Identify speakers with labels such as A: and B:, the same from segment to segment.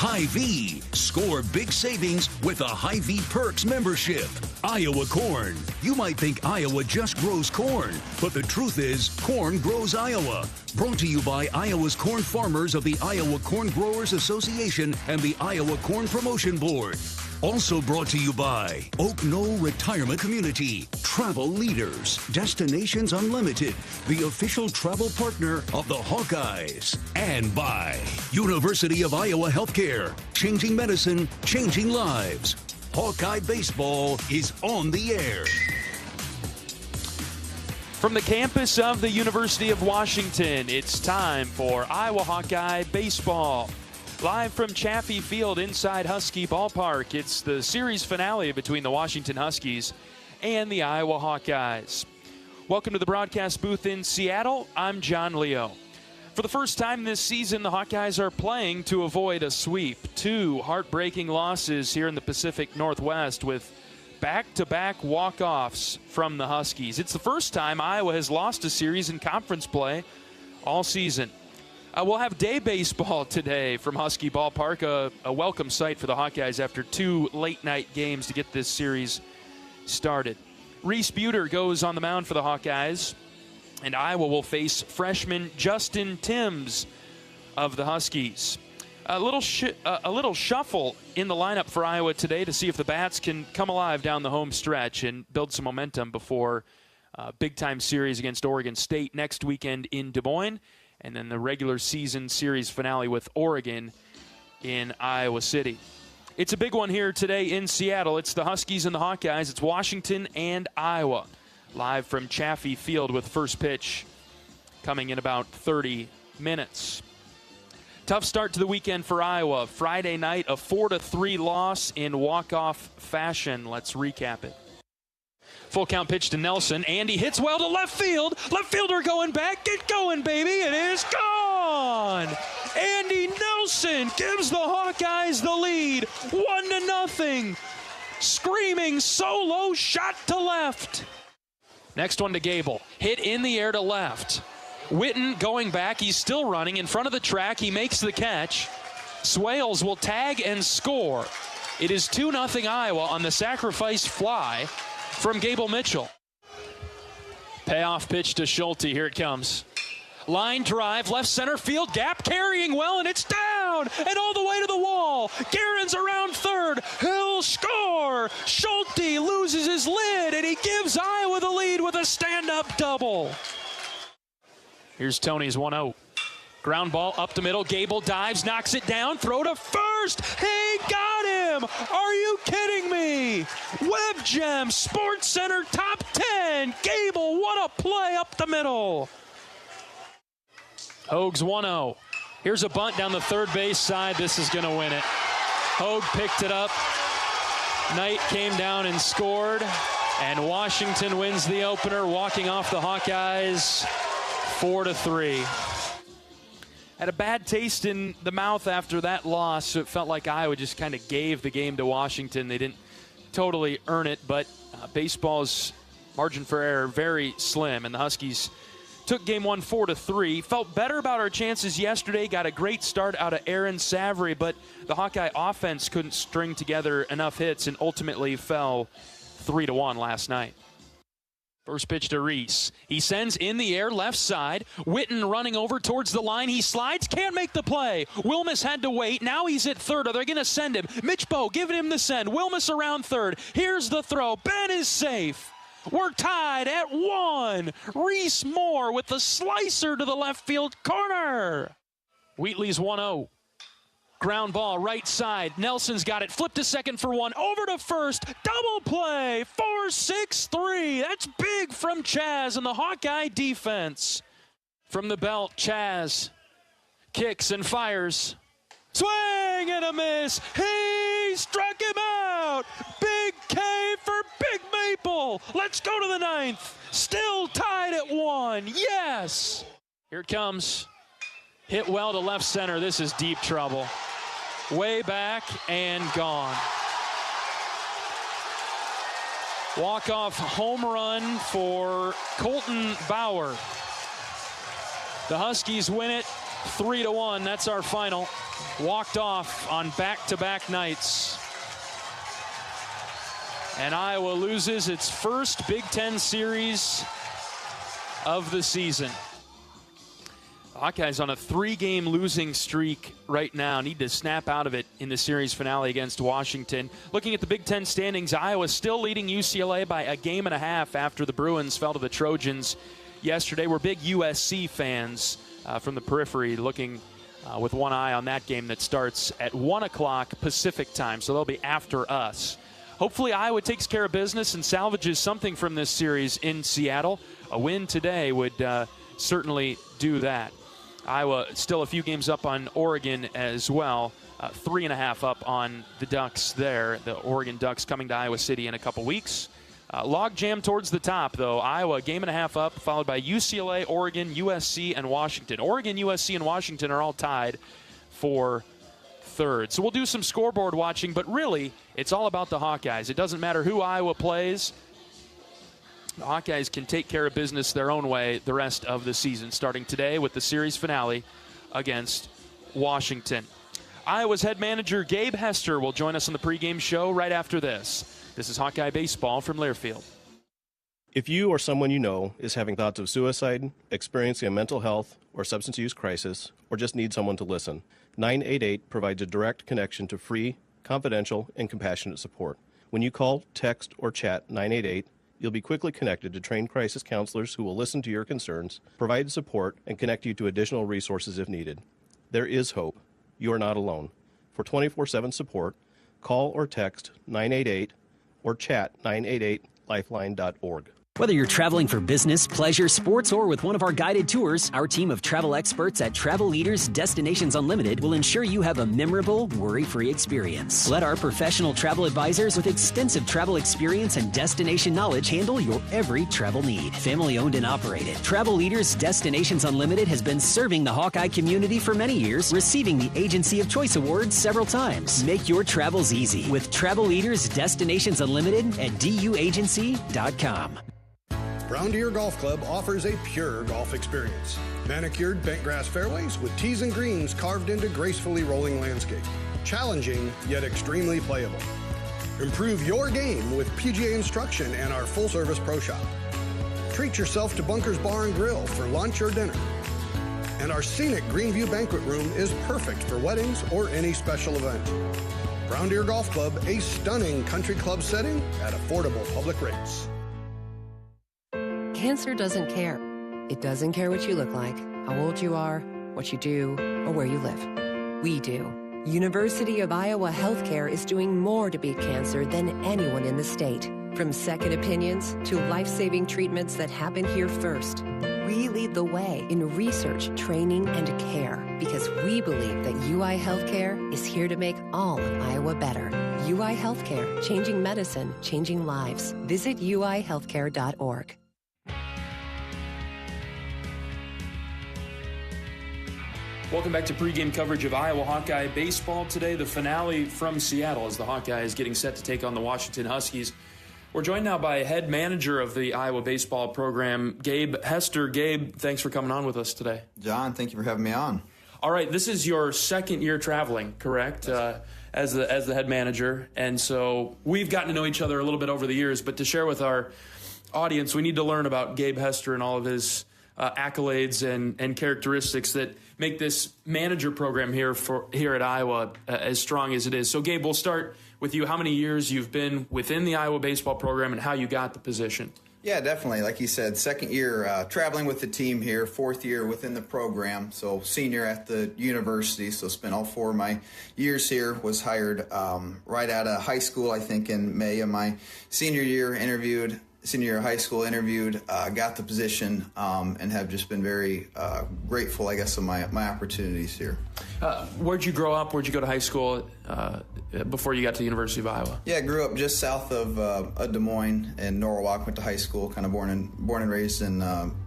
A: Hy-Vee. Score big savings with a Hy-Vee Perks membership. Iowa Corn. You might think Iowa just grows corn, but the truth is corn grows Iowa. Brought to you by Iowa's corn farmers of the Iowa Corn Growers Association and the Iowa Corn Promotion Board. Also brought to you by Oak Knoll Retirement Community, Travel Leaders, Destinations Unlimited, the official travel partner of the Hawkeyes, and by University of Iowa Healthcare, changing medicine, changing lives. Hawkeye baseball is on the air.
B: From the campus of the University of Washington, it's time for Iowa Hawkeye baseball. Live from Chaffee Field inside Husky Ballpark, it's the series finale between the Washington Huskies and the Iowa Hawkeyes. Welcome to the broadcast booth in Seattle. I'm John Leo. For the first time this season, the Hawkeyes are playing to avoid a sweep. 2 heartbreaking losses here in the Pacific Northwest with back-to-back walk-offs from the Huskies. It's the first time Iowa has lost a series in conference play all season. We'll have day baseball today from Husky Ballpark, a welcome sight for the Hawkeyes after 2 late-night games to get this series started. Reese Buter goes on the mound for the Hawkeyes, and Iowa will face freshman Justin Timms of the Huskies. A little shuffle in the lineup for Iowa today to see if the Bats can come alive down the home stretch and build some momentum before a big-time series against Oregon State next weekend in Des Moines, and then the regular season series finale with Oregon in Iowa City. It's a big one here today in Seattle. It's the Huskies and the Hawkeyes. It's Washington and Iowa. Live from Chaffee Field with first pitch coming in about 30 minutes. Tough start to the weekend for Iowa. Friday night, a 4-3 loss in walk-off fashion. Let's recap it. Full count pitch to Nelson. Andy hits well to left field. Left fielder going back. Get going, baby. It is gone. Andy Nelson gives the Hawkeyes the lead. 1-0. Screaming solo shot to left. Next one to Gable. Hit in the air to left. Witten going back. He's still running in front of the track. He makes the catch. Swales will tag and score. It is 2-0 Iowa on the sacrifice fly from Gable Mitchell. Payoff pitch to Schulte. Here it comes. Line drive, left center field gap, carrying well, and it's down and all the way to the wall. Guerin's around third. He'll score. Schulte loses his lid, and he gives Iowa the lead with a stand-up double. Here's Tony's 1-0. Ground ball up the middle. Gable dives, knocks it down. Throw to first. He got him. Are you kidding me? Web Gem Sports Center top 10. Gable, what a play up the middle. Hogue's 1-0. Here's a bunt down the third base side. This is going to win it. Hogue picked it up. Knight came down and scored. And Washington wins the opener, walking off the Hawkeyes 4-3. Had a bad taste in the mouth after that loss, so it felt like Iowa just kind of gave the game to Washington. They didn't totally earn it, but baseball's margin for error very slim, and the Huskies took game 1 4-3. Felt better about our chances yesterday, got a great start out of Aaron Savary, but the Hawkeye offense couldn't string together enough hits and ultimately fell 3-1 last night. First pitch to Reese. He sends in the air left side. Witten running over towards the line. He slides, can't make the play. Wilmus had to wait. Now he's at third. Are they going to send him? Mitch Bowe giving him the send. Wilmus around third. Here's the throw. Ben is safe. We're tied at 1. Reese Moore with the slicer to the left field corner. Wheatley's 1-0. Ground ball, right side. Nelson's got it. Flip to second for 1. Over to first. Double play. 4-6-3. That's big from Chaz and the Hawkeye defense. From the belt, Chaz kicks and fires. Swing and a miss. He struck him out. Big K for Big Maple. Let's go to the 9th. Still tied at 1. Yes. Here it comes. Hit well to left center. This is deep trouble. Way back and gone. Walk-off home run for Colton Bauer. The Huskies win it 3-1. That's our final. walked off on back-to-back nights. And Iowa loses its first Big Ten series of the season. Hawkeyes on a 3-game losing streak right now. Need to snap out of it in the series finale against Washington. Looking at the Big Ten standings, Iowa still leading UCLA by a game and a half after the Bruins fell to the Trojans yesterday. We're big USC fans from the periphery, looking with one eye on that game that starts at 1 o'clock Pacific time, so they'll be after us. Hopefully Iowa takes care of business and salvages something from this series in Seattle. A win today would certainly do that. Iowa still a few games up on Oregon as well. 3.5 up on the Ducks there. The Oregon Ducks coming to Iowa City in a couple weeks. Log jam towards the top, though. Iowa, game and a half up, followed by UCLA, Oregon, USC, and Washington. Oregon, USC, and Washington are all tied for third. So we'll do some scoreboard watching, but really, it's all about the Hawkeyes. It doesn't matter who Iowa plays. The Hawkeyes can take care of business their own way the rest of the season, starting today with the series finale against Washington. Iowa's head manager, Gabe Hester, will join us on the pregame show right after this. This is Hawkeye Baseball from Learfield.
C: If you or someone you know is having thoughts of suicide, experiencing a mental health or substance use crisis, or just need someone to listen, 988 provides a direct connection to free, confidential, and compassionate support. When you call, text, or chat 988, you'll be quickly connected to trained crisis counselors who will listen to your concerns, provide support, and connect you to additional resources if needed. There is hope. You are not alone. For 24/7 support, call or text 988 or chat 988lifeline.org.
D: Whether you're traveling for business, pleasure, sports, or with one of our guided tours, our team of travel experts at Travel Leaders Destinations Unlimited will ensure you have a memorable, worry-free experience. Let our professional travel advisors with extensive travel experience and destination knowledge handle your every travel need. Family-owned and operated, Travel Leaders Destinations Unlimited has been serving the Hawkeye community for many years, receiving the Agency of Choice Award several times. Make your travels easy with Travel Leaders Destinations Unlimited at duagency.com.
E: Brown Deer Golf Club offers a pure golf experience. Manicured bent grass fairways with tees and greens carved into gracefully rolling landscape. Challenging, yet extremely playable. Improve your game with PGA instruction and our full-service pro shop. Treat yourself to Bunker's Bar and Grill for lunch or dinner. And our scenic Greenview Banquet Room is perfect for weddings or any special event. Brown Deer Golf Club, a stunning country club setting at affordable public rates.
F: Cancer doesn't care. It doesn't care what you look like, how old you are, what you do, or where you live. We do. University of Iowa Healthcare is doing more to beat cancer than anyone in the state. From second opinions to life-saving treatments that happen here first. We lead the way in research, training, and care because we believe that UI Healthcare is here to make all of Iowa better. UI Healthcare, changing medicine, changing lives. Visit uihealthcare.org.
B: Welcome back to pregame coverage of Iowa Hawkeye baseball. Today, the finale from Seattle as the Hawkeyes getting set to take on the Washington Huskies. We're joined now by head manager of the Iowa baseball program, Gabe Hester. Gabe, thanks for coming on with us today.
G: John, thank you for having me on.
B: All right, this is your second year traveling, correct, as the head manager. And so we've gotten to know each other a little bit over the years, but to share with our audience, we need to learn about Gabe Hester and all of his accolades and characteristics that make this manager program here at Iowa as strong as it is. So, Gabe, we'll start with you. How many years you've been within the Iowa baseball program and how you got the position?
G: Yeah, definitely. Like you said, second year traveling with the team here, fourth year within the program, so senior at the university, so spent all 4 of my years here, was hired right out of high school, I think in May of my senior year, senior year of high school, got the position, and have just been very grateful, I guess, of my opportunities here.
B: Where'd you grow up? Where'd you go to high school? before you got to the University of Iowa?
G: Yeah, I grew up just south of Des Moines in Norwalk. Went to high school, kind of born and raised in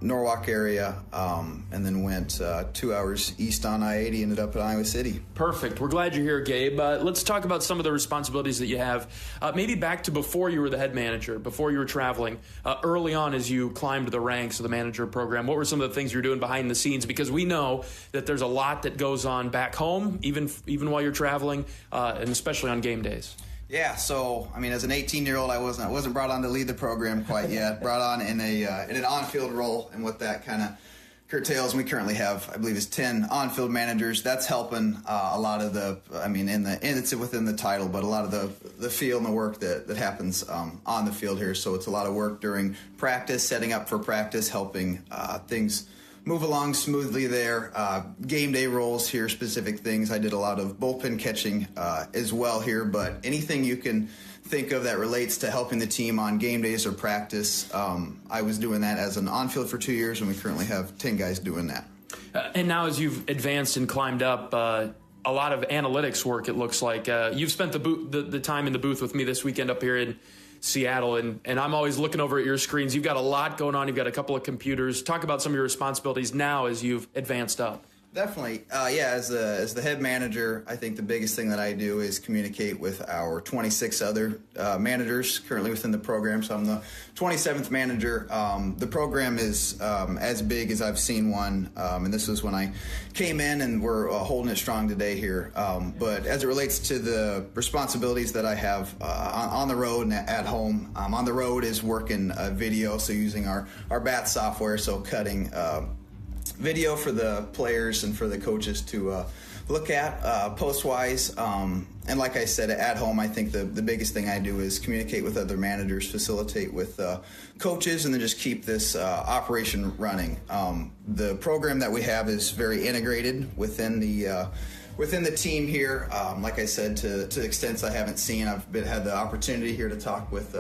G: Norwalk area, and then went 2 hours east on I-80, ended up in Iowa City.
B: Perfect. We're glad you're here, Gabe. Let's talk about some of the responsibilities that you have. Maybe back to before you were the head manager, before you were traveling, early on as you climbed the ranks of the manager program. What were some of the things you were doing behind the scenes? Because we know that there's a lot that goes on back home, even while you're traveling, and especially on game days.
G: Yeah, so I mean, as an 18-year-old, I wasn't brought on to lead the program quite yet. Brought on in an on-field role, and what that kind of curtails. We currently have, I believe, 10 on-field managers. That's helping a lot of the. I mean, it's within the title, but a lot of the field and the work that happens on the field here. So it's a lot of work during practice, setting up for practice, helping things move along smoothly there. Game day roles here, specific things. I did a lot of bullpen catching as well here, but anything you can think of that relates to helping the team on game days or practice, I was doing that as an on-field for 2 years, and we currently have 10 guys doing that.
B: And now as you've advanced and climbed up, a lot of analytics work, it looks like. You've spent the time in the booth with me this weekend up here in Seattle, and I'm always looking over at your screens. You've got a lot going on. You've got a couple of computers. Talk about some of your responsibilities now as you've advanced up.
G: Definitely. As the head manager, I think the biggest thing that I do is communicate with our 26 other managers currently within the program. So I'm the 27th manager. The program is as big as I've seen one, and this was when I came in, and we're holding it strong today here. But as it relates to the responsibilities that I have on the road and at home, on the road is working video, so using our BAT software, so cutting video for the players and for the coaches to look at post-wise. And like I said, at home, I think the biggest thing I do is communicate with other managers, facilitate with coaches, and then just keep this operation running. The program that we have is very integrated within the team here. Like I said, to extents I haven't seen. I've had the opportunity here to talk with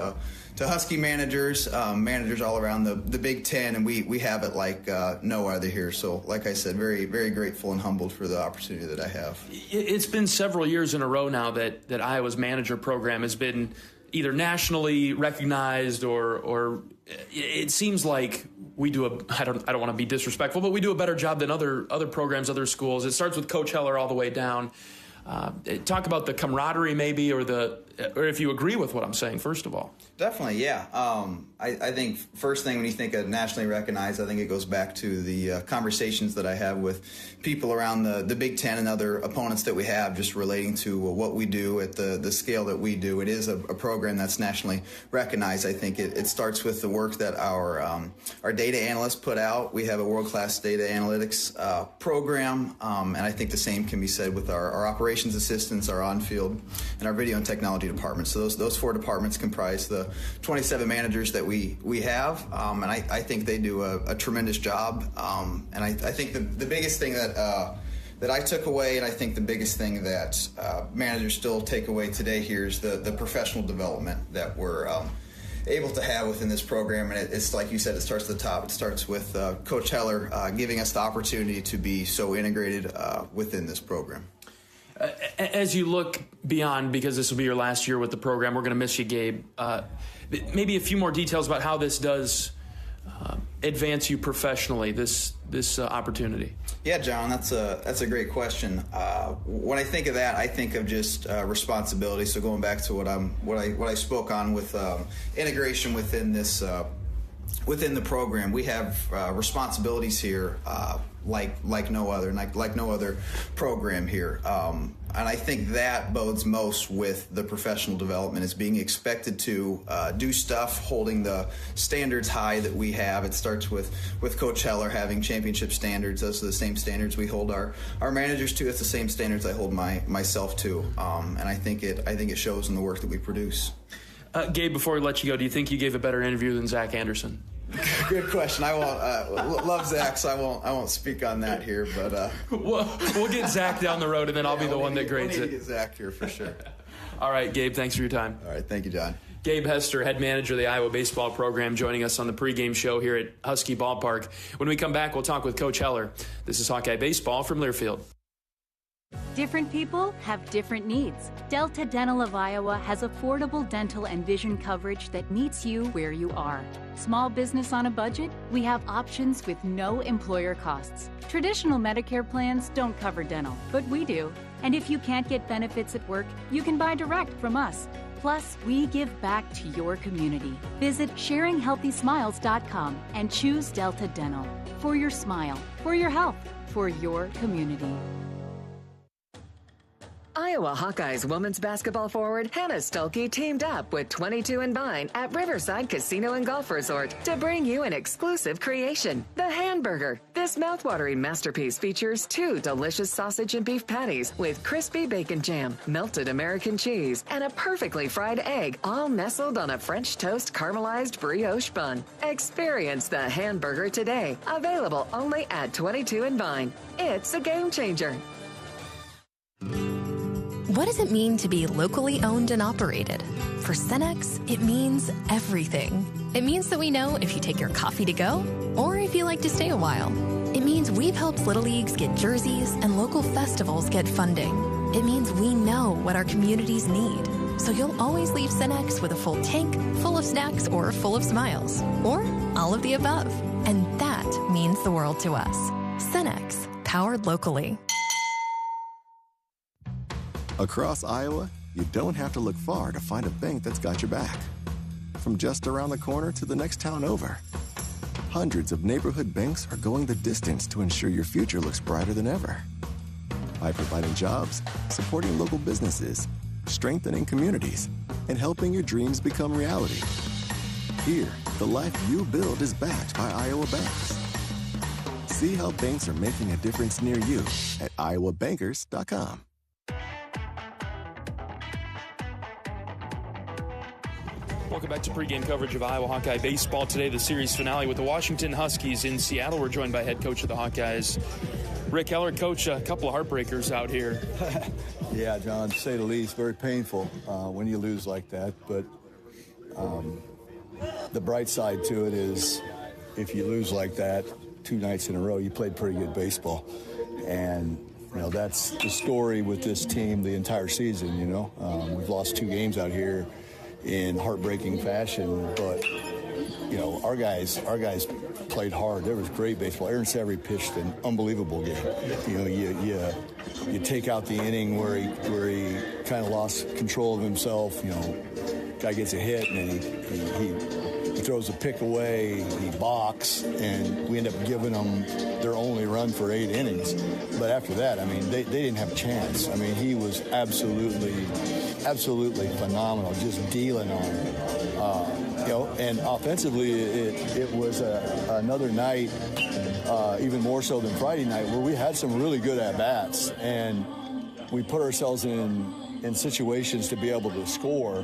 G: to Husky managers all around the Big Ten, and we have it like no other here. So like I said, very, very grateful and humbled for the opportunity that I have.
B: It's been several years in a row now that Iowa's manager program has been either nationally recognized or it seems like we do I don't want to be disrespectful, but we do a better job than other programs, other schools. It starts with Coach Heller all the way down. Talk about the camaraderie maybe, or if you agree with what I'm saying, first of all.
G: Definitely, yeah. I think first thing when you think of nationally recognized, I think it goes back to the conversations that I have with people around the Big Ten and other opponents that we have, just relating to what we do at the scale that we do. It is a program that's nationally recognized. I think it starts with the work that our data analysts put out. We have a world-class data analytics program, and I think the same can be said with our operations assistants, our on-field, and our video and technology department. So those four departments comprise the 27 managers that we have, and I think they do a tremendous job. And I think the biggest thing that I took away, and I think the biggest thing that managers still take away today here is the professional development that we're able to have within this program. And it's like you said, it starts at the top. It starts with Coach Heller giving us the opportunity to be so integrated within this program.
B: As you look beyond, because this will be your last year with the program, we're going to miss you, Gabe. Maybe a few more details about how this does advance you professionally, this opportunity.
G: Yeah, John, that's a great question. When I think of that, I think of just responsibility. So going back to what I spoke on with integration within this within the program, we have responsibilities here like no other program here. And I think that bodes most with the professional development, is being expected to do stuff, holding the standards high that we have. It starts with Coach Heller having championship standards. Those are the same standards we hold our managers to. It's the same standards I hold myself to. And I think it shows in the work that we produce.
B: Gabe, before we let you go, do you think you gave a better interview than Zach Anderson?
G: Good question. I won't love Zach, so I won't speak on that here. But
B: we'll get Zach down the road, and then I'll be the one that grades it.
G: We'll get Zach here for sure.
B: All right, Gabe. Thanks for your time.
G: All right, thank you, John.
B: Gabe Hester, head manager of the Iowa baseball program, joining us on the pregame show here at Husky Ballpark. When we come back, we'll talk with Coach Heller. This is Hawkeye Baseball from Learfield.
H: Different people have different needs. Delta Dental of Iowa has affordable dental and vision coverage that meets you where you are. Small business on a budget? We have options with no employer costs. Traditional Medicare plans don't cover dental, but we do. And if you can't get benefits at work, you can buy direct from us. Plus, we give back to your community. Visit sharinghealthysmiles.com and choose Delta Dental. For your smile, for your health, for your community.
I: Iowa Hawkeyes women's basketball forward Hannah Stolke teamed up with 22 and Vine at Riverside Casino and Golf Resort to bring you an exclusive creation, the Hamburger. This mouthwatering masterpiece features 2 delicious sausage and beef patties with crispy bacon jam, melted American cheese, and a perfectly fried egg, all nestled on a French toast caramelized brioche bun. Experience the Hamburger today, available only at 22 and Vine. It's a game changer.
J: What does it mean to be locally owned and operated? For Cenex, it means everything. It means that we know if you take your coffee to go or if you like to stay a while. It means we've helped Little Leagues get jerseys and local festivals get funding. It means we know what our communities need. So you'll always leave Cenex with a full tank, full of snacks, or full of smiles. Or all of the above. And that means the world to us. Cenex, powered locally.
K: Across Iowa, you don't have to look far to find a bank that's got your back. From just around the corner to the next town over, hundreds of neighborhood banks are going the distance to ensure your future looks brighter than ever. By providing jobs, supporting local businesses, strengthening communities, and helping your dreams become reality. Here, the life you build is backed by Iowa banks. See how banks are making a difference near you at iowabankers.com.
B: Welcome back to pregame coverage of Iowa Hawkeye baseball. Today, the series finale with the Washington Huskies in Seattle. We're joined by head coach of the Hawkeyes, Rick Heller. Coach, a couple of heartbreakers out here.
L: Yeah, John, to say the least, very painful when you lose like that. But the bright side to it is if you lose like that 2 nights in a row, you played pretty good baseball. And, you know, that's the story with this team the entire season, you know. We've lost 2 games out here in heartbreaking fashion, but you know, our guys played hard. There was great baseball. Aaron Savary pitched an unbelievable game. You know, you take out the inning where he kind of lost control of himself. You know, guy gets a hit and then he throws a pick away. He balks, and we end up giving them their only run for 8 innings. But after that, I mean, they didn't have a chance. I mean, he was absolutely phenomenal, just dealing on him. You know, and offensively, it was another night, even more so than Friday night, where we had some really good at-bats, and we put ourselves in situations to be able to score.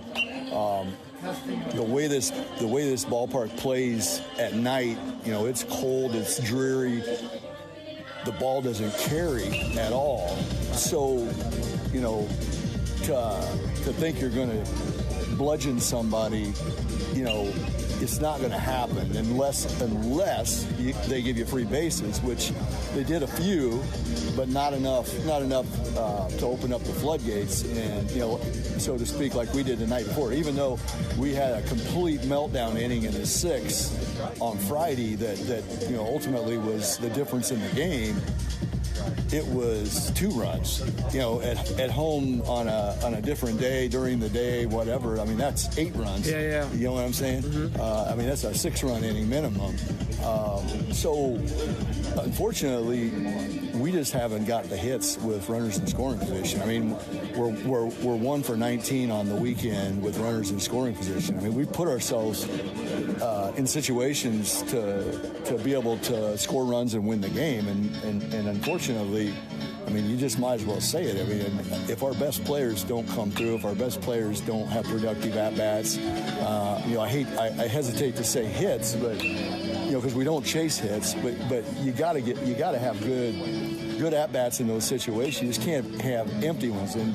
L: The way this ballpark plays at night, you know, it's cold, it's dreary. The ball doesn't carry at all. So, you know, to think you're going to bludgeon somebody, you know, it's not going to happen unless they give you free bases, which they did a few, but not enough to open up the floodgates, and, you know, so to speak, like we did the night before. Even though we had a complete meltdown inning in the 6th on Friday that you know, ultimately was the difference in the game, it was 2 runs. You know, at home on a different day, during the day, whatever. I mean, that's 8 runs.
B: Yeah.
L: You know what I'm saying? Mm-hmm. I mean, that's a 6-run inning minimum. So, unfortunately, we just haven't got the hits with runners in scoring position. I mean, we're 1 for 19 on the weekend with runners in scoring position. I mean, we put ourselves in situations to be able to score runs and win the game, and unfortunately, I mean, you just might as well say it. I mean, if our best players don't come through, if our best players don't have productive at-bats, you know, I hesitate to say hits, but, you know, because we don't chase hits, but you got to have good at-bats in those situations. You just can't have empty ones. And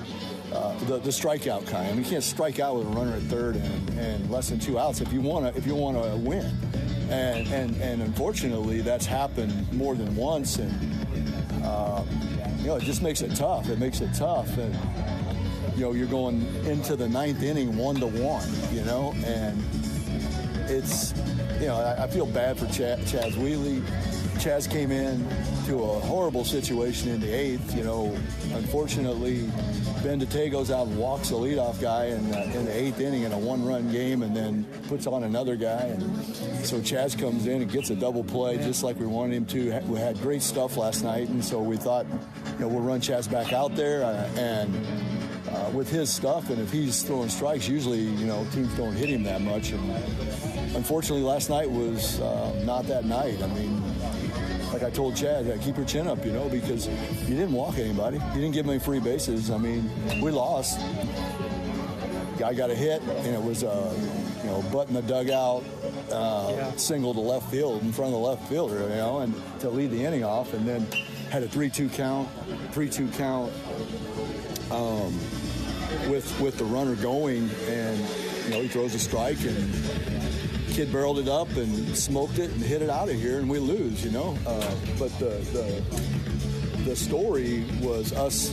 L: the strikeout kind. I mean, you can't strike out with a runner at third and less than 2 outs if you want to win. And unfortunately, that's happened more than once. And it just makes it tough. It makes it tough. And, you're going into the 9th inning 1-1, and it's, I feel bad for Chaz Wheatley. Chaz came in to a horrible situation in the 8th. Unfortunately, Ben DeTago's out and walks the leadoff guy in the 8th inning in a 1-run game, and then puts on another guy. And so Chaz comes in and gets a double play just like we wanted him to. We had great stuff last night, and so we thought, we'll run Chaz back out there. With his stuff, and if he's throwing strikes, usually, teams don't hit him that much. And unfortunately, last night was not that night. I mean, like I told Chad, keep your chin up, because you didn't walk anybody. You didn't give them any free bases. I mean, we lost. Guy got a hit, and it was butt in the dugout, single to left field in front of the left fielder, and to lead the inning off, and then had a 3-2 count. With the runner going, and he throws a strike, and kid barreled it up and smoked it and hit it out of here, and we lose. But the story was us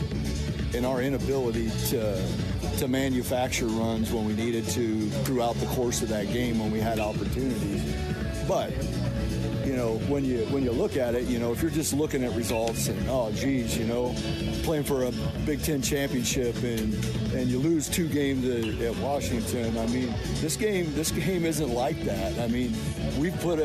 L: and our inability to manufacture runs when we needed to throughout the course of that game when we had opportunities. But when you look at it, if you're just looking at results and, playing for a Big Ten championship and you lose 2 games at Washington, I mean, this game isn't like that. I mean, we've put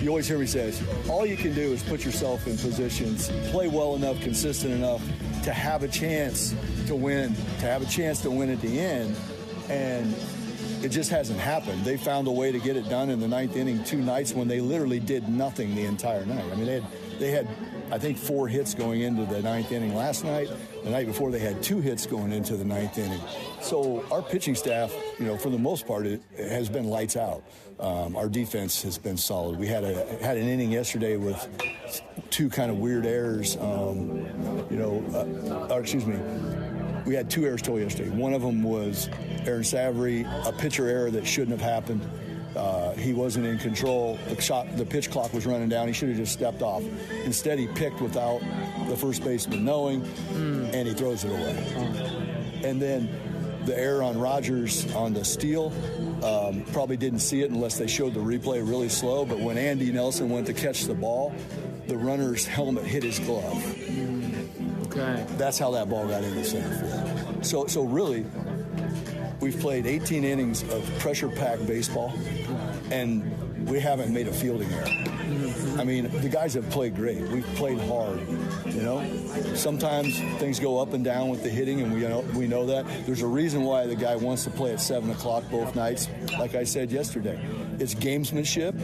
L: you always hear me say, all you can do is put yourself in positions, play well enough, consistent enough to have a chance to win at the end, and it just hasn't happened. They found a way to get it done in the 9th inning 2 nights when they literally did nothing the entire night. I mean, they had I think 4 hits going into the 9th inning last night. The night before they had 2 hits going into the 9th inning. So our pitching staff, for the most part, it has been lights out. Our defense has been solid. We had an inning yesterday with 2 kind of weird errors. We had 2 errors total yesterday. One of them was Aaron Savory, a pitcher error that shouldn't have happened. He wasn't in control. The pitch clock was running down. He should have just stepped off. Instead, he picked without the first baseman knowing, and he throws it away. And then the error on Rogers on the steal, probably didn't see it unless they showed the replay really slow. But when Andy Nelson went to catch the ball, the runner's helmet hit his glove.
B: Okay.
L: That's how that ball got into center field. So really, we've played 18 innings of pressure-packed baseball, and we haven't made a fielding error. I mean, the guys have played great. We've played hard, Sometimes things go up and down with the hitting, and we know that. There's a reason why the guy wants to play at 7 o'clock both nights, like I said yesterday. It's gamesmanship,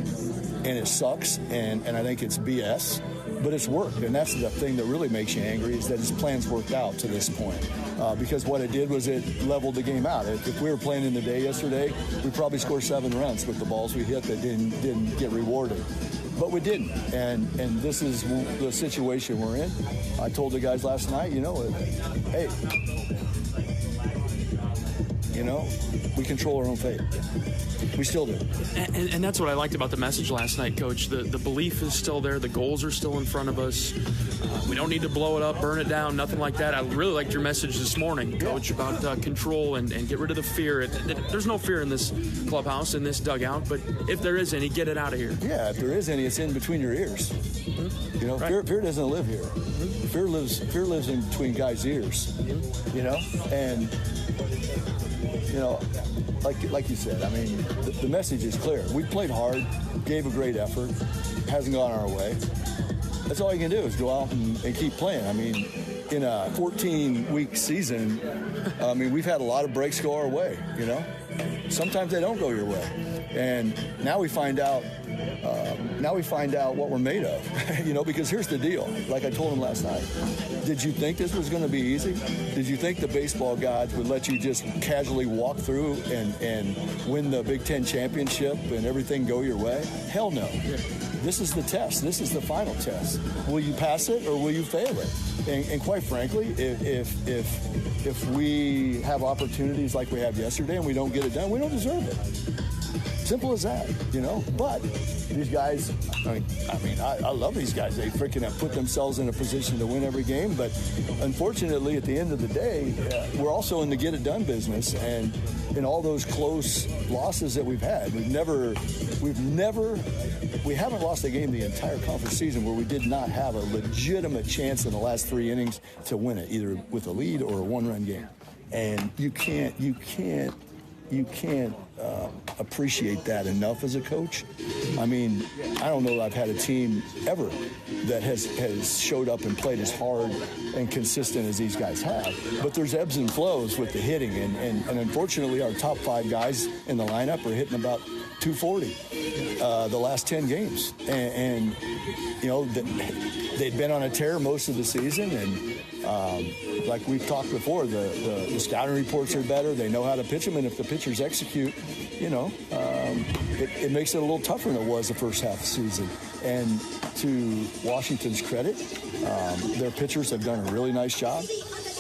L: and it sucks, and I think it's BS. But it's worked, and that's the thing that really makes you angry is that his plans worked out to this point. Because what it did was it leveled the game out. If we were playing in the day yesterday, we'd probably score 7 runs with the balls we hit that didn't get rewarded. But we didn't, and this is the situation we're in. I told the guys last night, hey, we control our own fate. We still do.
B: And that's what I liked about the message last night, Coach. The belief is still there. The goals are still in front of us. We don't need to blow it up, burn it down, nothing like that. I really liked your message this morning, Coach, about control and get rid of the fear. There's no fear in this clubhouse, in this dugout, but if there is any, get it out of here.
L: Yeah, if there is any, it's in between your ears. Right. Fear doesn't live here. Fear lives in between guys' ears, and like you said, I mean, the message is clear. We played hard, gave a great effort, hasn't gone our way. That's all you can do is go out and keep playing. I mean, in a 14-week season, I mean, we've had a lot of breaks go our way, Sometimes they don't go your way. And now we find out what we're made of, because here's the deal. Like I told him last night, did you think this was going to be easy? Did you think the baseball gods would let you just casually walk through and win the Big Ten championship and everything go your way? Hell no. This is the test. This is the final test. Will you pass it or will you fail it? And quite frankly, if we have opportunities like we have yesterday and we don't get it done, we don't deserve it. Simple as that, you know. But these guys, I love these guys. They freaking have put themselves in a position to win every game. But unfortunately, at the end of the day, we're also in the get-it-done business. And in all those close losses that we've had, we haven't lost a game the entire conference season where we did not have a legitimate chance in the last 3 innings to win it, either with a lead or a one-run game. And you can't appreciate that enough as a coach. I mean, I don't know that I've had a team ever that has showed up and played as hard and consistent as these guys have. But there's ebbs and flows with the hitting, and unfortunately our top 5 guys in the lineup are hitting about 240 the last 10 games. And you know, they'd been on a tear most of the season, and like we've talked before, the scouting reports are better. They know how to pitch them, and if the pitchers execute, you know, it makes it a little tougher than it was the first half of the season. And to Washington's credit, their pitchers have done a really nice job,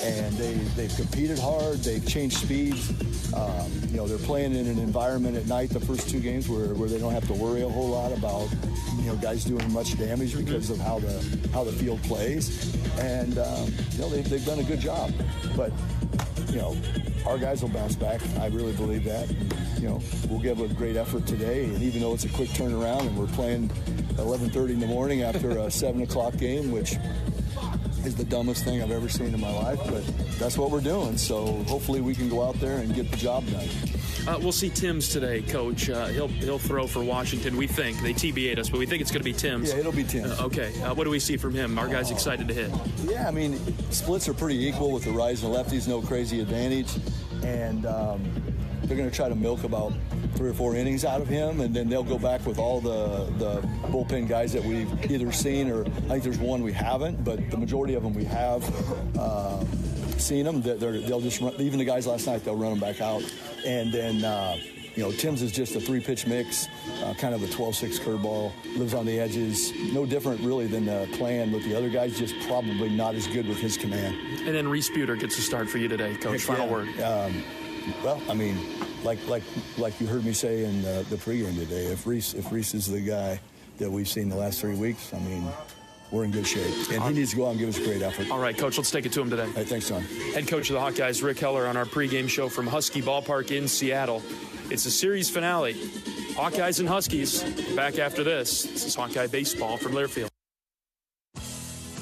L: and they've competed hard. They've changed speeds. You know, they're playing in an environment at night the first 2 games where they don't have to worry a whole lot about, you know, guys doing much damage because of how the field plays. And you know, they've done a good job. But you know, our guys will bounce back. I really believe that. And, you know, we'll give a great effort today. And even though it's a quick turnaround and we're playing 11:30 in the morning after a 7 o'clock game, which is the dumbest thing I've ever seen in my life, but that's what we're doing. So hopefully we can go out there and get the job done.
B: We'll see Timms today, Coach. He'll throw for Washington. We think. They TBA'd us, but we think it's going to be Timms.
L: Yeah, it'll be Timms.
B: Okay. What do we see from him? Our guy's excited to hit.
L: Yeah, I mean, splits are pretty equal with the rising lefties. No crazy advantage. And they're going to try to milk about 3 or 4 innings out of him, and then they'll go back with all the bullpen guys that we've either seen, or I think there's one we haven't, but the majority of them we have seen them. They'll just run, even the guys last night, they'll run them back out. And then, you know, Timms is just a 3-pitch mix, kind of a 12-6 curveball, lives on the edges. No different, really, than the plan, but the other guy's just probably not as good with his command.
B: And then Reese Buter gets a start for you today, Coach. Final word.
L: Well, I mean, like you heard me say in the pregame today, if Reese is the guy that we've seen the last 3 weeks, I mean, we're in good shape. And he needs to go out and give us a great effort.
B: All right, Coach, let's take it to him today.
L: All right, thanks, John.
B: Head coach of the Hawkeyes, Rick Heller, on our pregame show from Husky Ballpark in Seattle. It's a series finale. Hawkeyes and Huskies back after this. This is Hawkeye Baseball from Learfield.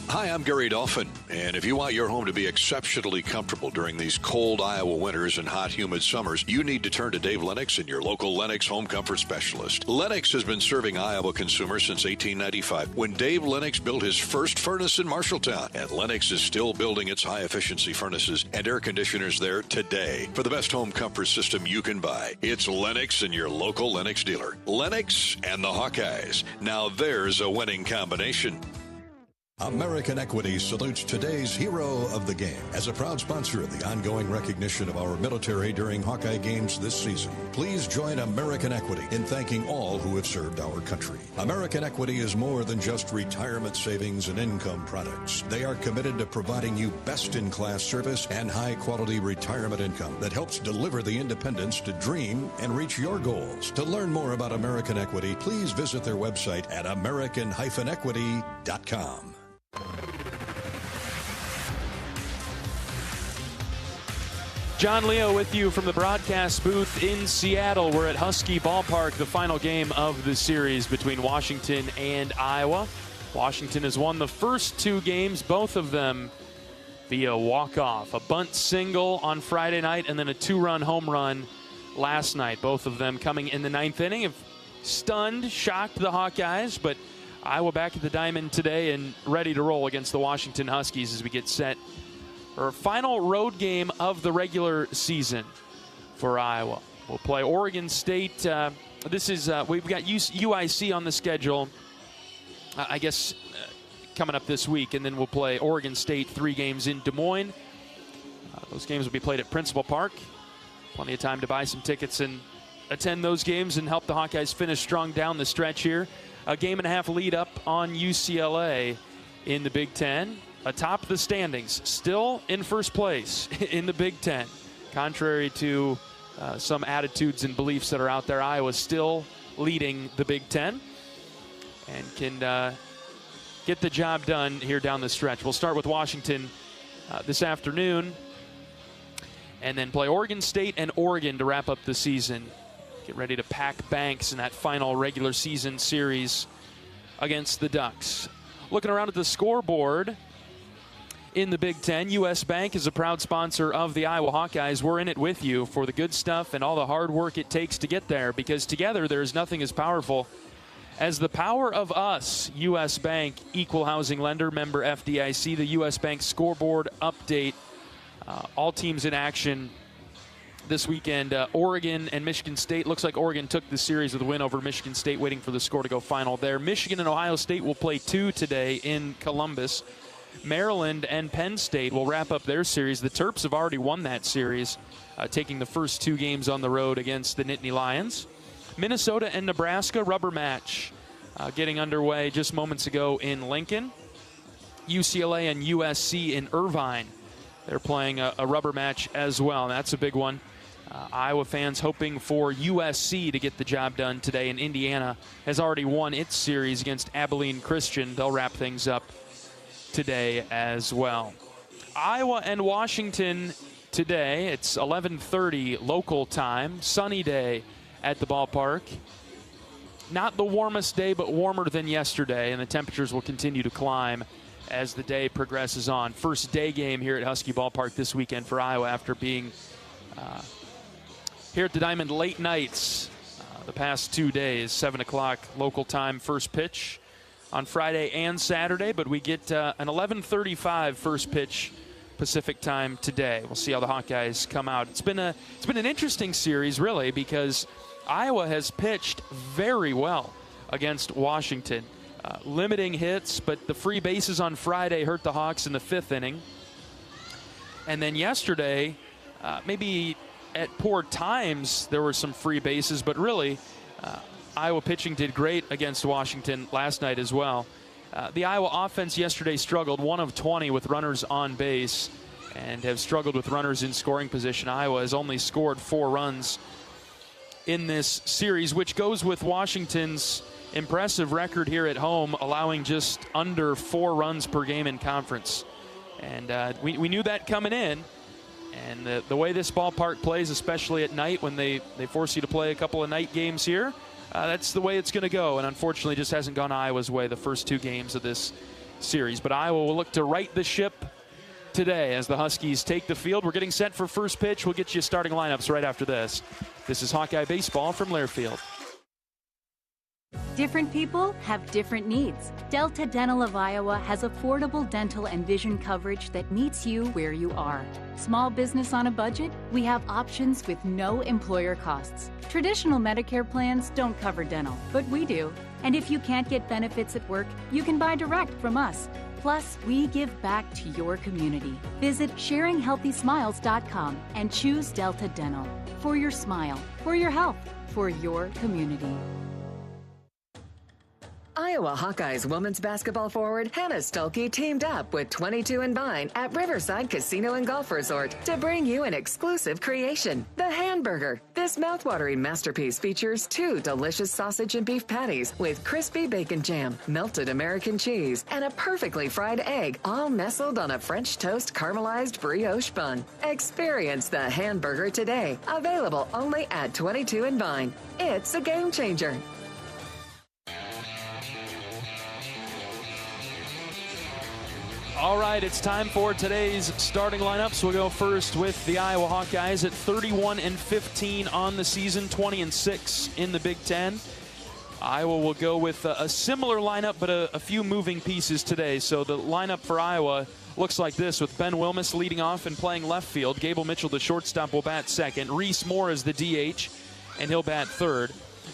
M: Hi, I'm Gary Dolphin, and if you want your home to be exceptionally comfortable during these cold Iowa winters and hot, humid summers, you need to turn to Dave Lennox and your local Lennox home comfort specialist. Lennox has been serving Iowa consumers since 1895, when Dave Lennox built his first furnace in Marshalltown, and Lennox is still building its high-efficiency furnaces and air conditioners there today. For the best home comfort system you can buy, it's Lennox and your local Lennox dealer. Lennox and the Hawkeyes. Now there's a winning combination.
N: American Equity salutes today's hero of the game as a proud sponsor of the ongoing recognition of our military during Hawkeye games this season. Please join American Equity in thanking all who have served our country. American Equity is more than just retirement savings and income products. They are committed to providing you best-in-class service and high-quality retirement income that helps deliver the independence to dream and reach your goals. To learn more about American Equity, please visit their website at american-equity.com.
B: John Leo with you from the broadcast booth in Seattle. We're at Husky Ballpark, the final game of the series between Washington and Iowa. Washington has won the first 2 games, both of them via walk-off. A bunt single on Friday night and then a 2-run home run last night. Both of them coming in the 9th inning. Have stunned, shocked the Hawkeyes, but Iowa back at the diamond today and ready to roll against the Washington Huskies as we get set for our final road game of the regular season for Iowa. We'll play Oregon State. We've got UIC on the schedule, I guess, coming up this week, and then we'll play Oregon State 3 games in Des Moines. Those games will be played at Principal Park. Plenty of time to buy some tickets and attend those games and help the Hawkeyes finish strong down the stretch here. A 1.5 lead up on UCLA in the Big Ten. Atop the standings, still in first place in the Big Ten. Contrary to some attitudes and beliefs that are out there. Iowa's still leading the Big Ten and can get the job done here down the stretch. We'll start with Washington this afternoon and then play Oregon State and Oregon to wrap up the season. Get ready to pack banks in that final regular season series against the Ducks. Looking around at the scoreboard in the Big Ten, U.S. Bank is a proud sponsor of the Iowa Hawkeyes. We're in it with you for the good stuff and all the hard work it takes to get there, because together there is nothing as powerful as the power of us. U.S. Bank, equal housing lender, member FDIC. The U.S. Bank scoreboard update. All teams in action this weekend. Oregon and Michigan State. Looks like Oregon took the series with a win over Michigan State, waiting for the score to go final there. Michigan and Ohio State will play 2 today in Columbus. Maryland and Penn State will wrap up their series. The Terps have already won that series, taking the first 2 games on the road against the Nittany Lions. Minnesota and Nebraska rubber match getting underway just moments ago in Lincoln. UCLA and USC in Irvine. They're playing a rubber match as well, and that's a big one. Iowa fans hoping for USC to get the job done today, and Indiana has already won its series against Abilene Christian. They'll wrap things up today as well. Iowa and Washington today. It's 11:30 local time. Sunny day at the ballpark. Not the warmest day, but warmer than yesterday, and the temperatures will continue to climb as the day progresses on. First day game here at Husky Ballpark this weekend for Iowa after being here at the Diamond late nights the past 2 days. 7 o'clock local time first pitch on Friday and Saturday, but we get an 11:35 first pitch Pacific time today. We'll see how the Hawkeyes come out. It's been an interesting series, really, because Iowa has pitched very well against Washington. Limiting hits, but the free bases on Friday hurt the Hawks in the 5th inning. And then yesterday, maybe at poor times, there were some free bases, but really, Iowa pitching did great against Washington last night as well. The Iowa offense yesterday struggled 1 of 20 with runners on base and have struggled with runners in scoring position. Iowa has only scored 4 runs in this series, which goes with Washington's impressive record here at home, allowing just under 4 runs per game in conference. And we knew that coming in. And the way this ballpark plays, especially at night when they force you to play a couple of night games here, that's the way it's going to go. And unfortunately, just hasn't gone Iowa's way the first 2 games of this series. But Iowa will look to right the ship today as the Huskies take the field. We're getting set for first pitch. We'll get you starting lineups right after this. This is Hawkeye Baseball from Learfield.
H: Different people have different needs. Delta Dental of Iowa has affordable dental and vision coverage that meets you where you are. Small business on a budget? We have options with no employer costs. Traditional Medicare plans don't cover dental, but we do. And if you can't get benefits at work, you can buy direct from us. Plus, we give back to your community. Visit sharinghealthysmiles.com and choose Delta Dental. For your smile, for your health, for your community.
I: Iowa Hawkeyes women's basketball forward Hannah Stuelke teamed up with 22 and Vine at Riverside Casino and Golf Resort to bring you an exclusive creation, the Hamburger. This mouthwatering masterpiece features 2 delicious sausage and beef patties with crispy bacon jam, melted American cheese, and a perfectly fried egg, all nestled on a French toast caramelized brioche bun. Experience the Hamburger today, available only at 22 and Vine. It's a game changer.
B: All right, it's time for today's starting lineups. We'll go first with the Iowa Hawkeyes at 31-15 on the season, 20-6 in the Big Ten. Iowa will go with a similar lineup, but a few moving pieces today. So the lineup for Iowa looks like this, with Ben Wilmus leading off and playing left field. Gable Mitchell, the shortstop, will bat second. Reese Moore is the DH, and he'll bat third.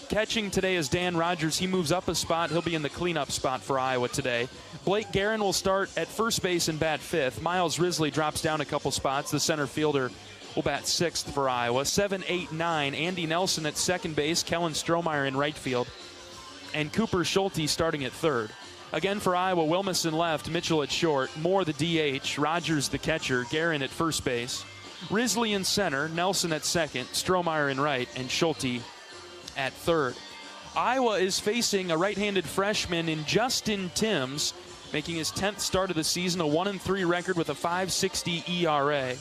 B: Catching today is Dan Rogers. He moves up a spot. He'll be in the cleanup spot for Iowa today. Blake Guerin will start at first base and bat fifth. Miles Risley drops down a couple spots. The center fielder will bat sixth for Iowa. 7, 8, 9. Andy Nelson at second base. Kellen Strohmeyer in right field. And Cooper Schulte starting at third. Again for Iowa, Wilmus in left, Mitchell at short, Moore the DH, Rogers the catcher, Guerin at first base. Risley in center, Nelson at second, Strohmeyer in right, and Schulte at third. Iowa is facing a right-handed freshman in Justin Timms, making his 10th start of the season, a 1-3 record with a 5.60 ERA.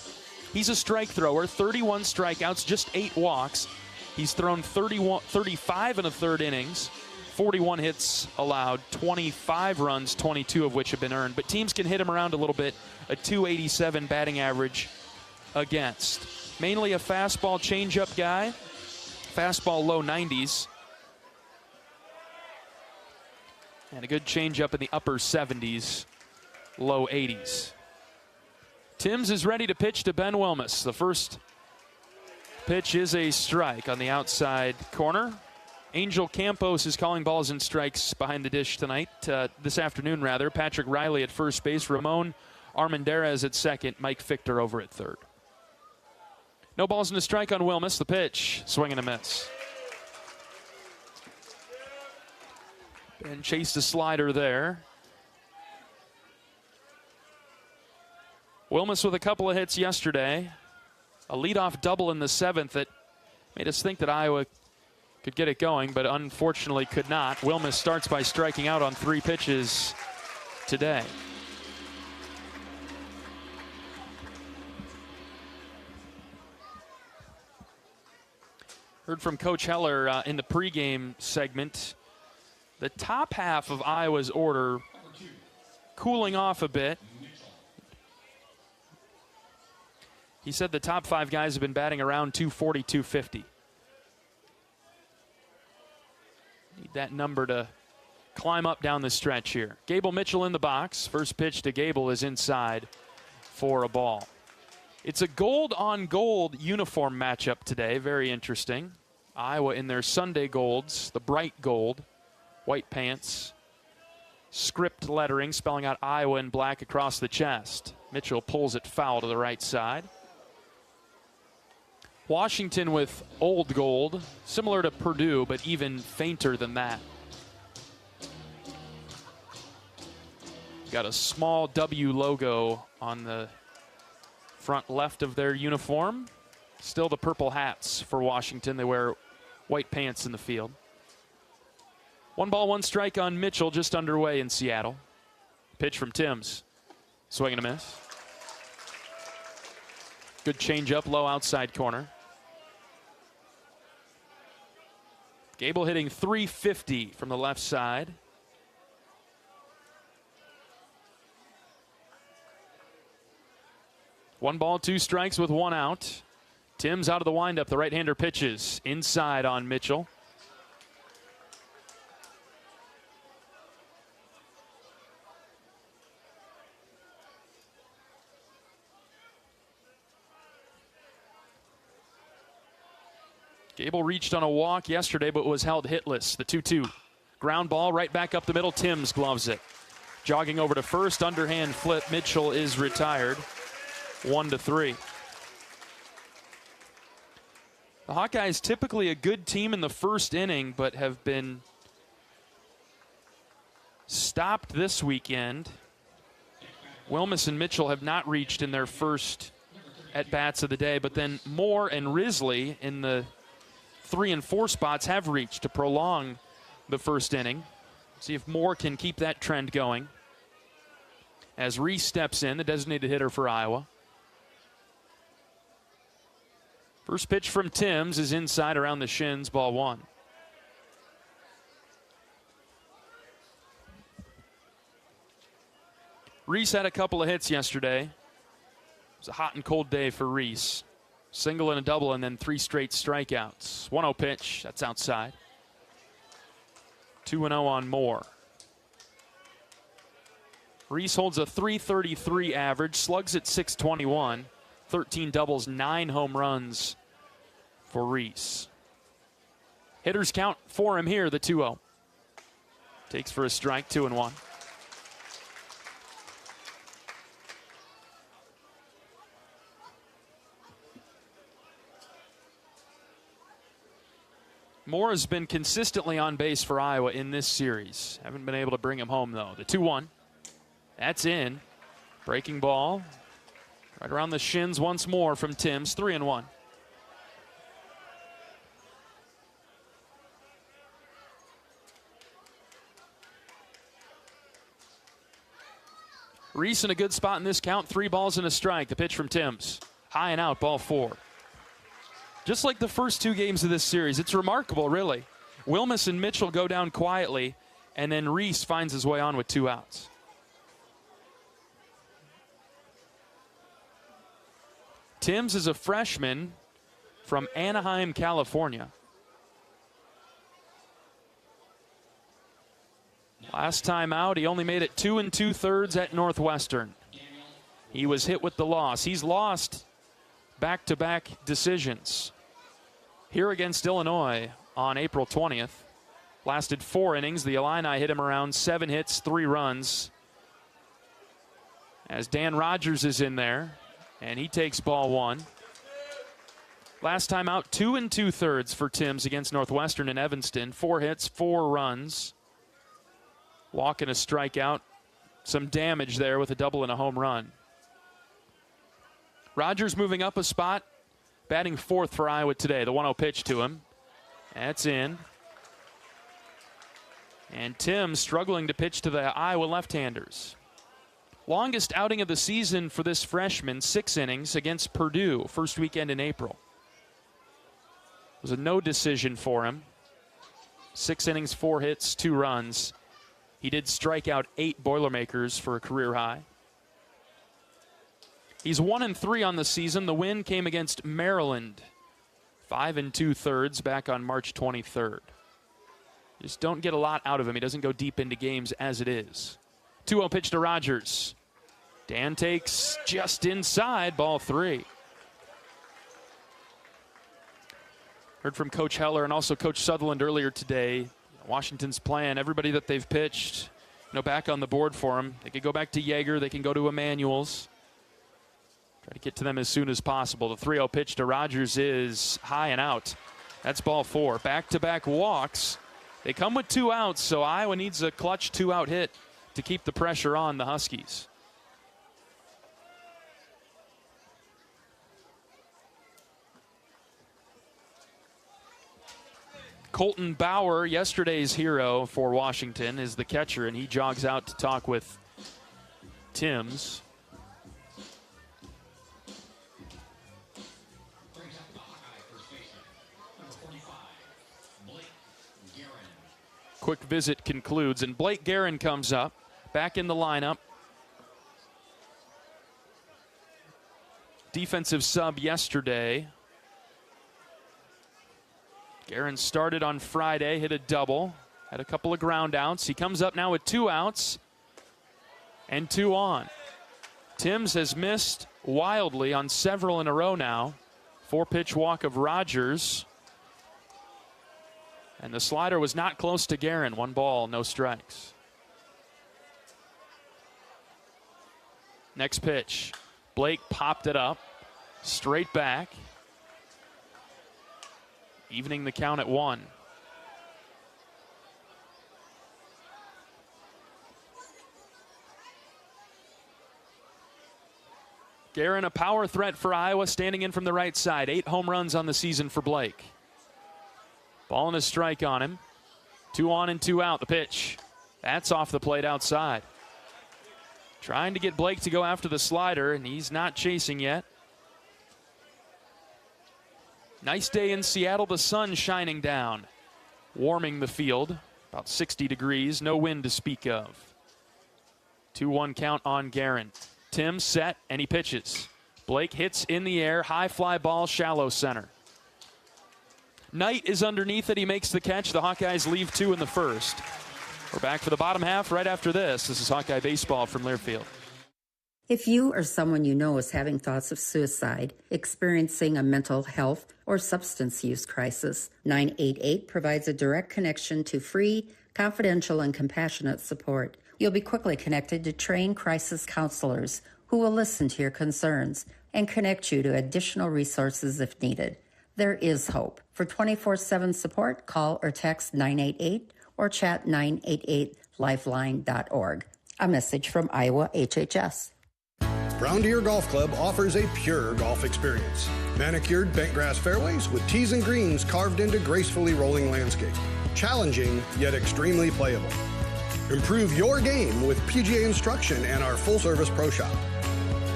B: He's a strike thrower, 31 strikeouts, just 8 walks. He's thrown 35 in a third innings, 41 hits allowed, 25 runs, 22 of which have been earned. But teams can hit him around a little bit, a .287 batting average against. Mainly a fastball changeup guy, fastball low 90s. And a good changeup in the upper 70s, low 80s. Timms is ready to pitch to Ben Wilmus. The first pitch is a strike on the outside corner. Angel Campos is calling balls and strikes behind the dish tonight, this afternoon rather. Patrick Riley at first base, Ramon Armendariz at second, Mike Fichter over at third. No balls and a strike on Wilmus. The pitch, swing and a miss. Ben chased a slider there. Wilmus with a couple of hits yesterday. A leadoff double in the 7th that made us think that Iowa could get it going, but unfortunately could not. Wilmus starts by striking out on 3 pitches today. Heard from Coach Heller in the pregame segment. The top half of Iowa's order cooling off a bit. He said the top 5 guys have been batting around 240, 250. Need that number to climb up down the stretch here. Gable Mitchell in the box. First pitch to Gable is inside for a ball. It's a gold-on-gold uniform matchup today. Very interesting. Iowa in their Sunday golds, the bright gold, white pants, script lettering spelling out Iowa in black across the chest. Mitchell pulls it foul to the right side. Washington with old gold, similar to Purdue, but even fainter than that. Got a small W logo on the front left of their uniform. Still the purple hats for Washington. They wear white pants in the field. 1 ball, 1 strike on Mitchell, just underway in Seattle. Pitch from Timms. Swing and a miss. Good changeup, low outside corner. Gable hitting .350 from the left side. One ball, 2 strikes with 1 out. Timms out of the windup. The right-hander pitches inside on Mitchell. Gable reached on a walk yesterday, but was held hitless. The 2-2. Ground ball right back up the middle. Timms gloves it. Jogging over to first. Underhand flip. Mitchell is retired. 1-3. The Hawkeyes typically a good team in the first inning, but have been stopped this weekend. Wilmus and Mitchell have not reached in their first at-bats of the day, but then Moore and Risley in the 3 and 4 spots have reached to prolong the first inning. See if Moore can keep that trend going. As Reese steps in, the designated hitter for Iowa. First pitch from Timms is inside around the shins, ball 1. Reese had a couple of hits yesterday. It was a hot and cold day for Reese. Single and a double, and then 3 straight strikeouts. 1-0 pitch, that's outside. 2-0 on Moore. Reese holds a .333 average, slugs at .621, 13 doubles, 9 home runs for Reese. Hitters count for him here, the 2-0. Takes for a strike, 2-1. Moore has been consistently on base for Iowa in this series. Haven't been able to bring him home, though. The 2-1. That's in. Breaking ball. Right around the shins once more from Timms, 3-1. Reese in a good spot in this count. 3 balls and a strike. The pitch from Timms. High and out, ball 4. Just like the first 2 games of this series, it's remarkable, really. Wilmus and Mitchell go down quietly, and then Reese finds his way on with 2 outs. Timms is a freshman from Anaheim, California. Last time out, he only made it 2 2/3 at Northwestern. He was hit with the loss. He's lost back-to-back decisions. Here against Illinois on April 20th. Lasted 4 innings. The Illini hit him around 7 hits, 3 runs. As Dan Rogers is in there, and he takes ball 1. Last time out, 2 2/3 for Timms against Northwestern in Evanston. 4 hits, 4 runs. Walk and a strikeout. Some damage there with a double and a home run. Rogers moving up a spot, batting 4th for Iowa today. The 1-0 pitch to him. That's in. And Timms struggling to pitch to the Iowa left-handers. Longest outing of the season for this freshman, 6 innings against Purdue, first weekend in April. It was a no decision for him. 6 innings, 4 hits, 2 runs. He did strike out 8 Boilermakers for a career high. He's 1-3 on the season. The win came against Maryland. 5 2/3 back on March 23rd. Just don't get a lot out of him. He doesn't go deep into games as it is. 2-0 pitch to Rogers. Dan takes just inside, ball 3. Heard from Coach Heller and also Coach Sutherland earlier today. Washington's plan, everybody that they've pitched, back on the board for them. They could go back to Yeager. They can go to Emanuel's. Try to get to them as soon as possible. The 3-0 pitch to Rogers is high and out. That's ball 4. Back-to-back walks. They come with 2 outs, so Iowa needs a clutch 2-out hit to keep the pressure on the Huskies. Colton Bauer, yesterday's hero for Washington, is the catcher, and he jogs out to talk with Timms. Quick visit concludes, and Blake Guerin comes up, back in the lineup. Defensive sub yesterday. Guerin started on Friday, hit a double, had a couple of ground outs. He comes up now with 2 outs and 2 on. Timms has missed wildly on several in a row now. 4-pitch walk of Rogers. And the slider was not close to Guerin. 1 ball, no strikes. Next pitch. Blake popped it up. Straight back. Evening the count at 1. Guerin, a power threat for Iowa, standing in from the right side. 8 home runs on the season for Blake. Ball and a strike on him. 2 on and 2 out. The pitch. That's off the plate outside. Trying to get Blake to go after the slider, and he's not chasing yet. Nice day in Seattle, the sun shining down, warming the field, about 60 degrees, no wind to speak of. 2-1 count on Guerin. Timms set, and he pitches. Blake hits in the air, high fly ball, shallow center. Knight is underneath it, he makes the catch. The Hawkeyes leave 2 in the first. We're back for the bottom half right after this. This is Hawkeye Baseball from Learfield.
O: If you or someone you know is having thoughts of suicide, experiencing a mental health or substance use crisis, 988 provides a direct connection to free, confidential, and compassionate support. You'll be quickly connected to trained crisis counselors who will listen to your concerns and connect you to additional resources if needed. There is hope. For 24/7 support, call or text 988 or chat 988lifeline.org. A message from Iowa HHS.
E: Brown Deer Golf Club offers a pure golf experience. Manicured bent grass fairways with tees and greens carved into gracefully rolling landscape. Challenging, yet extremely playable. Improve your game with PGA instruction and our full-service pro shop.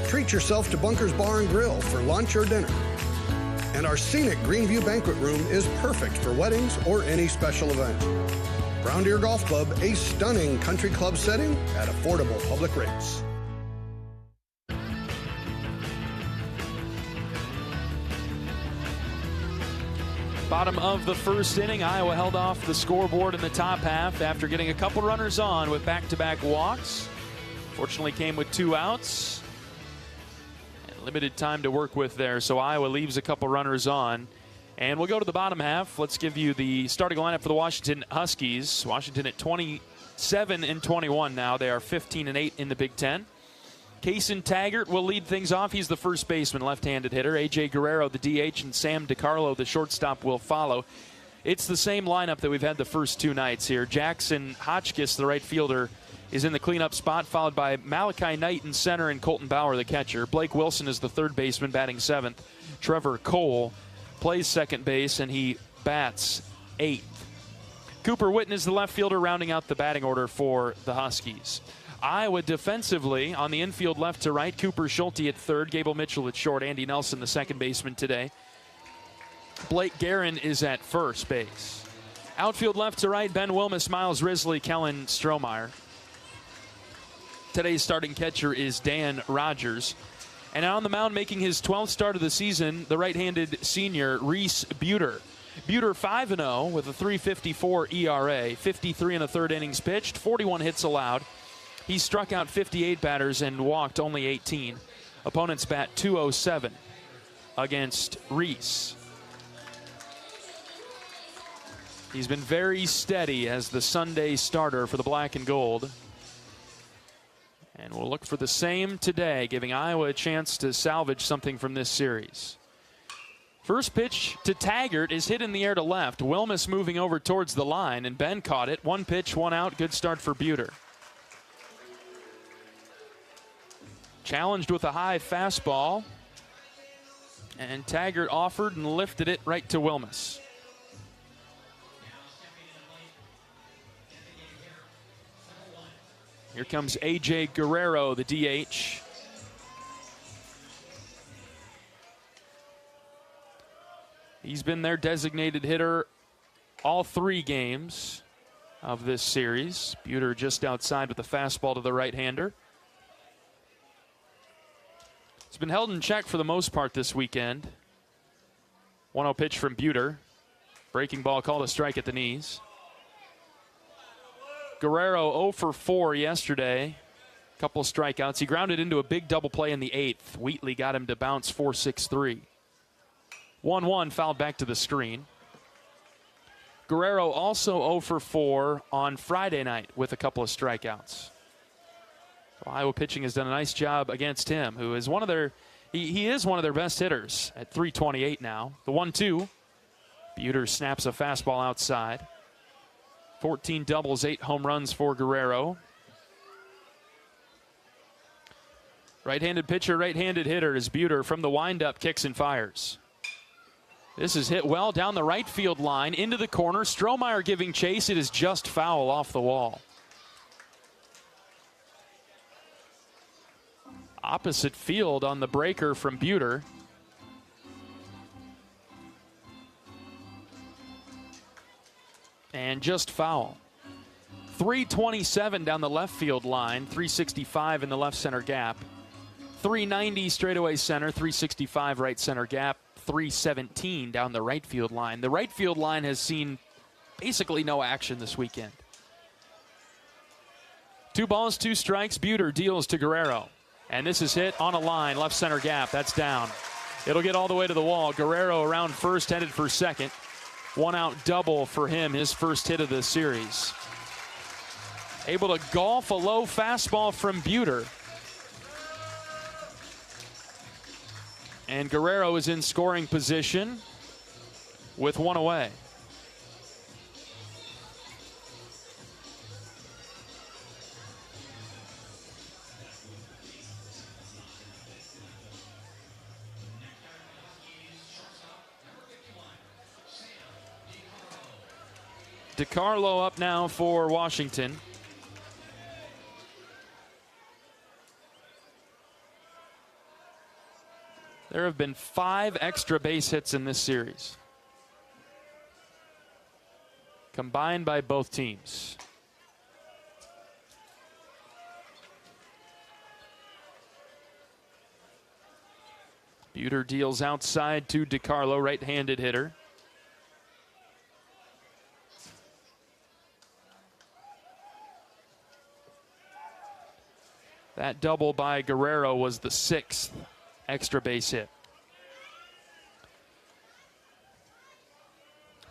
E: Treat yourself to Bunker's Bar and Grill for lunch or dinner. And our scenic Greenview Banquet Room is perfect for weddings or any special event. Brown Deer Golf Club, a stunning country club setting at affordable public rates.
B: Bottom of the first inning, Iowa held off the scoreboard in the top half after getting a couple runners on with back-to-back walks. Fortunately came with 2 outs. And limited time to work with there, so Iowa leaves a couple runners on. And we'll go to the bottom half. Let's give you the starting lineup for the Washington Huskies. Washington at 27-21 now. They are 15-8 in the Big Ten. Kaysen Taggart will lead things off. He's the first baseman, left-handed hitter. A.J. Guerrero, the DH, and Sam DiCarlo, the shortstop, will follow. It's the same lineup that we've had the first 2 nights here. Jackson Hawkeyes, the right fielder, is in the cleanup spot, followed by Malachi Knight in center and Colton Bauer, the catcher. Blake Wilson is the third baseman, batting 7th. Trevor Cole plays second base, and he bats 8th. Cooper Witten is the left fielder, rounding out the batting order for the Huskies. Iowa defensively on the infield left to right. Cooper Schulte at third. Gable Mitchell at short. Andy Nelson, the second baseman today. Blake Guerin is at first base. Outfield left to right. Ben Wilmus, Miles Risley, Kellen Strohmeyer. Today's starting catcher is Dan Rogers. And on the mound making his 12th start of the season, the right-handed senior Reese Buter. Buter 5-0 with a 3.54 ERA. 53 in the third innings pitched. 41 hits allowed. He struck out 58 batters and walked only 18. Opponents bat .207 against Reese. He's been very steady as the Sunday starter for the black and gold. And we'll look for the same today, giving Iowa a chance to salvage something from this series. First pitch to Taggart is hit in the air to left. Wilmus moving over towards the line, and Ben caught it. 1 pitch, 1 out. Good start for Buter. Challenged with a high fastball, and Taggart offered and lifted it right to Wilmus. Here comes A.J. Guerrero, the DH. He's been their designated hitter all 3 games of this series. Buter just outside with a fastball to the right-hander. It's been held in check for the most part this weekend. 1-0 pitch from Buter. Breaking ball called a strike at the knees. Guerrero 0 for 4 yesterday. Couple strikeouts. He grounded into a big double play in the 8th. Wheatley got him to bounce 4-6-3. 1-1 fouled back to the screen. Guerrero also 0 for 4 on Friday night with a couple of strikeouts. So Iowa pitching has done a nice job against him, who is one of their he is one of their best hitters at .328 now. The 1-2. Buter snaps a fastball outside. 14 doubles, 8 home runs for Guerrero. Right-handed pitcher, right-handed hitter is Buter from the windup, kicks and fires. This is hit well down the right field line into the corner. Strohmeyer giving chase. It is just foul off the wall. Opposite field on the breaker from Buter. And just foul. 327 down the left field line, 365 in the left center gap. 390 straightaway center, 365 right center gap, 317 down the right field line. The right field line has seen basically no action this weekend. 2 balls, 2 strikes. Buter deals to Guerrero. And this is hit on a line, left center gap. That's down. It'll get all the way to the wall. Guerrero around first, headed for second. 1 out double for him, his first hit of the series. Able to golf a low fastball from Buter. And Guerrero is in scoring position with 1 away. DiCarlo up now for Washington. There have been 5 extra base hits in this series, combined by both teams. Buter deals outside to DiCarlo, right-handed hitter. That double by Guerrero was the 6th extra base hit.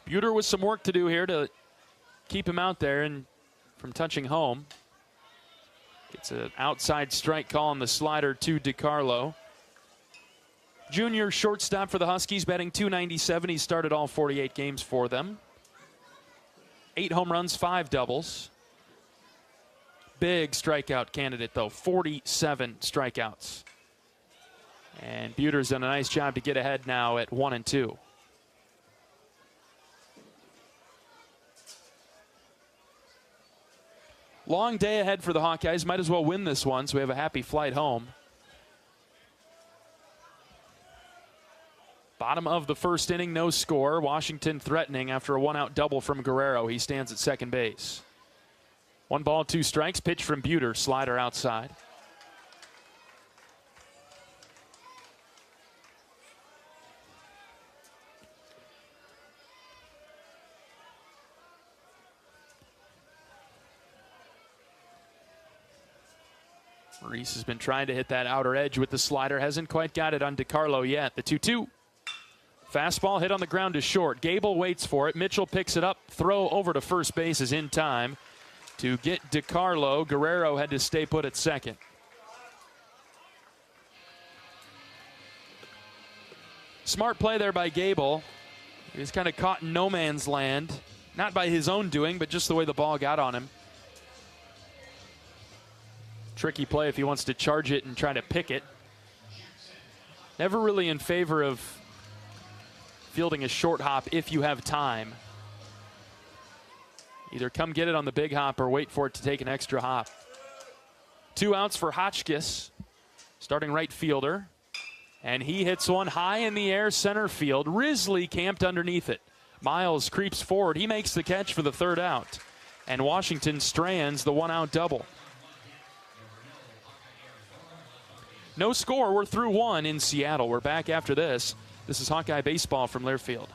B: Buter with some work to do here to keep him out there and from touching home. Gets an outside strike call on the slider to DiCarlo. Junior shortstop for the Huskies, batting .297. He started all 48 games for them. 8 home runs, 5 doubles. Big strikeout candidate, though. 47 strikeouts. And Buter's done a nice job to get ahead now at 1-2. Long day ahead for the Hawkeyes. Might as well win this one so we have a happy flight home. Bottom of the first inning, no score. Washington threatening after a 1-out double from Guerrero. He stands at second base. 1 ball, 2 strikes. Pitch from Buter. Slider outside. Reese has been trying to hit that outer edge with the slider. Hasn't quite got it on DiCarlo yet. The 2-2. Fastball hit on the ground to short. Gable waits for it. Mitchell picks it up. Throw over to first base is in time to get DiCarlo. Guerrero had to stay put at second. Smart play there by Gable. He was kind of caught in no man's land. Not by his own doing, but just the way the ball got on him. Tricky play if he wants to charge it and try to pick it. Never really in favor of fielding a short hop if you have time. Either come get it on the big hop or wait for it to take an extra hop. 2 outs for Hawkeyes, starting right fielder. And he hits one high in the air, center field. Risley camped underneath it. Miles creeps forward. He makes the catch for the 3rd out. And Washington strands the 1-out double. No score. We're through 1 in Seattle. We're back after this. This is Hawkeye Baseball from Learfield.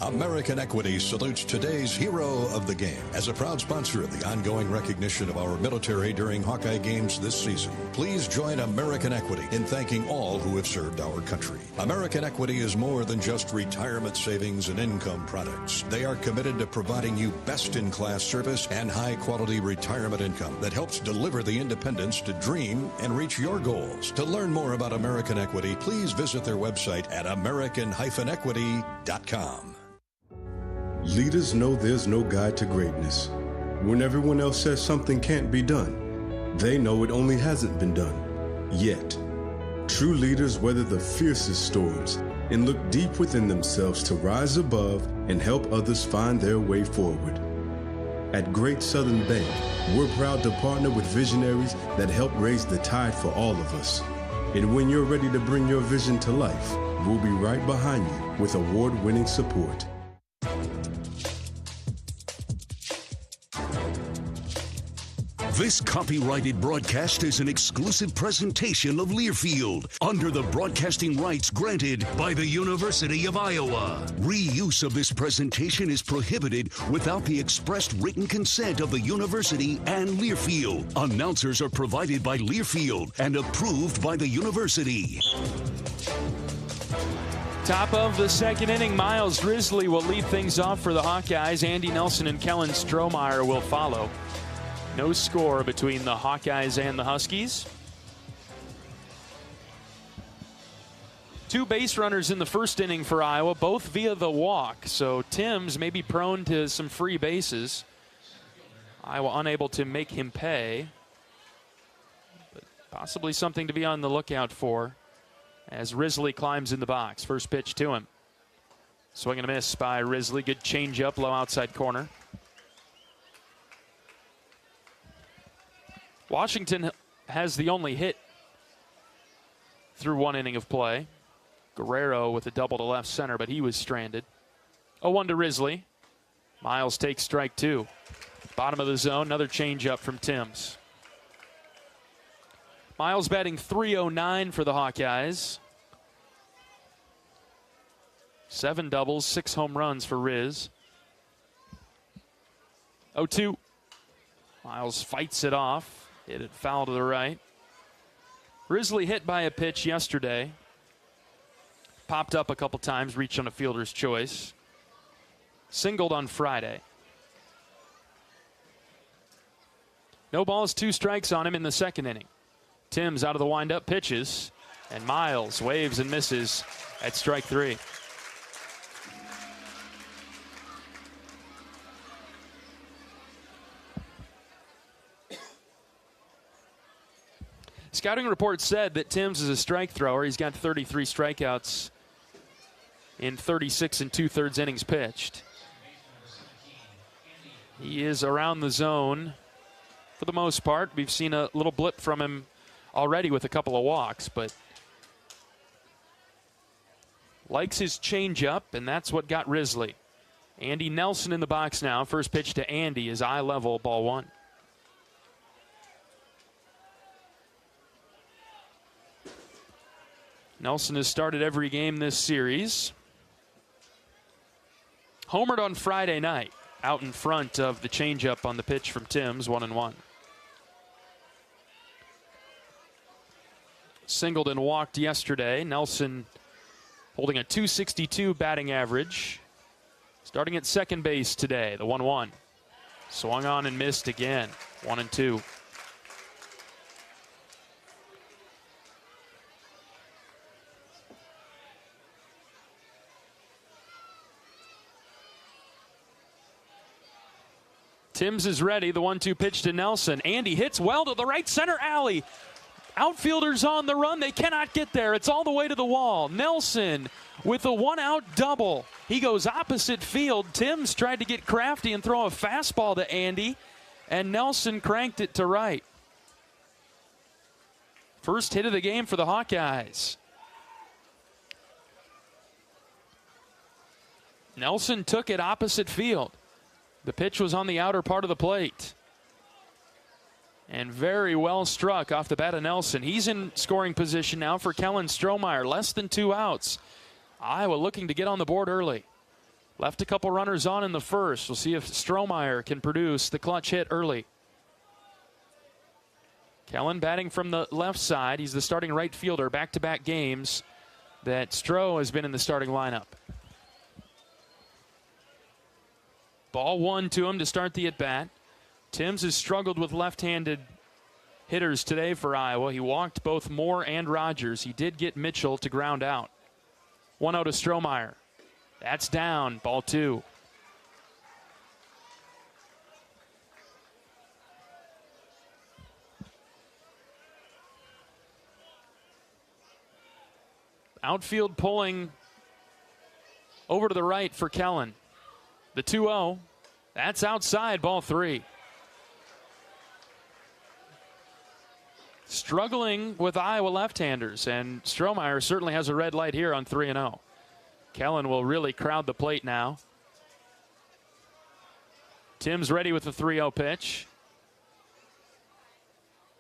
N: American Equity salutes today's hero of the game. As a proud sponsor of the ongoing recognition of our military during Hawkeye games this season, please join American Equity in thanking all who have served our country. American Equity is more than just retirement savings and income products. They are committed to providing you best-in-class service and high-quality retirement income that helps deliver the independence to dream and reach your goals. To learn more about American Equity, please visit their website at american-equity.com.
P: Leaders know there's no guide to greatness. When everyone else says something can't be done, they know it only hasn't been done yet. True leaders weather the fiercest storms and look deep within themselves to rise above and help others find their way forward. At Great Southern Bank, we're proud to partner with visionaries that help raise the tide for all of us. And when you're ready to bring your vision to life, we'll be right behind you with award-winning support.
A: This copyrighted broadcast is an exclusive presentation of Learfield under the broadcasting rights granted by the University of Iowa. Reuse of this presentation is prohibited without the expressed written consent of the university and Learfield. Announcers are provided by Learfield and approved by the university.
B: Top of the 2nd inning, Miles Risley will lead things off for the Hawkeyes. Andy Nelson and Kellen Strohmeyer will follow. No score between the Hawkeyes and the Huskies. 2 base runners in the first inning for Iowa, both via the walk. So Timms may be prone to some free bases. Iowa unable to make him pay. But possibly something to be on the lookout for as Risley climbs in the box. First pitch to him. Swing and a miss by Risley. Good changeup, low outside corner. Washington has the only hit through one inning of play. Guerrero with a double to left center, but he was stranded. 0-1 to Risley. Miles takes strike two. Bottom of the zone, another changeup from Timms. Miles batting .309 for the Hawkeyes. 7 doubles, 6 home runs for Riz. 0-2. Miles fights it off. Hit it foul to the right. Risley hit by a pitch yesterday. Popped up a couple times, reached on a fielder's choice. Singled on Friday. No balls, 2 strikes on him in the second inning. Timms out of the windup, pitches, and Miles waves and misses at strike 3. Scouting report said that Timms is a strike thrower. He's got 33 strikeouts in 36 2/3 innings pitched. He is around the zone for the most part. We've seen a little blip from him already with a couple of walks, but likes his changeup, and that's what got Risley. Andy Nelson in the box now. First pitch to Andy is eye level, ball 1. Nelson has started every game this series. Homered on Friday night, out in front of the changeup on the pitch from Timms, 1-1. Singled and walked yesterday. Nelson holding a .262 batting average. Starting at second base today, the 1-1. Swung on and missed again, 1-2. Timms is ready. The 1-2 pitch to Nelson. Andy hits well to the right center alley. Outfielders on the run. They cannot get there. It's all the way to the wall. Nelson with a 1-out double. He goes opposite field. Timms tried to get crafty and throw a fastball to Andy, and Nelson cranked it to right. First hit of the game for the Hawkeyes. Nelson took it opposite field. The pitch was on the outer part of the plate. And very well struck off the bat of Nelson. He's in scoring position now for Kellen Strohmeyer. Less than 2 outs. Iowa looking to get on the board early. Left a couple runners on in the first. We'll see if Strohmeyer can produce the clutch hit early. Kellen batting from the left side. He's the starting right fielder. Back-to-back games that Stroh has been in the starting lineup. Ball 1 to him to start the at-bat. Timms has struggled with left-handed hitters today for Iowa. He walked both Moore and Rogers. He did get Mitchell to ground out. 1-0 to Strohmeyer. That's down. Ball 2. Outfield pulling over to the right for Kellen. The 2-0, that's outside, ball 3. Struggling with Iowa left-handers, and Strohmeyer certainly has a red light here on 3-0. Kellen will really crowd the plate now. Timms ready with the 3-0 pitch.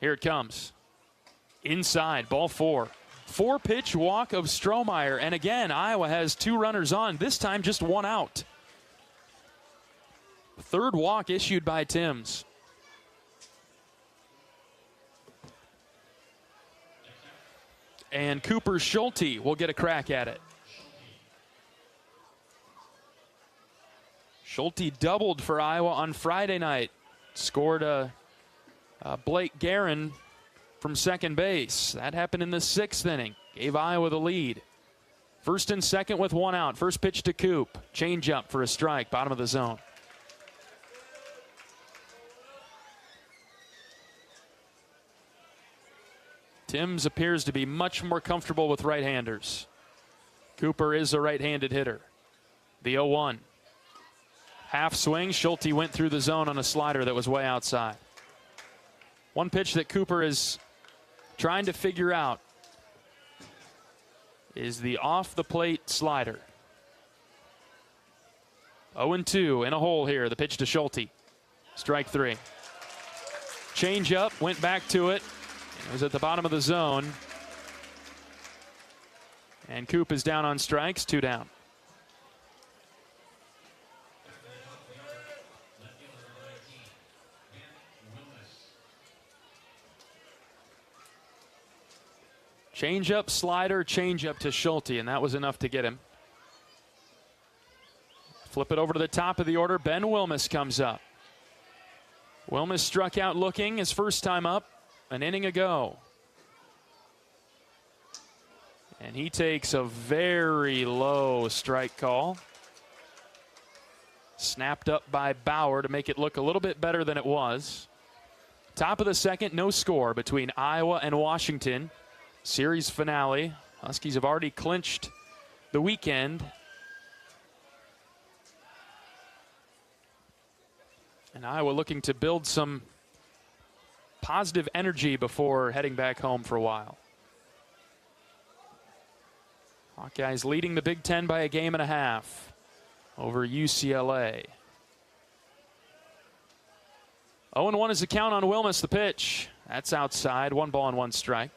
B: Here it comes. Inside, ball 4. 4-pitch walk of Strohmeyer, and again, Iowa has 2 runners on, this time just 1 out. Third walk issued by Timms. And Cooper Schulte will get a crack at it. Schulte doubled for Iowa on Friday night. Scored a Blake Guerin from second base. That happened in the 6th inning. Gave Iowa the lead. First and second with 1 out. First pitch to Coop. Change up for a strike. Bottom of the zone. Timms appears to be much more comfortable with right-handers. Cooper is a right-handed hitter. The 0-1. Half swing. Schulte went through the zone on a slider that was way outside. One pitch that Cooper is trying to figure out is the off-the-plate slider. 0-2 in a hole here. The pitch to Schulte. Strike 3. Change up, went back to it. It was at the bottom of the zone. And Coop is down on strikes, 2 down. Change up, slider, change up to Schulte, and that was enough to get him. Flip it over to the top of the order. Ben Wilmes comes up. Wilmes struck out looking his first time up an inning ago. And he takes a very low strike call. Snapped up by Bauer to make it look a little bit better than it was. Top of the second, no score between Iowa and Washington. Series finale. Huskies have already clinched the weekend. And Iowa looking to build some positive energy before heading back home for a while. Hawkeyes leading the Big Ten by a game and a half over UCLA. 0-1 is the count on Wilmes. The pitch. That's outside. 1 ball and 1 strike.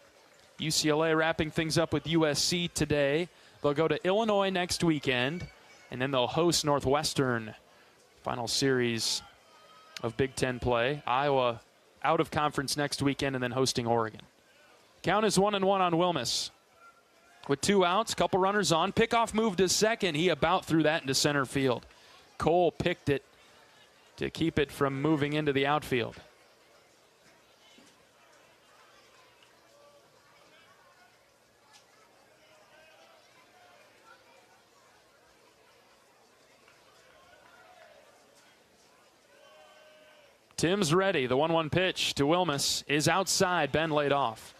B: UCLA wrapping things up with USC today. They'll go to Illinois next weekend, and then they'll host Northwestern. Final series of Big Ten play. Iowa out of conference next weekend and then hosting Oregon. Count is 1-1 on Wilmes. With 2 outs, couple runners on. Pickoff move to second. He about threw that into center field. Cole picked it to keep it from moving into the outfield. Tim's ready. The 1-1 pitch to Wilmes is outside. Ben laid off.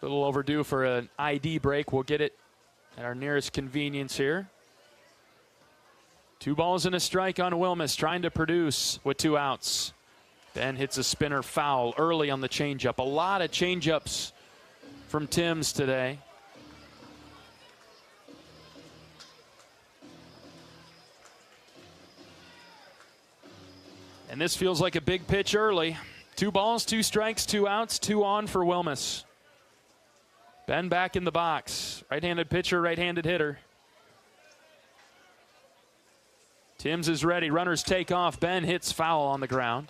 B: A little overdue for an ID break. We'll get it at our nearest convenience here. 2 balls and a strike on Wilmes, trying to produce with 2 outs. Ben hits a spinner foul early on the changeup. A lot of changeups from Tim's today. And this feels like a big pitch early. 2 balls, 2 strikes, 2 outs, 2 on for Wilmes. Ben back in the box. Right-handed pitcher, right-handed hitter. Timms is ready. Runners take off. Ben hits foul on the ground.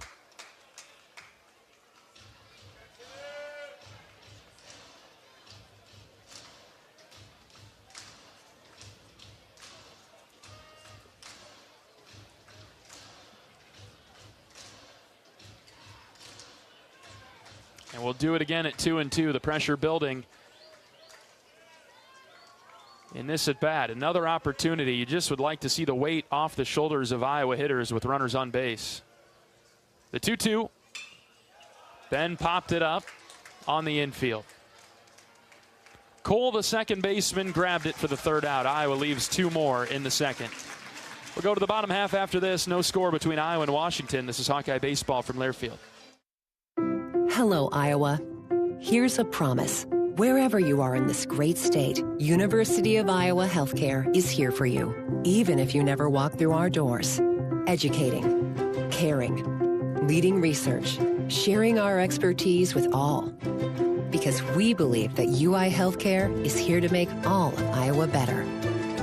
B: And we'll do it again at 2-2. The pressure building in this at bat. Another opportunity. You just would like to see the weight off the shoulders of Iowa hitters with runners on base. The 2-2. Ben popped it up on the infield. Cole, the second baseman, grabbed it for the 3rd out. Iowa leaves 2 more in the second. We'll go to the bottom half after this. No score between Iowa and Washington. This is Hawkeye Baseball from Learfield.
F: Hello, Iowa. Here's a promise. Wherever you are in this great state, University of Iowa Healthcare is here for you, even if you never walk through our doors. Educating, caring, leading research, sharing our expertise with all. Because we believe that UI Healthcare is here to make all of Iowa better.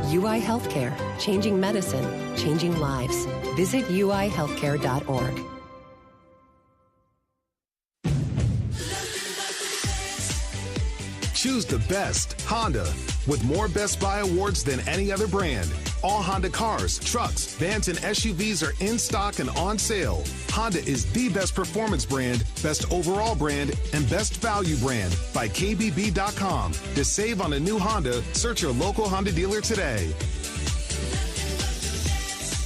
F: UI Healthcare, changing medicine, changing lives. Visit uihealthcare.org.
Q: Choose the best, Honda, with more Best Buy awards than any other brand. All Honda cars, trucks, vans, and SUVs are in stock and on sale. Honda is the best performance brand, best overall brand, and best value brand by KBB.com. To save on a new Honda, search your local Honda dealer today.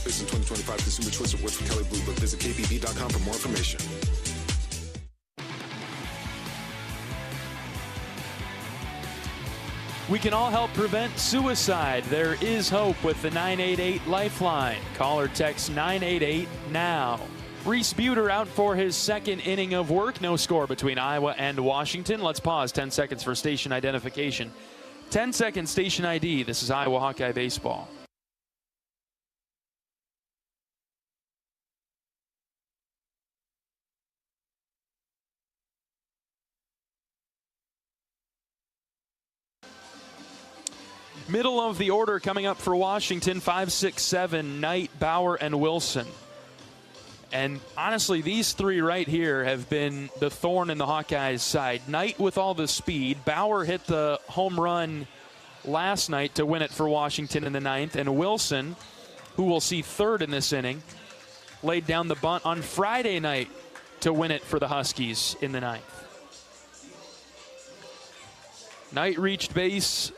Q: Based on 2025 Consumer Choice Awards for Kelly Blue Book. Visit KBB.com for more information.
B: We can all help prevent suicide. There is hope with the 988 Lifeline. Call or text 988 now. Reese Buter out for his second inning of work. No score between Iowa and Washington. Let's pause 10 seconds for station identification. 10-second station ID. This is Iowa Hawkeye Baseball. Middle of the order coming up for Washington, 5, 6, 7, Knight, Bauer, and Wilson. And honestly, these three right here have been the thorn in the Hawkeyes' side. Knight with all the speed. Bauer hit the home run last night to win it for Washington in the ninth. And Wilson, who we'll see third in this inning, laid down the bunt on Friday night to win it for the Huskies in the ninth. Knight reached base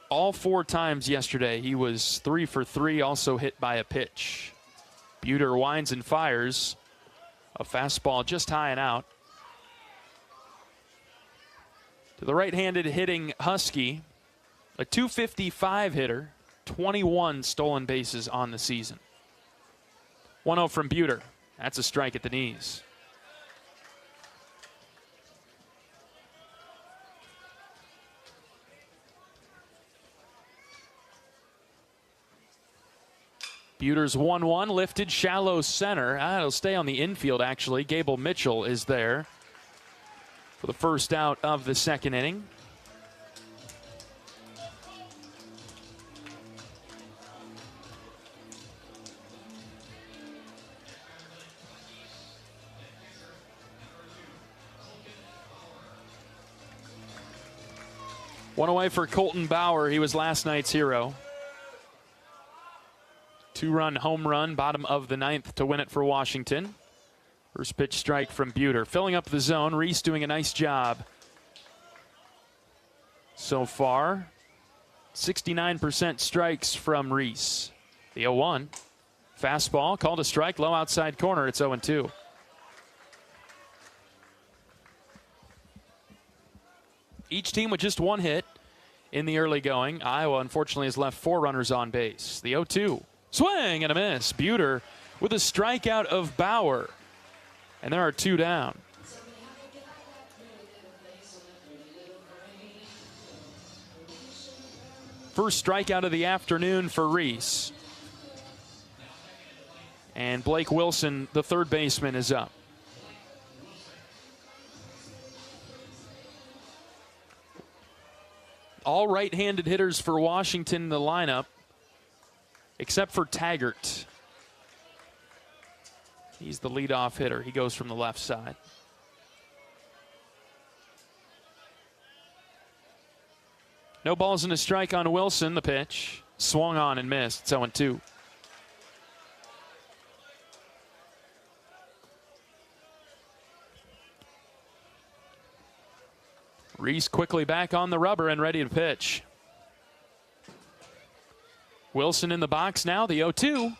B: all 4 times yesterday. He was 3 for 3, also hit by a pitch. Buter winds and fires. A fastball just high and out. To the right-handed hitting Husky, a .255 hitter, 21 stolen bases on the season. 1-0 from Buter. That's a strike at the knees. Buter's 1-1, lifted, shallow center. It'll stay on the infield, actually. Gabe Mitchell is there for the first out of the second inning. One away for Colton Bauer. He was last night's hero. 2-run home run, bottom of the ninth to win it for Washington. First pitch strike from Buter. Filling up the zone. Reese doing a nice job so far. 69% strikes from Reese. The 0-1. Fastball, called a strike, low outside corner. It's 0-2. Each team with just one hit in the early going. Iowa, unfortunately, has left 4 runners on base. The 0-2. Swing and a miss. Buter with a strikeout of Bauer. And there are 2 down. First strikeout of the afternoon for Reese. And Blake Wilson, the third baseman, is up. All right-handed hitters for Washington in the lineup, except for Taggart. He's the leadoff hitter. He goes from the left side. No balls and a strike on Wilson. The pitch swung on and missed. It's 0-2. Reese quickly back on the rubber and ready to pitch. Wilson in the box now, the 0-2.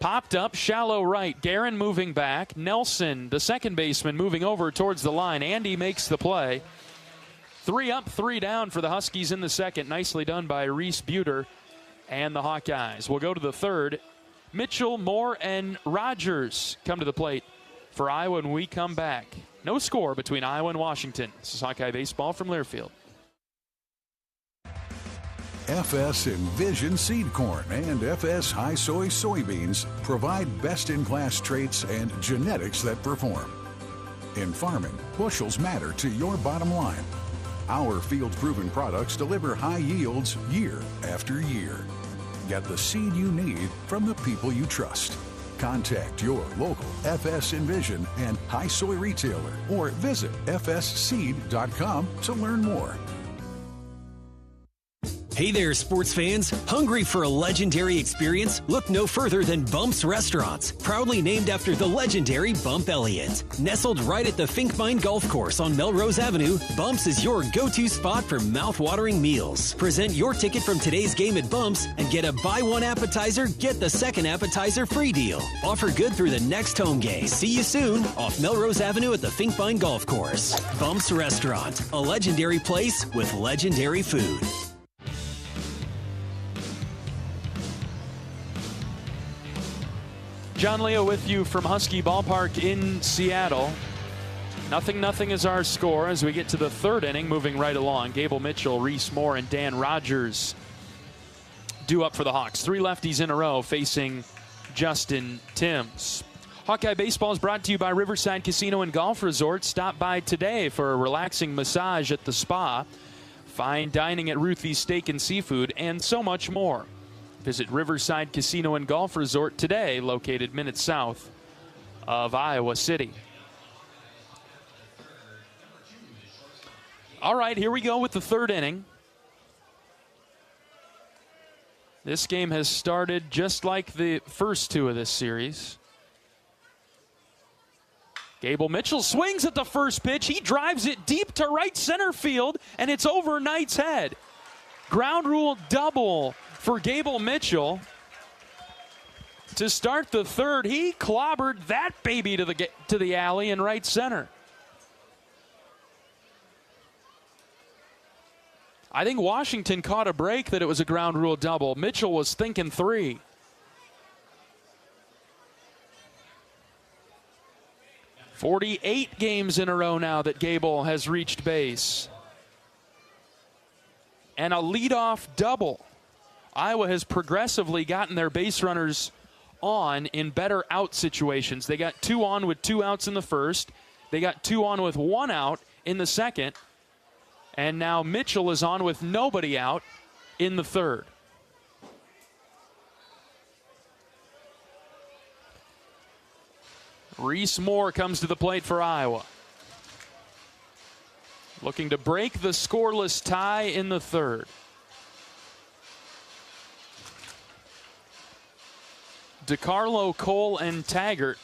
B: Popped up, shallow right. Guerin moving back. Nelson, the second baseman, moving over towards the line. Andy makes the play. 3 up, 3 down for the Huskies in the second. Nicely done by Reese Buter and the Hawkeyes. We'll go to the third. Mitchell, Moore, and Rogers come to the plate for Iowa when we come back. No score between Iowa and Washington. This is Hawkeye Baseball from Learfield.
R: FS Envision Seed Corn and FS High Soy Soybeans provide best-in-class traits and genetics that perform. In farming, bushels matter to your bottom line. Our field-proven products deliver high yields year after year. Get the seed you need from the people you trust. Contact your local FS Envision and High Soy retailer or visit fsseed.com to learn more.
D: Hey there, sports fans. Hungry for a legendary experience? Look no further than Bump's Restaurants, proudly named after the legendary Bump Elliott. Nestled right at the Finkbine Golf Course on Melrose Avenue, Bump's is your go-to spot for mouth-watering meals. Present your ticket from today's game at Bump's and get a buy one appetizer, get the second appetizer free deal. Offer good through the next home game. See you soon off Melrose Avenue at the Finkbine Golf Course. Bump's Restaurant, a legendary place with legendary food.
B: John Leo with you from Husky Ballpark in Seattle. 0-0 is our score as we get to the third inning, moving right along. Gable Mitchell, Reese Moore, and Dan Rogers due up for the Hawks. 3 lefties in a row facing Justin Timms. Hawkeye Baseball is brought to you by Riverside Casino and Golf Resort. Stop by today for a relaxing massage at the spa, fine dining at Ruthie's Steak and Seafood, and so much more. Visit Riverside Casino and Golf Resort today, located minutes south of Iowa City. All right, here we go with the third inning. This game has started just like the first 2 of this series. Gable Mitchell swings at the first pitch. He drives it deep to right center field, and it's over Knight's head. Ground rule double for Gable Mitchell. To start the third, he clobbered that baby to the alley in right center. I think Washington caught a break that it was a ground rule double. Mitchell was thinking 3. "48 games in a row now that Gable has reached base. And a leadoff double. Iowa has progressively gotten their base runners on in better out situations. They got 2 on with 2 outs in the first. They got 2 on with 1 out in the second. And now Mitchell is on with nobody out in the third. Reese Moore comes to the plate for Iowa, looking to break the scoreless tie in the third. DiCarlo, Cole, and Taggart,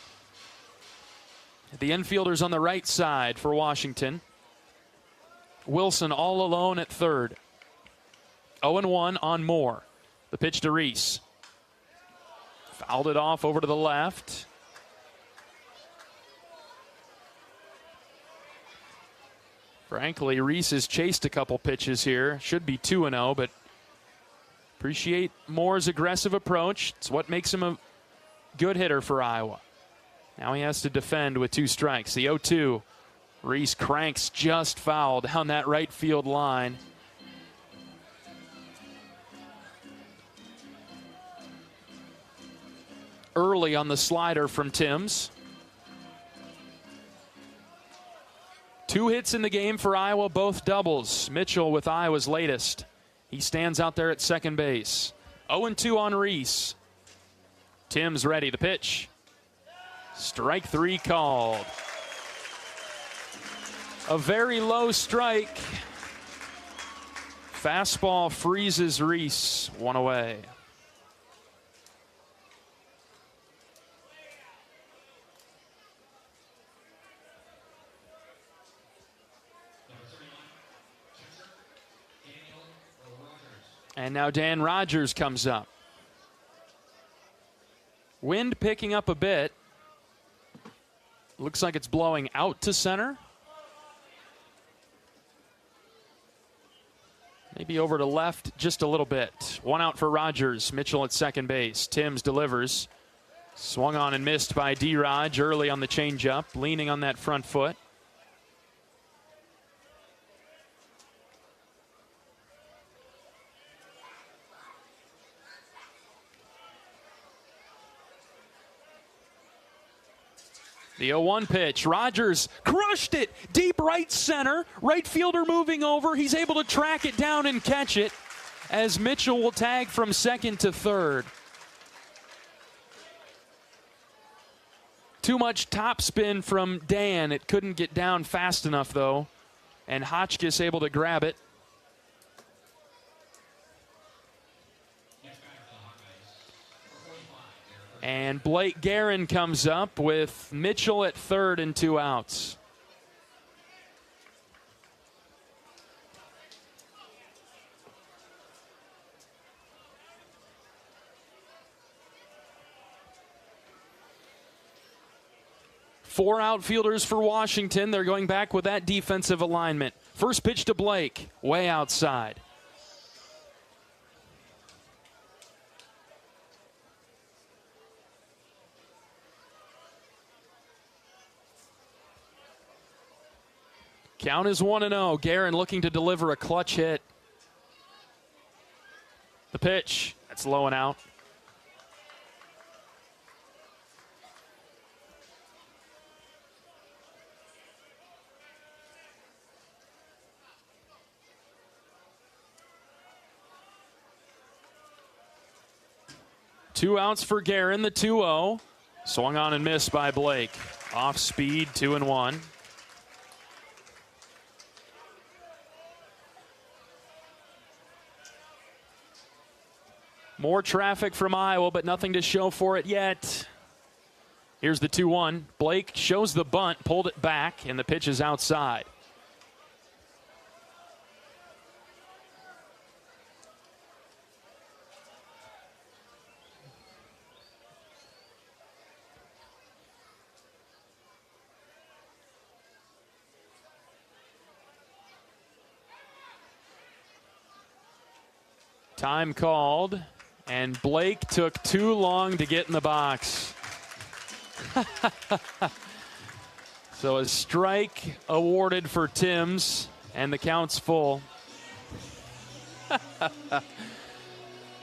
B: the infielders on the right side for Washington. Wilson all alone at third. 0-1 on Moore. The pitch to Reese. Fouled it off over to the left. Frankly, Reese has chased a couple pitches here. Should be 2-0, but appreciate Moore's aggressive approach. It's what makes him a good hitter for Iowa. Now he has to defend with 2 strikes. The 0-2. Reese cranks just foul down that right field line. Early on the slider from Timms. 2 hits in the game for Iowa, both doubles. Mitchell with Iowa's latest. He stands out there at second base. 0-2 on Reese. Timms ready. The pitch. Strike 3 called. A very low strike. Fastball freezes Reese. 1 away. And now Dan Rogers comes up. Wind picking up a bit. Looks like it's blowing out to center. Maybe over to left just a little bit. 1 out for Rogers. Mitchell at second base. Timms delivers. Swung on and missed by D-Rod early on the changeup, leaning on that front foot. The 0-1 pitch. Rogers crushed it deep right center. Right fielder moving over. He's able to track it down and catch it as Mitchell will tag from second to third. Too much topspin from Dan. It couldn't get down fast enough, though. And Hawkeyes able to grab it. And Blake Guerin comes up with Mitchell at third and 2 outs. Four outfielders for Washington. They're going back with that defensive alignment. First pitch to Blake, way outside. Count is 1-0. Guerin looking to deliver a clutch hit. The pitch, that's low and out. Two outs for Guerin, the 2-0. Swung on and missed by Blake. Off speed, 2-1. More traffic from Iowa, but nothing to show for it yet. Here's the 2-1. Blake shows the bunt, pulled it back, and the pitch is outside. Time called, and Blake took too long to get in the box. So a strike awarded for Timms, and the count's full.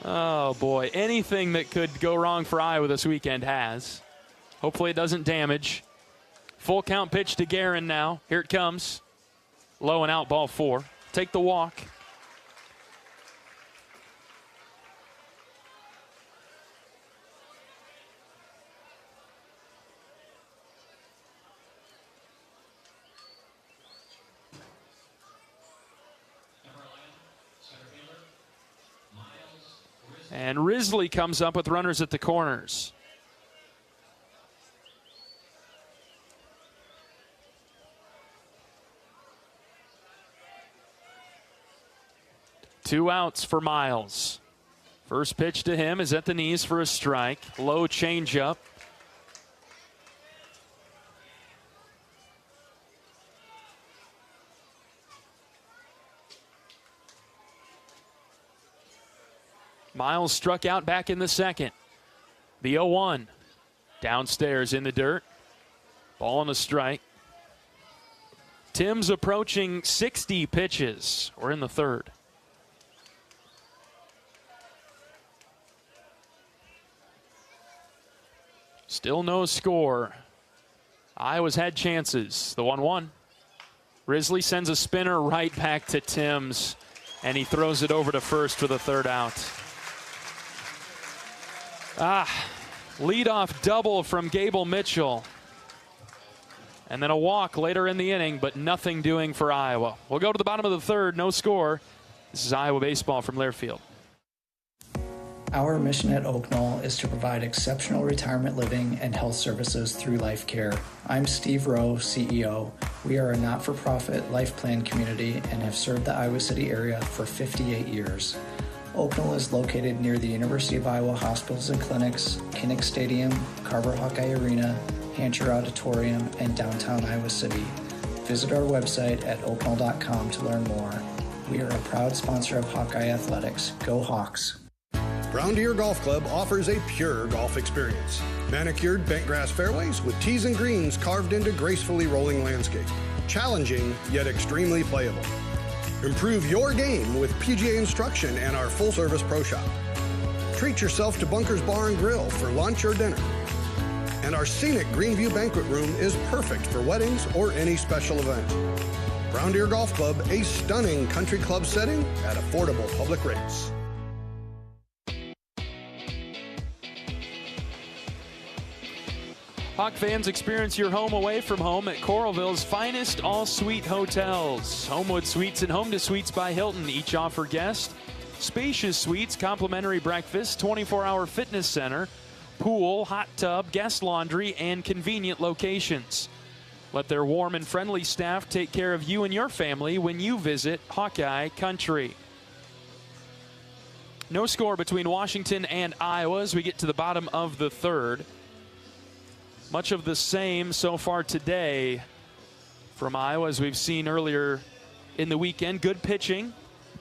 B: Oh, boy. Anything that could go wrong for Iowa this weekend has. Hopefully it doesn't damage. Full count pitch to Guerin now. Here it comes. Low and out, ball 4. Take the walk. And Risley comes up with runners at the corners. Two outs for Miles. First pitch to him is at the knees for a strike. Low changeup. Miles struck out back in the second. The 0-1. Downstairs in the dirt. Ball and a strike. Timms approaching 60 pitches. We're in the third. Still no score. Iowa's had chances. The 1-1. Risley sends a spinner right back to Timms, and he throws it over to first for the third out. Leadoff double from Gable Mitchell. And then a walk later in the inning, but nothing doing for Iowa. We'll go to the bottom of the third, no score. This is Iowa baseball from Learfield.
S: Our mission at Oak Knoll is to provide exceptional retirement living and health services through life care. I'm Steve Rowe, CEO. We are a not-for-profit life plan community and have served the Iowa City area for 58 years. Oak Knoll is located near the University of Iowa hospitals and clinics, Kinnick Stadium, Carver Hawkeye Arena, Hancher Auditorium, and downtown Iowa City. Visit our website at oakknoll.com to learn more. We are a proud sponsor of Hawkeye Athletics. Go Hawks!
E: Brown Deer Golf Club offers a pure golf experience. Manicured bentgrass fairways with tees and greens carved into gracefully rolling landscape. Challenging, yet extremely playable. Improve your game with PGA instruction and our full-service pro shop. Treat yourself to Bunker's Bar and Grill for lunch or dinner. And our scenic Greenview Banquet Room is perfect for weddings or any special event. Brown Deer Golf Club, a stunning country club setting at affordable public rates.
B: Hawk fans, experience your home away from home at Coralville's finest all-suite hotels. Homewood Suites and Home to Suites by Hilton each offer guests spacious suites, complimentary breakfast, 24-hour fitness center, pool, hot tub, guest laundry, and convenient locations. Let their warm and friendly staff take care of you and your family when you visit Hawkeye Country. No score between Washington and Iowa as we get to the bottom of the third. Much of the same so far today from Iowa as we've seen earlier in the weekend. Good pitching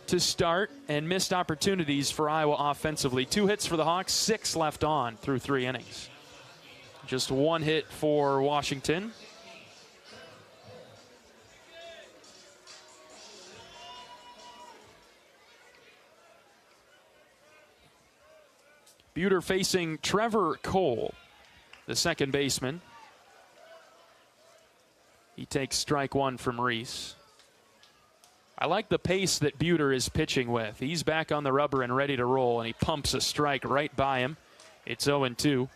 B: to start and missed opportunities for Iowa offensively. 2 hits for the Hawks, 6 left on through 3 innings. Just 1 hit for Washington. Buter facing Trevor Cole, the second baseman. He takes strike 1 from Reese. I like the pace that Buter is pitching with. He's back on the rubber and ready to roll, and he pumps a strike right by him. It's 0-2.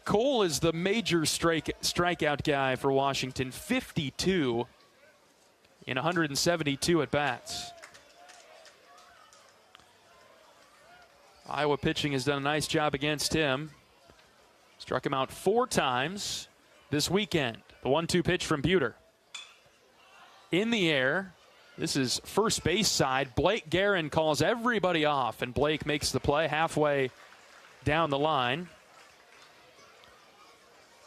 B: Cole is the major strikeout guy for Washington, 52 in 172 at-bats. Iowa pitching has done a nice job against him. Struck him out 4 times this weekend. The 1-2 pitch from Buter. In the air. This is first base side. Blake Guerin calls everybody off, and Blake makes the play halfway down the line.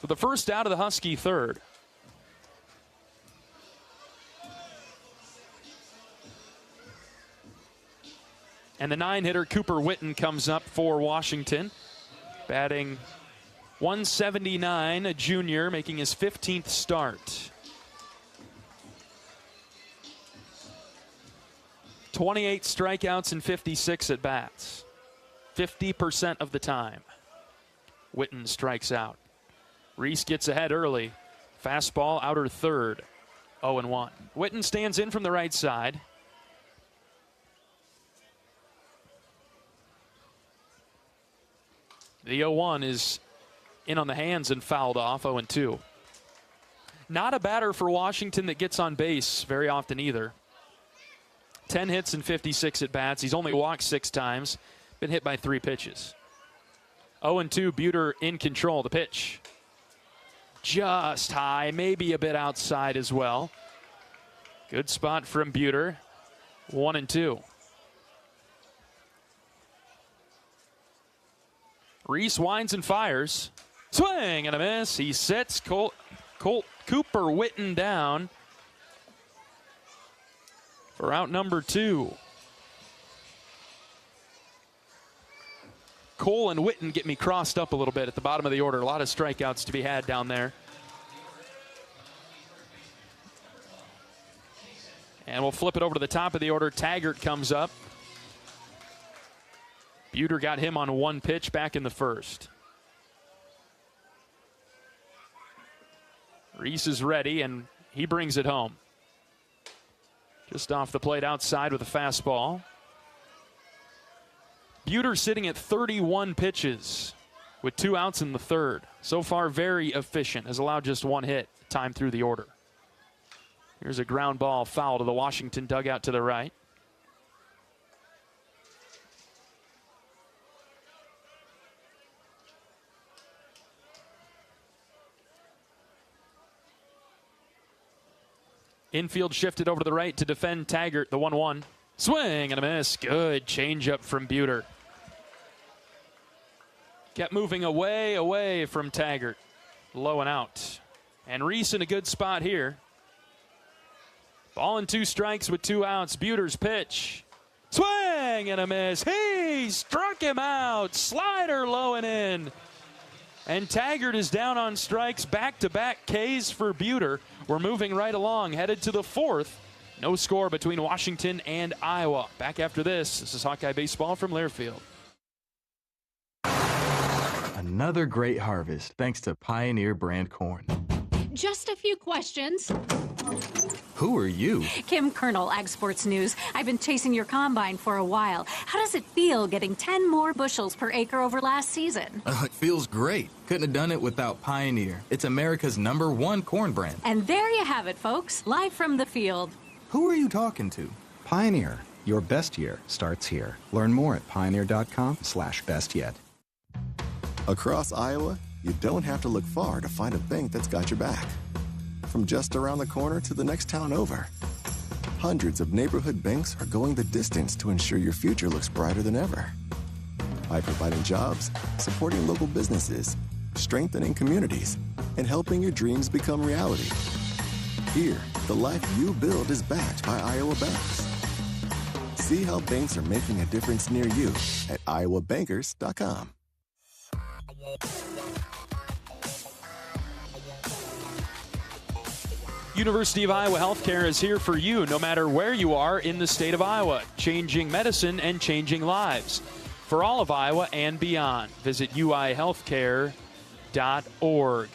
B: For the first out of the Husky third. And the 9-hitter Cooper Witten comes up for Washington. Batting .179, a junior, making his 15th start. 28 strikeouts and 56 at-bats. 50% of the time. Witten strikes out. Reese gets ahead early. Fastball, outer third. 0-1. Witten stands in from the right side. The 0-1 is in on the hands and fouled off, 0-2. Not a batter for Washington that gets on base very often either. 10 hits and 56 at-bats. He's only walked 6 times. Been hit by 3 pitches. 0-2, Buter in control. The pitch. Just high, maybe a bit outside as well. Good spot from Buter. 1-2. Reese winds and fires. Swing and a miss. He sits Cooper Witten down for out number 2. Cole and Witten get me crossed up a little bit at the bottom of the order. A lot of strikeouts to be had down there. And we'll flip it over to the top of the order. Taggart comes up. Buter got him on 1 pitch back in the first. Reese is ready, and he brings it home. Just off the plate outside with a fastball. Buter sitting at 31 pitches with 2 outs in the third. So far, very efficient. Has allowed just 1 hit time through the order. Here's a ground ball foul to the Washington dugout to the right. Infield shifted over to the right to defend Taggart, the 1-1. Swing and a miss. Good changeup from Buter. Kept moving away from Taggart. Low and out. And Reese in a good spot here. Ball and 2 strikes with 2 outs. Buter's pitch. Swing and a miss. He struck him out. Slider low and in. And Taggart is down on strikes. Back-to-back Ks for Buter. We're moving right along, headed to the 4th. No score between Washington and Iowa. Back after this. This is Hawkeye Baseball from Learfield.
T: Another great harvest, thanks to Pioneer brand corn.
U: Just a few questions.
T: Who are you?
U: Kim Kernel, Ag Sports News. I've been chasing your combine for a while. How does it feel getting 10 more bushels per acre over last season?
T: It feels great. Couldn't have done it without Pioneer. It's America's #1 corn brand.
U: And there you have it, folks. Live from the field.
T: Who are you talking to?
V: Pioneer. Your best year starts here. Learn more at pioneer.com/bestyet.
K: Across Iowa, you don't have to look far to find a bank that's got your back. From just around the corner to the next town over, hundreds of neighborhood banks are going the distance to ensure your future looks brighter than ever. By providing jobs, supporting local businesses, strengthening communities, and helping your dreams become reality. Here, the life you build is backed by Iowa banks. See how banks are making a difference near you at iowabankers.com.
B: University of Iowa Healthcare is here for you no matter where you are in the state of Iowa, changing medicine and changing lives for all of Iowa and beyond. Visit uihealthcare.org.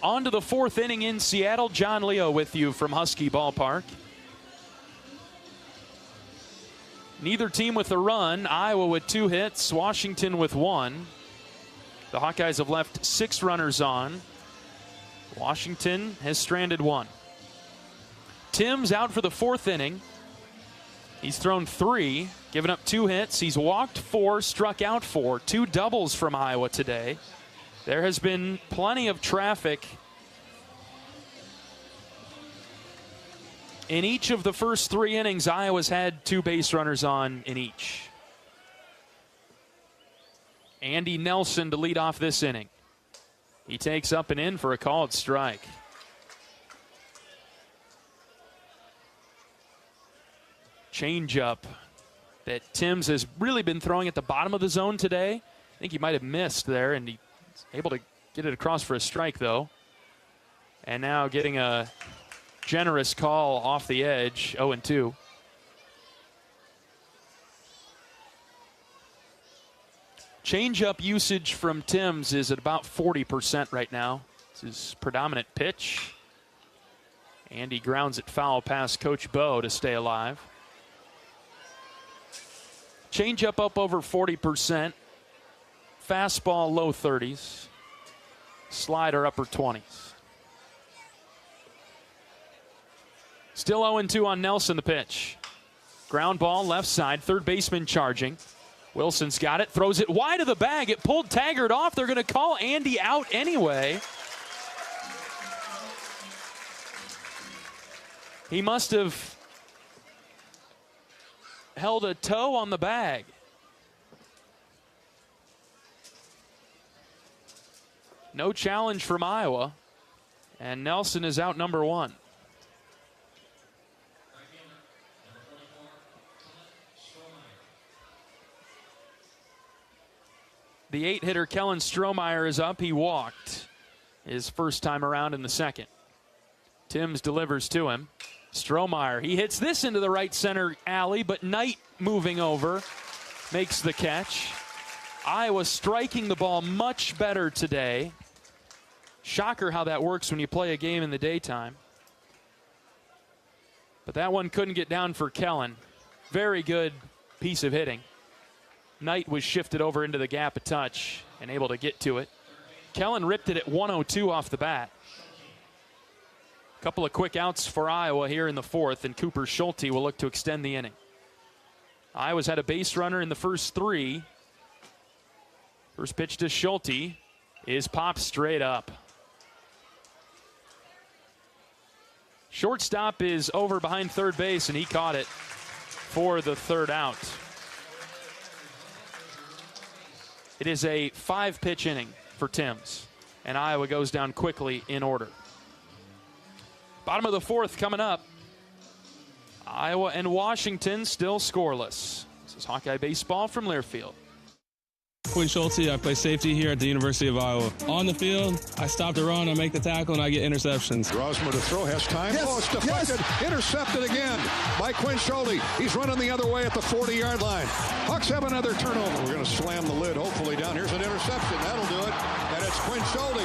B: On to the fourth inning in Seattle. John Leo with you from Husky Ballpark. Neither team with a run. Iowa with 2 hits, Washington with 1. The Hawkeyes have left 6 runners on. Washington has stranded 1. Tim's out for the fourth inning. He's thrown 3, given up 2 hits. He's walked 4, struck out 4. 2 doubles from Iowa today. There has been plenty of traffic in each of the first 3 innings. Iowa's had 2 base runners on in each. Andy Nelson to lead off this inning. He takes up and in for a called strike. Changeup that Timms has really been throwing at the bottom of the zone today. I think he might have missed there, and he's able to get it across for a strike, though. And now getting a generous call off the edge, 0-2. Changeup usage from Timms is at about 40% right now. It's his predominant pitch. And he grounds it foul past Coach Bo to stay alive. Changeup up over 40%. Fastball low 30s. Slider upper 20s. Still 0-2 on Nelson, the pitch. Ground ball left side, third baseman charging. Wilson's got it, throws it wide of the bag. It pulled Taggart off. They're going to call Andy out anyway. He must have held a toe on the bag. No challenge from Iowa. And Nelson is out number 1. The 8-hitter Kellen Strohmeyer is up. He walked his first time around in the second. Timms delivers to him. Strohmeyer, he hits this into the right center alley, but Knight moving over makes the catch. Iowa striking the ball much better today. Shocker how that works when you play a game in the daytime. But that one couldn't get down for Kellen. Very good piece of hitting. Knight was shifted over into the gap a touch and able to get to it. Kellen ripped it at 102 off the bat. A couple of quick outs for Iowa here in the fourth, and Cooper Schulte will look to extend the inning. Iowa's had a base runner in the first 3. First pitch to Schulte is popped straight up. Shortstop is over behind third base, and he caught it for the third out. It is a 5-pitch inning for Timms, and Iowa goes down quickly in order. Bottom of the fourth coming up. Iowa and Washington still scoreless. This is Hawkeye Baseball from Learfield.
C: Quinn Schulte, I play safety here at the University of Iowa. On the field, I stop the run, I make the tackle, and I get interceptions.
V: Rosmer to throw, has time.
C: Yes,
V: oh, it's deflected. Yes. Intercepted again by Quinn Schulte. He's running the other way at the 40-yard line. Hawks have another turnover. We're going to slam the lid, hopefully, down. Here's an interception. That'll do it. And it's Quinn Schulte.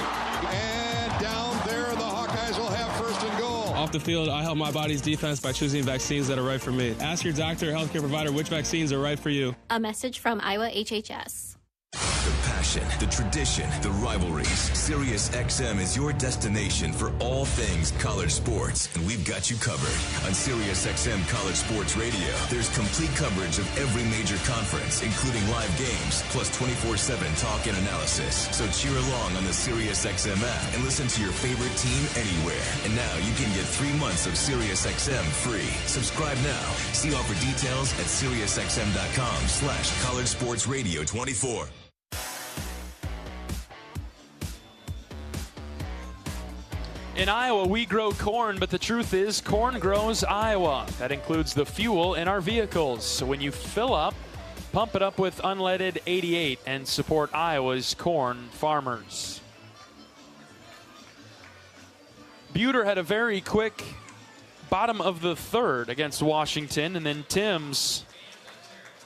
V: And down there, the Hawkeyes will have first and goal.
C: Off the field, I help my body's defense by choosing vaccines that are right for me. Ask your doctor or healthcare provider which vaccines are right for you.
W: A message from Iowa HHS.
X: The passion
G: passion, the tradition, the rivalries. SiriusXM is your destination for all things college sports, and we've got you covered. On SiriusXM College Sports Radio, there's complete coverage of every major conference, including live games, plus 24/7 talk and analysis. So cheer along on the SiriusXM app and listen to your favorite team anywhere. And now you can get 3 months of SiriusXM free. Subscribe now. See offer details at SiriusXM.com/College Sports Radio 24.
B: In Iowa, we grow corn, but the truth is corn grows Iowa. That includes the fuel in our vehicles. So when you fill up, pump it up with unleaded 88 and support Iowa's corn farmers. Buter had a very quick bottom of the third against Washington, and then Timms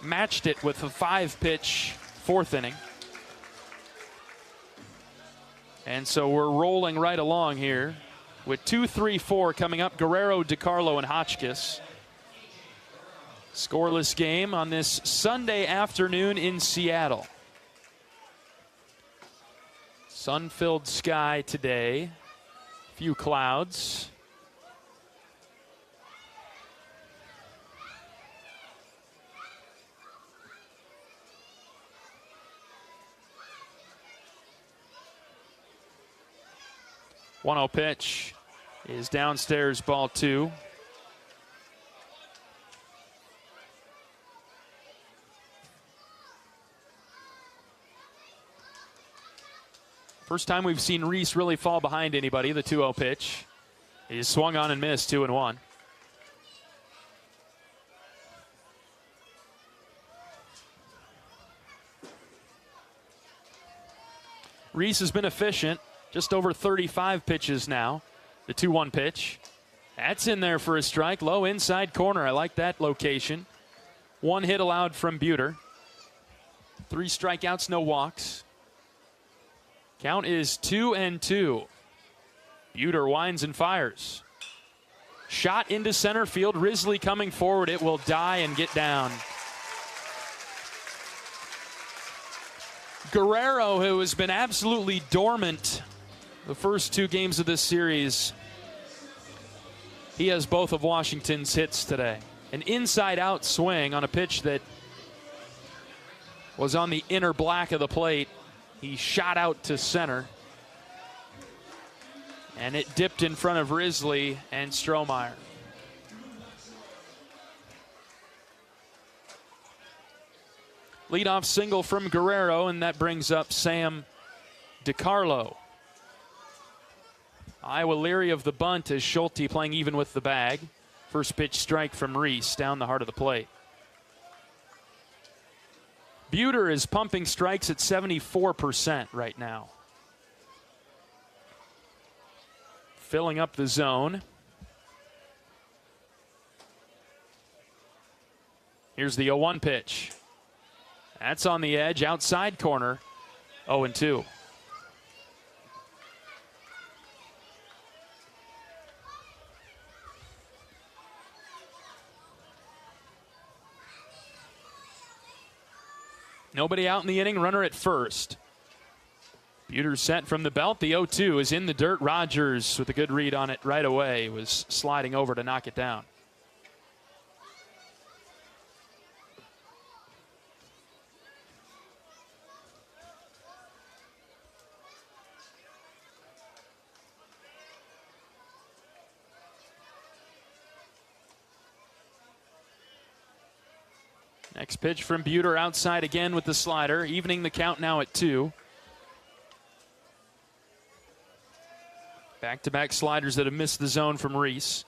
B: matched it with a 5-pitch fourth inning. And so we're rolling right along here with 2, 3, 4 coming up. Guerrero, DiCarlo, and Hawkeyes. Scoreless game on this Sunday afternoon in Seattle. Sun-filled sky today. Few clouds. One-0 pitch is downstairs, ball 2. First time we've seen Reese really fall behind anybody. The 2-0 pitch. He's swung on and missed, 2-1. Reese has been efficient. Just over 35 pitches now. The 2-1 pitch. That's in there for a strike. Low inside corner. I like that location. 1 hit allowed from Buter. 3 strikeouts, no walks. Count is 2-2. Buter winds and fires. Shot into center field. Risley coming forward. It will die and get down. Guerrero, who has been absolutely dormant the first 2 games of this series, he has both of Washington's hits today. An inside-out swing on a pitch that was on the inner black of the plate. He shot out to center, and it dipped in front of Risley and Strohmeyer. Leadoff single from Guerrero, and that brings up Sam DiCarlo. Iowa leery of the bunt as Schulte playing even with the bag. First pitch strike from Reese down the heart of the plate. Buter is pumping strikes at 74% right now. Filling up the zone. Here's the 0-1 pitch. That's on the edge, outside corner, 0-2. Nobody out in the inning, runner at first. Buter set from the belt. The 0-2 is in the dirt. Rogers with a good read on it right away. Was sliding over to knock it down. Next pitch from Buter outside again with the slider, evening the count now at 2. Back-to-back sliders that have missed the zone from Reese.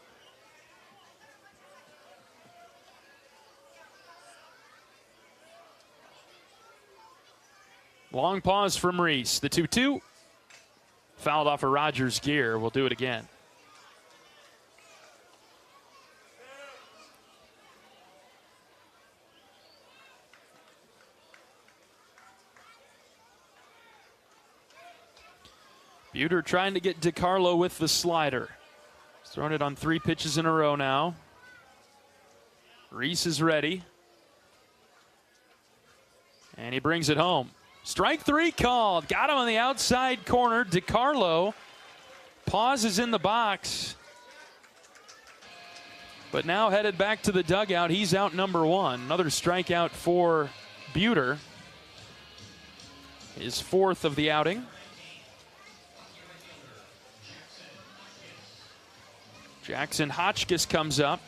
B: Long pause from Reese. The 2-2. Fouled off of Rogers' gear. We'll do it again. Buter trying to get DiCarlo with the slider. He's thrown it on 3 pitches in a row now. Reese is ready. And he brings it home. Strike 3 called. Got him on the outside corner. DiCarlo pauses in the box. But now headed back to the dugout. He's out number 1. Another strikeout for Buter. His 4th of the outing. Jackson Hawkeyes comes up.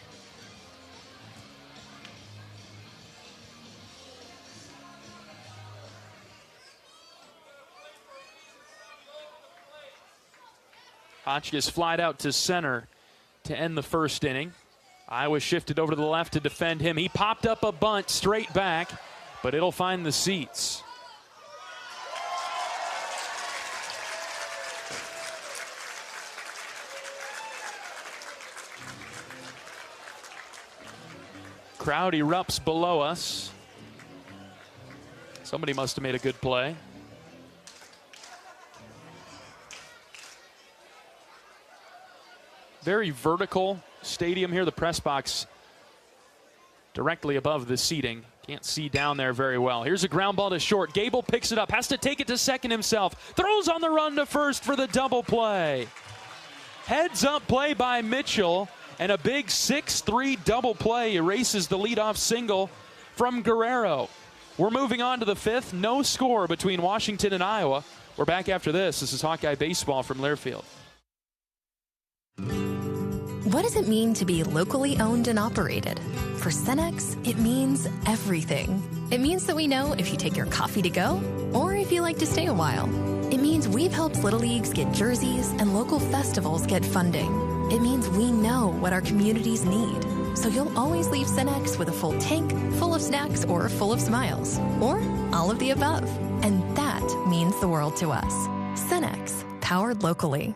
B: Hawkeyes flied out to center to end the first inning. Iowa shifted over to the left to defend him. He popped up a bunt straight back, but it'll find the seats. Crowd erupts below us. Somebody must have made a good play. Very vertical stadium here. The press box directly above the seating. Can't see down there very well. Here's a ground ball to short. Gable picks it up, has to take it to second himself. Throws on the run to first for the double play. Heads up play by Mitchell, and a big 6-3 double play erases the leadoff single from Guerrero. We're moving on to the 5th. No score between Washington and Iowa. We're back after this. This is Hawkeye Baseball from Learfield.
J: What does it mean to be locally owned and operated? For Cenex, it means everything. It means that we know if you take your coffee to go or if you like to stay a while. It means we've helped Little Leagues get jerseys and local festivals get funding. It means we know what our communities need. So you'll always leave Cenex with a full tank, full of snacks, or full of smiles. Or all of the above. And that means the world to us. Cenex, powered locally.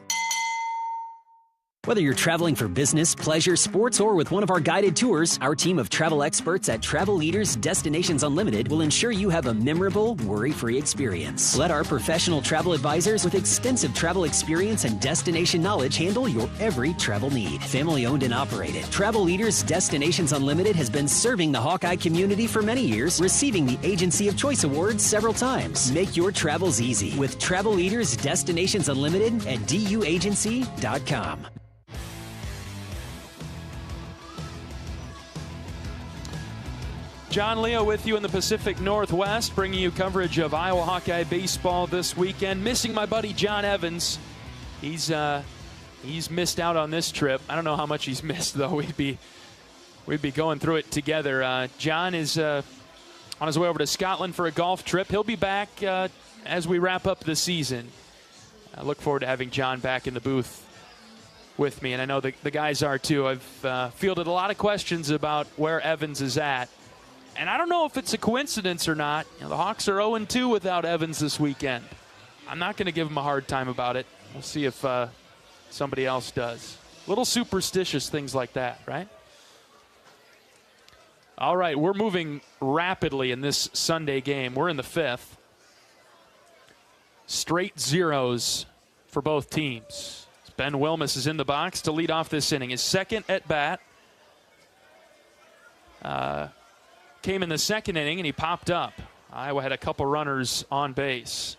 D: Whether you're traveling for business, pleasure, sports, or with one of our guided tours, our team of travel experts at Travel Leaders Destinations Unlimited will ensure you have a memorable, worry-free experience. Let our professional travel advisors with extensive travel experience and destination knowledge handle your every travel need. Family-owned and operated, Travel Leaders Destinations Unlimited has been serving the Hawkeye community for many years, receiving the Agency of Choice Award several times. Make your travels easy with Travel Leaders Destinations Unlimited at duagency.com.
B: John Leo with you in the Pacific Northwest, bringing you coverage of Iowa Hawkeye baseball this weekend. Missing my buddy John Evans. He's missed out on this trip. I don't know how much he's missed, though. We'd be going through it together. John is on his way over to Scotland for a golf trip. He'll be back as we wrap up the season. I look forward to having John back in the booth with me, and I know the guys are too. I've fielded a lot of questions about where Evans is at. And I don't know if it's a coincidence or not. You know, the Hawks are 0-2 without Evans this weekend. I'm not going to give him a hard time about it. We'll see if somebody else does. Little superstitious things like that, right? All right, we're moving rapidly in this Sunday game. We're in the 5th. Straight zeros for both teams. Ben Wilmes is in the box to lead off this inning. His second at bat. Came in the second inning, and he popped up. Iowa had a couple runners on base.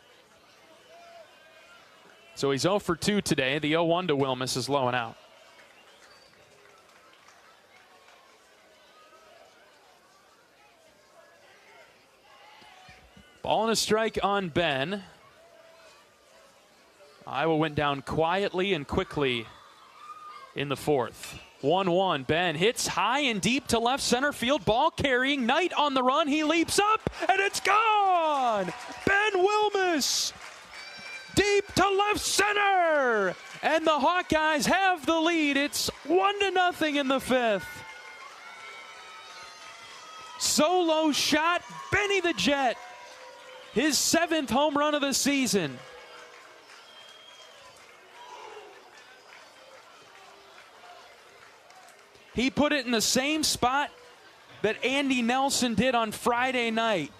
B: So he's 0 for 2 today. The 0-1 to Wilmes is low and out. Ball and a strike on Ben. Iowa went down quietly and quickly in the 4th. 1-1. Ben hits high and deep to left center field. Ball carrying. Knight on the run. He leaps up, and it's gone! Ben Wilmes deep to left center! And the Hawkeyes have the lead. It's 1-0 in the 5th. Solo shot. Benny the Jet. His 7th home run of the season. He put it in the same spot that Andy Nelson did on Friday night.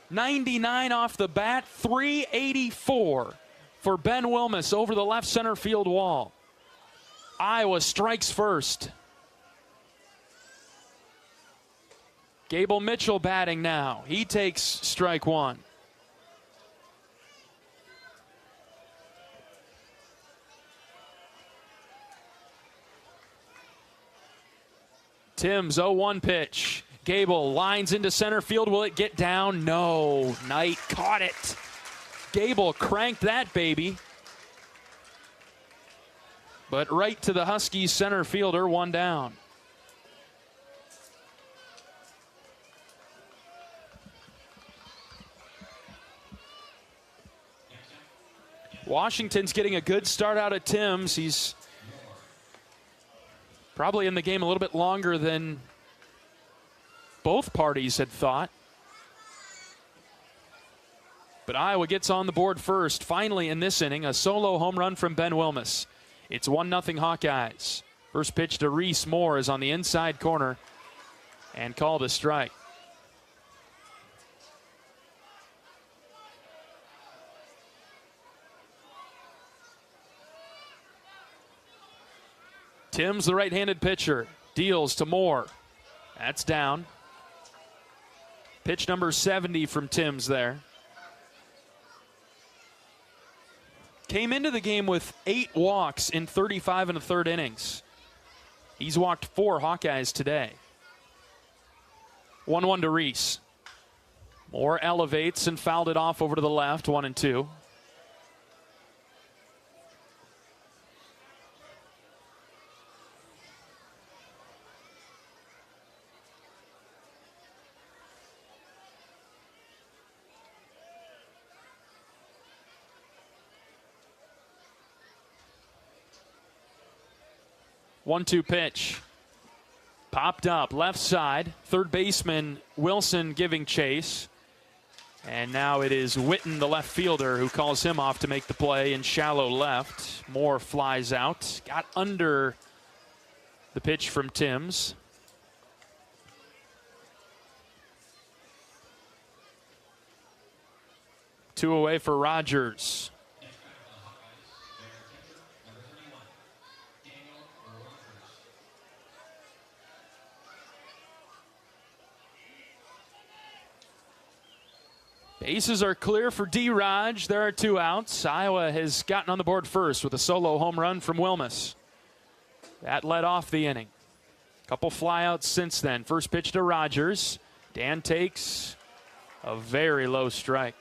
B: 99 off the bat, 384 for Ben Wilmes over the left center field wall. Iowa strikes first. Gable Mitchell batting now. He takes strike 1. Tim's 0-1 pitch. Gable lines into center field. Will it get down? No. Knight caught it. Gable cranked that baby. But right to the Huskies center fielder, 1 down. Washington's getting a good start out of Tim's. He's probably in the game a little bit longer than both parties had thought. But Iowa gets on the board first. Finally in this inning, a solo home run from Ben Wilmus. It's 1-0 Hawkeyes. First pitch to Reese Moore is on the inside corner and called a strike. Tim's the right-handed pitcher. Deals to Moore. That's down. Pitch number 70 from Tim's there. Came into the game with 8 walks in 35 1/3 innings. He's walked 4 Hawkeyes today. 1-1 to Reese. Moore elevates and fouled it off over to the left, 1-2. One-two pitch. Popped up, left side. Third baseman Wilson giving chase. And now it is Witten, the left fielder, who calls him off to make the play in shallow left. Moore flies out. Got under the pitch from Timms. Two away for Rogers. Bases are clear for D-Raj. There are 2 outs. Iowa has gotten on the board first with a solo home run from Wilmus. That led off the inning. Couple flyouts since then. First pitch to Rogers. Dan takes a very low strike.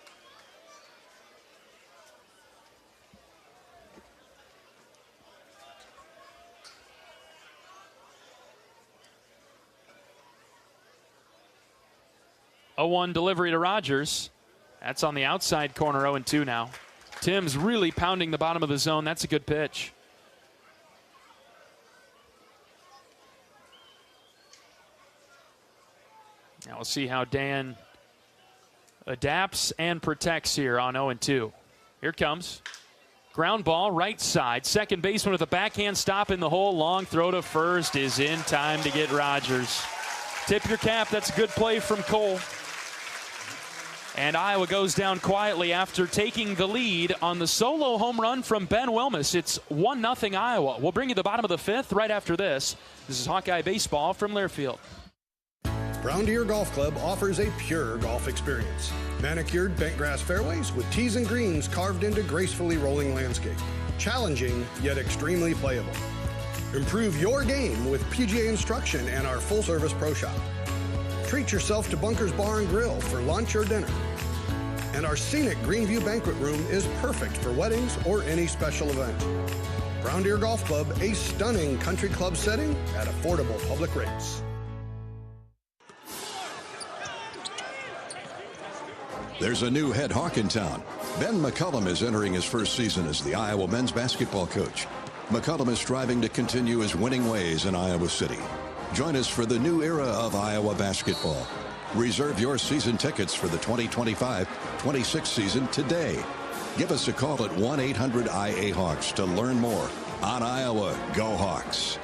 B: A 1 delivery to Rogers. That's on the outside corner, 0-2 now. Tim's really pounding the bottom of the zone. That's a good pitch. Now we'll see how Dan adapts and protects here on 0-2. Here comes. Ground ball, right side. Second baseman with a backhand stop in the hole. Long throw to first is in time to get Rogers. Tip your cap. That's a good play from Cole. And Iowa goes down quietly after taking the lead on the solo home run from Ben Wilmus. It's 1-0 Iowa. We'll bring you the bottom of the 5th right after this. This is Hawkeye Baseball from Learfield.
E: Brown Deer Golf Club offers a pure golf experience. Manicured bent grass fairways with tees and greens carved into gracefully rolling landscape. Challenging, yet extremely playable. Improve your game with PGA instruction and our full-service pro shop. Treat yourself to Bunker's Bar and Grill for lunch or dinner. And our scenic Greenview Banquet Room is perfect for weddings or any special event. Brown Deer Golf Club, a stunning country club setting at affordable public rates.
N: There's a new head Hawk in town. Ben McCullum is entering his first season as the Iowa men's basketball coach. McCullum is striving to continue his winning ways in Iowa City. Join us for the new era of Iowa basketball. Reserve your season tickets for the 2025-26 season today. Give us a call at 1-800-IA-HAWKS to learn more. On Iowa, go Hawks.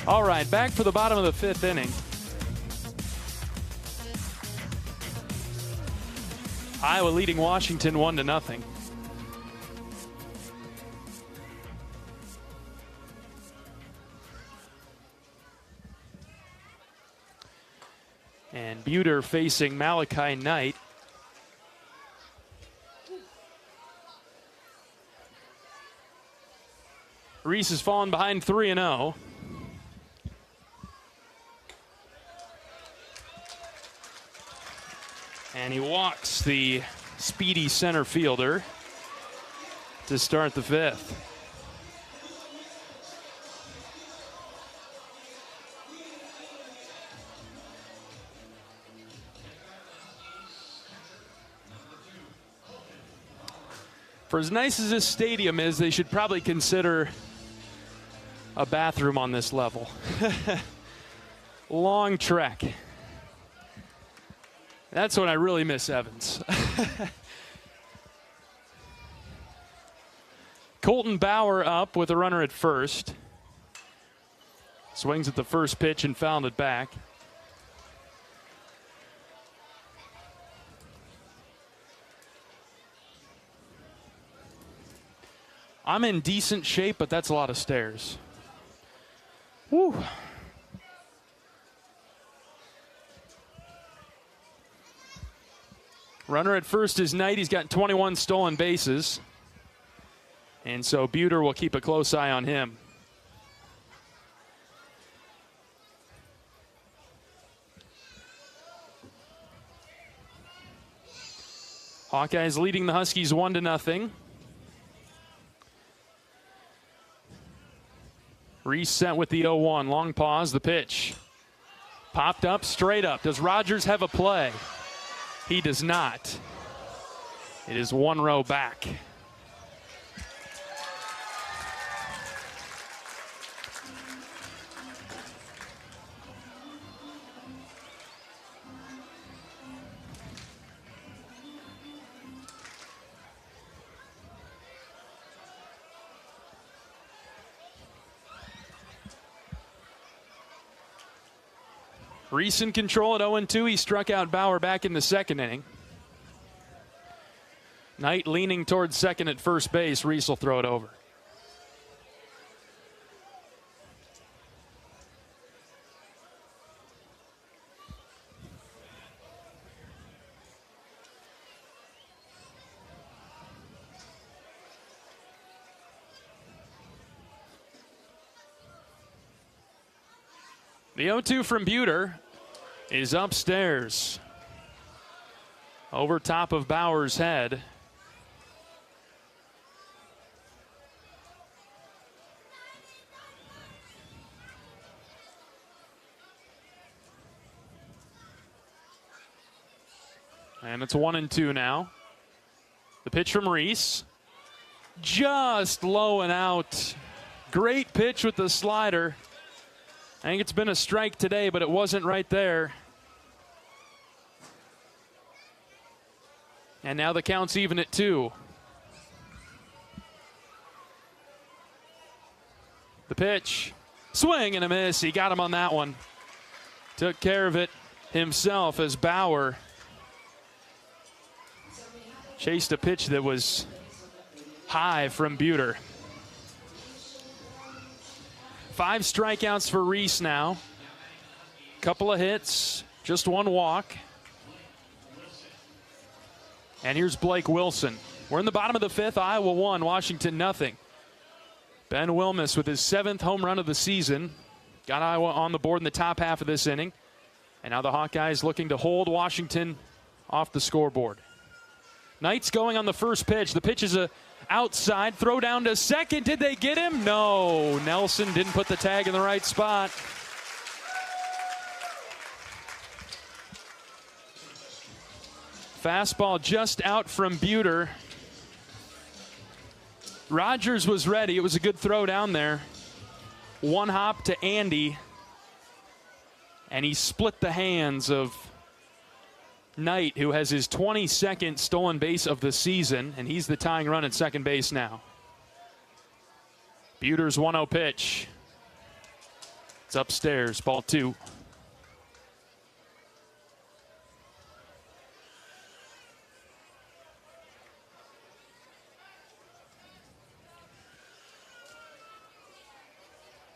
B: All right, back for the bottom of the fifth inning. Iowa leading Washington 1-0. And Buter facing Malachi Knight. Reese has fallen behind 3-0. And he walks the speedy center fielder to start the fifth. For as nice as this stadium is, they should probably consider a bathroom on this level. Long trek. That's when I really miss Evans. Colton Bauer up with a runner at first. Swings at the first pitch and fouled it back. I'm in decent shape, but that's a lot of stairs. Woo. Runner at first is Knight. He's got 21 stolen bases. And so Buter will keep a close eye on him. Hawkeyes leading the Huskies 1-0. Reset with the 0-1. Long pause, the pitch. Popped up, straight up. Does Rogers have a play? He does not. It is one row back. Reese in control at 0-2. He struck out Bauer back in the second inning. Knight leaning towards second at first base. Reese will throw it over. The 0-2 from Buter is upstairs. Over top of Bauer's head. And it's 1-2 now. The pitch from Reese. Just low and out. Great pitch with the slider. I think it's been a strike today, but it wasn't right there. And now the count's even at 2. The pitch. Swing and a miss. He got him on that one. Took care of it himself as Bauer chased a pitch that was high from Buter. 5 strikeouts for Reese now. Couple of hits, just 1 walk. And here's Blake Wilson. We're in the bottom of the 5th. Iowa 1, Washington 0. Ben Wilmus with his 7th home run of the season. Got Iowa on the board in the top half of this inning. And now the Hawkeyes looking to hold Washington off the scoreboard. Knight's going on the first pitch. The pitch is a outside, throw down to second. Did they get him? No. Nelson didn't put the tag in the right spot. Fastball just out from Buter. Rogers was ready. It was a good throw down there. 1 hop to Andy. And he split the hands of Knight, who has his 22nd stolen base of the season, and he's the tying run at second base now. Buter's 1-0 pitch. It's upstairs, ball 2.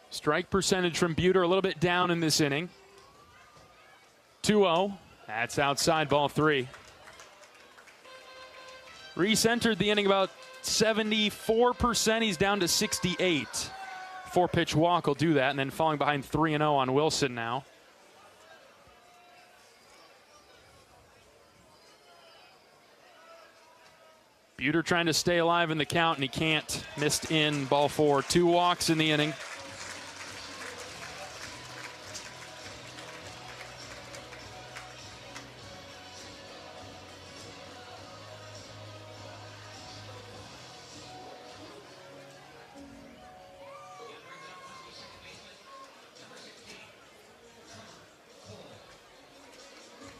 B: Strike percentage from Buter a little bit down in this inning. 2-0. That's outside, ball 3. Reese entered the inning about 74%. He's down to 68. 4-pitch walk will do that, and then falling behind 3-0 on Wilson now. Buter trying to stay alive in the count, and he can't. Missed in, ball 4. 2 walks in the inning.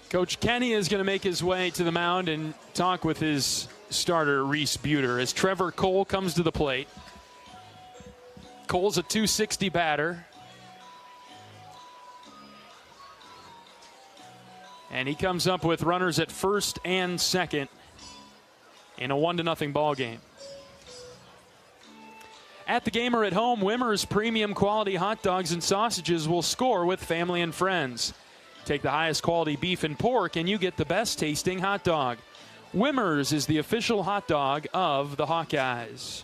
B: Coach Kenny is going to make his way to the mound and talk with his starter, Reese Buter, as Trevor Cole comes to the plate. Cole's a .260 batter. And he comes up with runners at first and second in a 1-0 ball game. At the game or at home, Wimmer's premium quality hot dogs and sausages will score with family and friends. Take the highest quality beef and pork, and you get the best tasting hot dog. Wimmer's is the official hot dog of the Hawkeyes.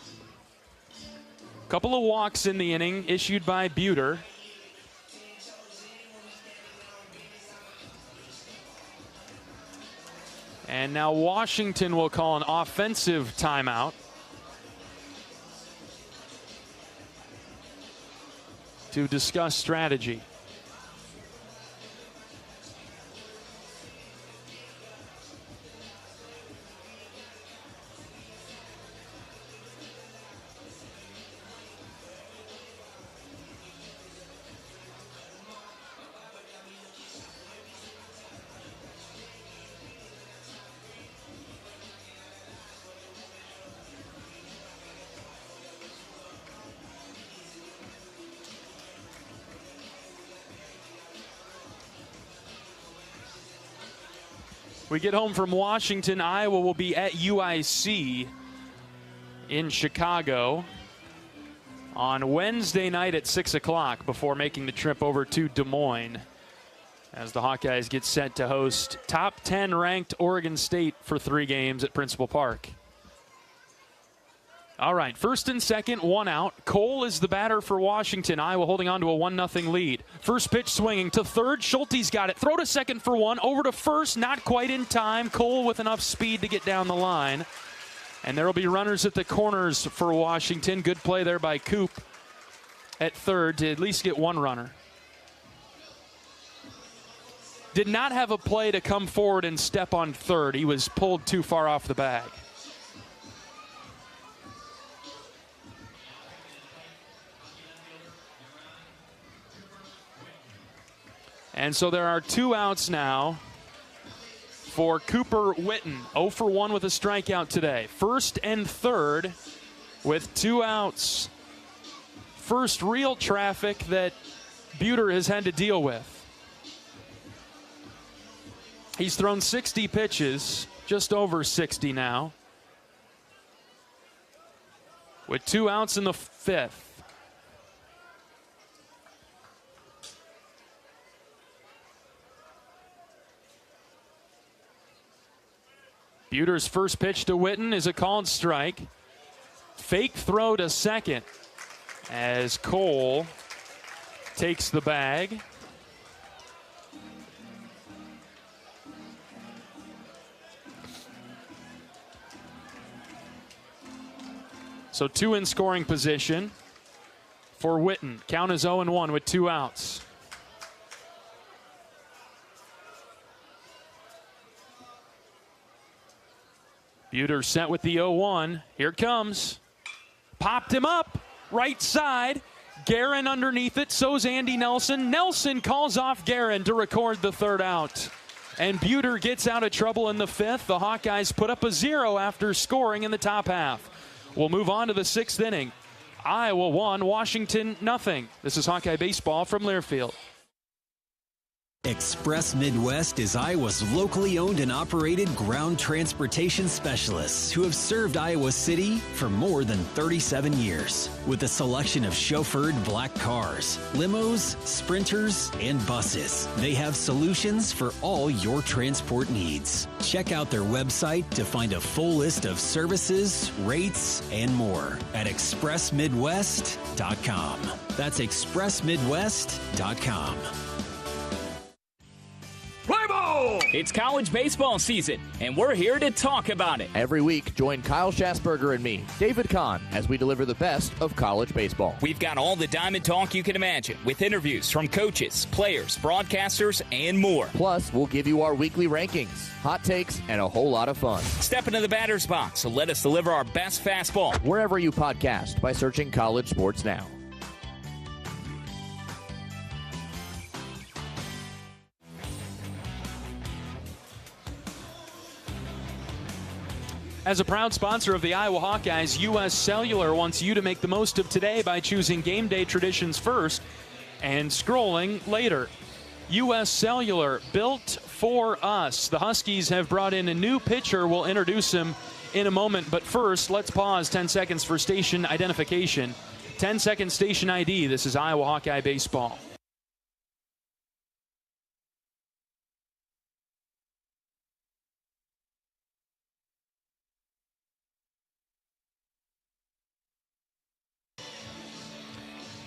B: Couple of walks in the inning issued by Buter. And now Washington will call an offensive timeout to discuss strategy. We get home from Washington. Iowa will be at UIC in Chicago on Wednesday night at 6 o'clock before making the trip over to Des Moines as the Hawkeyes get set to host top 10 ranked Oregon State for 3 games at Principal Park. All right, first and second, 1 out. Cole is the batter for Washington. Iowa holding on to a 1-0 lead. First pitch swinging to third. Schulte's got it. Throw to second for 1. Over to first, not quite in time. Cole with enough speed to get down the line. And there will be runners at the corners for Washington. Good play there by Coop at third to at least get 1 runner. Did not have a play to come forward and step on third. He was pulled too far off the bag. And so there are 2 outs now for Cooper Witten. 0 for 1 with a strikeout today. First and third with 2 outs. First real traffic that Buter has had to deal with. He's thrown 60 pitches, just over 60 now, with 2 outs in the 5th. Buter's first pitch to Witten is a called strike. Fake throw to second as Cole takes the bag. So 2 in scoring position for Witten. Count is 0-1 with 2 outs. Buter set with the 0-1. Here it comes. Popped him up. Right side. Guerin underneath it. So's Andy Nelson. Nelson calls off Guerin to record the 3rd out. And Buter gets out of trouble in the 5th. The Hawkeyes put up a 0 after scoring in the top half. We'll move on to the 6th inning. Iowa 1, Washington nothing. This is Hawkeye Baseball from Learfield.
D: Express Midwest is Iowa's locally owned and operated ground transportation specialists who have served Iowa City for more than 37 years. With a selection of chauffeured black cars, limos, sprinters, and buses, they have solutions for all your transport needs. Check out their website to find a full list of services, rates, and more at expressmidwest.com. That's expressmidwest.com.
L: Play ball! It's college baseball season, and we're here to talk about it.
M: Every week, join Kyle Schassberger and me, David Kahn, as we deliver the best of college baseball.
L: We've got all the diamond talk you can imagine, with interviews from coaches, players, broadcasters, and more.
M: Plus, we'll give you our weekly rankings, hot takes, and a whole lot of fun.
L: Step into the batter's box and let us deliver our best fastball.
M: Wherever you podcast by searching College Sports Now.
B: As a proud sponsor of the Iowa Hawkeyes, U.S. Cellular wants you to make the most of today by choosing game day traditions first and scrolling later. U.S. Cellular, built for us. The Huskies have brought in a new pitcher. We'll introduce him in a moment. But first, let's pause 10 seconds for station identification. 10-second station ID. This is Iowa Hawkeye Baseball.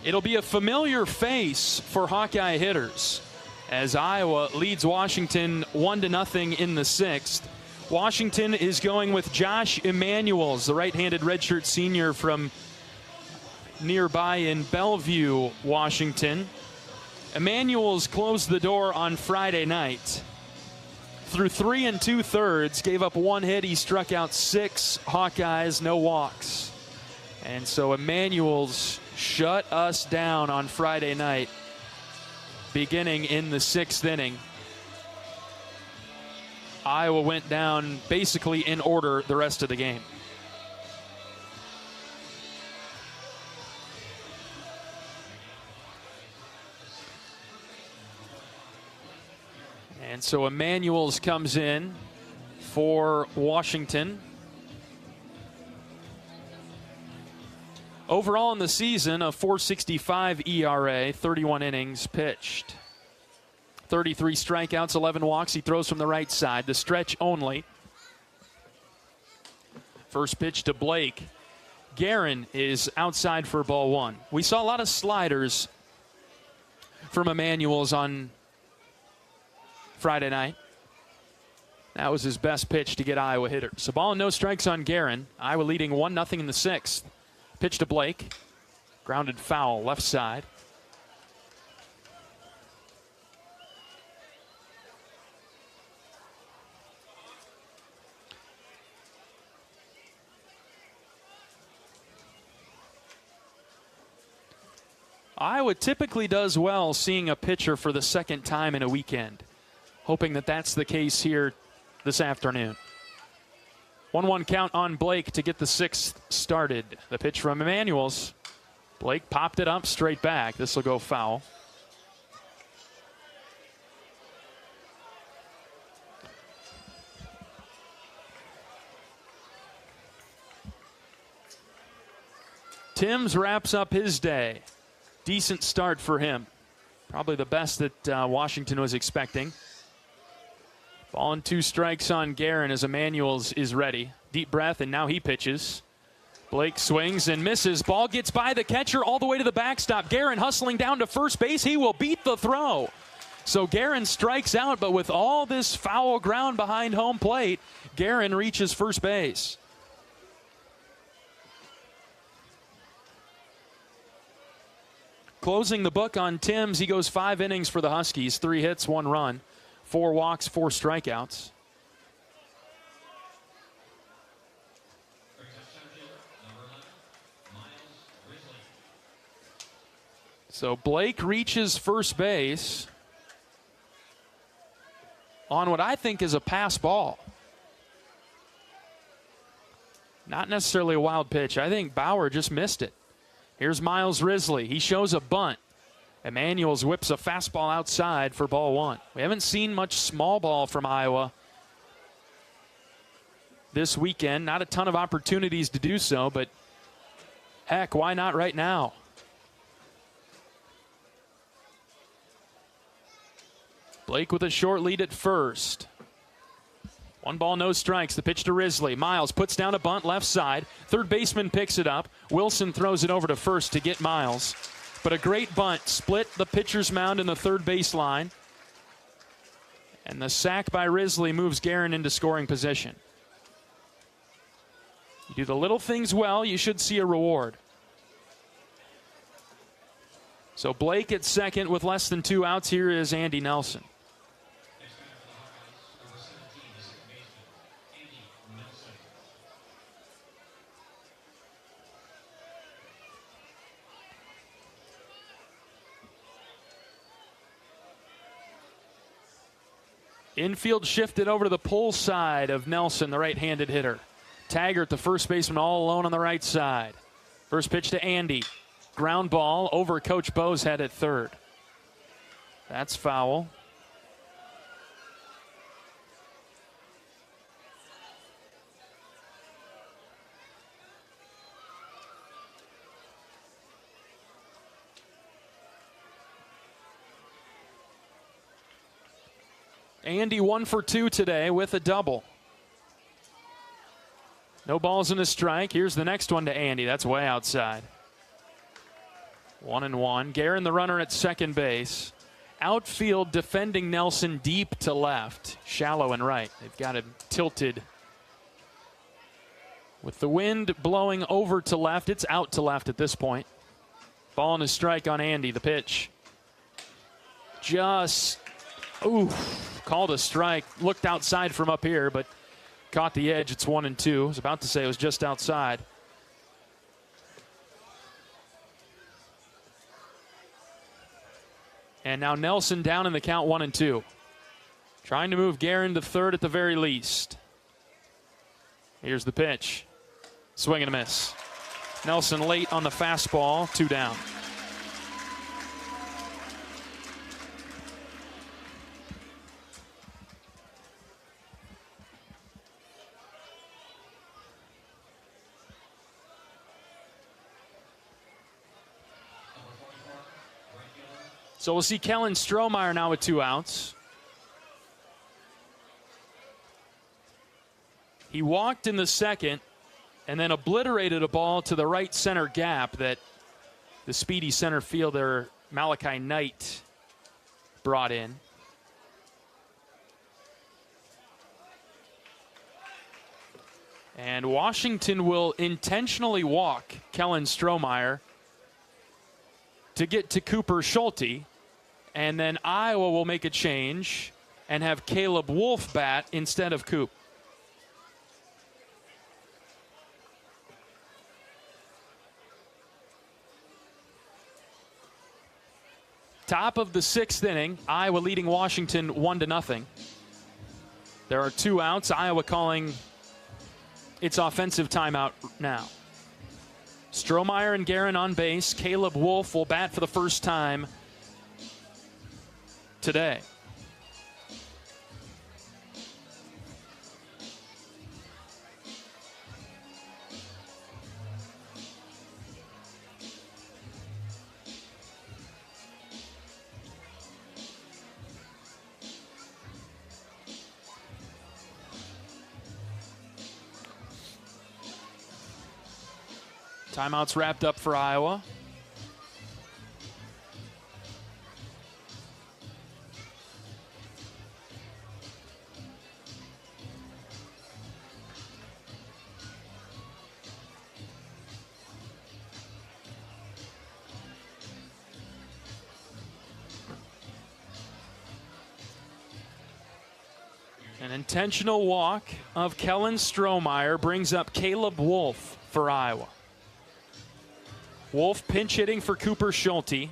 B: It'll be a familiar face for Hawkeye hitters as Iowa leads Washington 1-0 in the sixth. Washington is going with Josh Emanuels, the right-handed redshirt senior from nearby in Bellevue, Washington. Emanuels closed the door on Friday night. Through 3 2/3, gave up 1 hit. He struck out 6 Hawkeyes, no walks. And so Emanuels shut us down on Friday night, beginning in the 6th inning. Iowa went down basically in order the rest of the game. And so Emanuels comes in for Washington. Overall in the season, a .465 ERA, 31 innings pitched. 33 strikeouts, 11 walks. He throws from the right side, the stretch only. First pitch to Blake. Guerin is outside for ball 1. We saw a lot of sliders from Emanuels on Friday night. That was his best pitch to get Iowa hitters. A ball and no strikes on Guerin. Iowa leading 1-0 in the 6th. Pitch to Blake. Grounded foul, left side. Iowa typically does well seeing a pitcher for the second time in a weekend. Hoping that that's the case here this afternoon. 1-1 count on Blake to get the 6th started. The pitch from Emanuels. Blake popped it up straight back. This will go foul. Timms wraps up his day. Decent start for him. Probably the best that Washington was expecting. Ball and 2 strikes on Guerin as Emanuels is ready. Deep breath, and now he pitches. Blake swings and misses. Ball gets by the catcher all the way to the backstop. Guerin hustling down to first base. He will beat the throw. So Guerin strikes out, but with all this foul ground behind home plate, Guerin reaches first base. Closing the book on Timms, he goes 5 innings for the Huskies. 3 hits, 1 run. 4 walks, 4 strikeouts. So Blake reaches first base on what I think is a pass ball. Not necessarily a wild pitch. I think Bauer just missed it. Here's Miles Risley. He shows a bunt. Emanuels whips a fastball outside for ball one. We haven't seen much small ball from Iowa this weekend. Not a ton of opportunities to do so, but heck, why not right now? Blake with a short lead at first. 1 ball, no strikes. The pitch to Risley. Miles puts down a bunt left side. Third baseman picks it up. Wilson throws it over to first to get Miles. But a great bunt. Split the pitcher's mound in the third baseline. And the sack by Risley moves Guerin into scoring position. You do the little things well, you should see a reward. So Blake at second with less than 2 outs. Here is Andy Nelson. Infield shifted over to the pull side of Nelson, the right-handed hitter. Taggart, the first baseman, all alone on the right side. First pitch to Andy. Ground ball over Coach Bo's head at third. That's foul. Andy 1 for 2 today with a double. No balls and a strike. Here's the next one to Andy. That's way outside. 1-1. Guerin, the runner at second base. Outfield defending Nelson deep to left. Shallow and right. They've got him tilted. With the wind blowing over to left, it's out to left at this point. Ball and a strike on Andy. The pitch. Just, called a strike. Looked outside from up here, but caught the edge. It's 1-2. I was about to say it was just outside. And now Nelson down in the count, 1-2. Trying to move Guerin to third at the very least. Here's the pitch. Swing and a miss. Nelson late on the fastball, 2 down. So we'll see Kellen Strohmeyer now with 2 outs. He walked in the second and then obliterated a ball to the right center gap that the speedy center fielder Malachi Knight brought in. And Washington will intentionally walk Kellen Strohmeyer to get to Cooper Schulte. And then Iowa will make a change and have Caleb Wolf bat instead of Coop. Top of the 6th inning, Iowa leading Washington 1-0. There are 2 outs. Iowa calling its offensive timeout now. Strohmeyer and Guerin on base. Caleb Wolf will bat for the first time today. Timeouts wrapped up for Iowa. An intentional walk of Kellen Strohmeyer brings up Caleb Wolf for Iowa. Wolf pinch hitting for Cooper Schulte.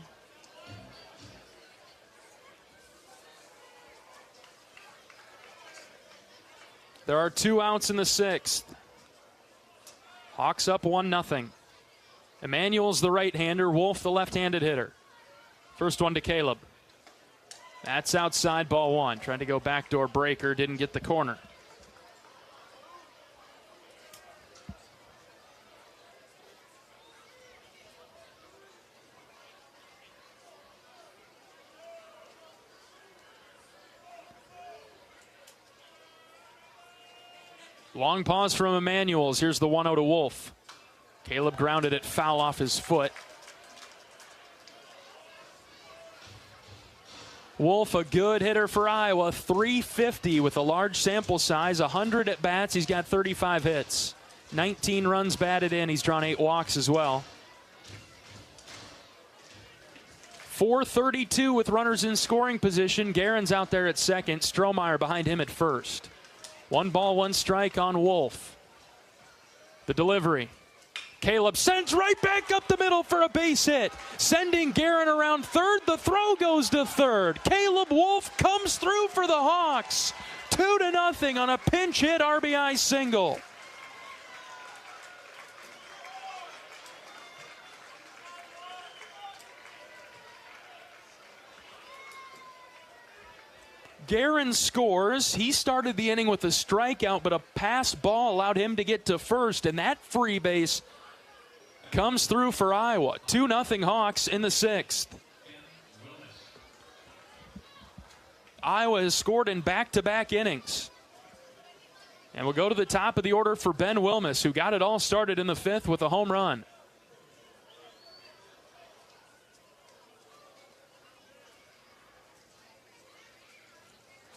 B: There are 2 outs in the 6th. Hawks up 1-0. Emmanuel's the right-hander, Wolf the left-handed hitter. First one to Caleb. That's outside, ball one. Trying to go backdoor breaker, didn't get the corner. Long pause from Emmanuel's. Here's the 1-0 to Wolf. Caleb grounded it foul off his foot. Wolf, a good hitter for Iowa, 350 with a large sample size, 100 at bats. He's got 35 hits, 19 runs batted in. He's drawn 8 walks as well. 432 with runners in scoring position. Guerin's out there at second. Strohmeyer behind him at first. 1 ball, 1 strike on Wolf. The delivery. Caleb sends right back up the middle for a base hit. Sending Guerin around third. The throw goes to third. Caleb Wolf comes through for the Hawks. 2-0 on a pinch hit RBI single. Guerin scores. He started the inning with a strikeout, but a pass ball allowed him to get to first, and that free base comes through for Iowa. 2-0 Hawks in the 6th. Iowa has scored in back-to-back innings. And we'll go to the top of the order for Ben Wilmes, who got it all started in the 5th with a home run.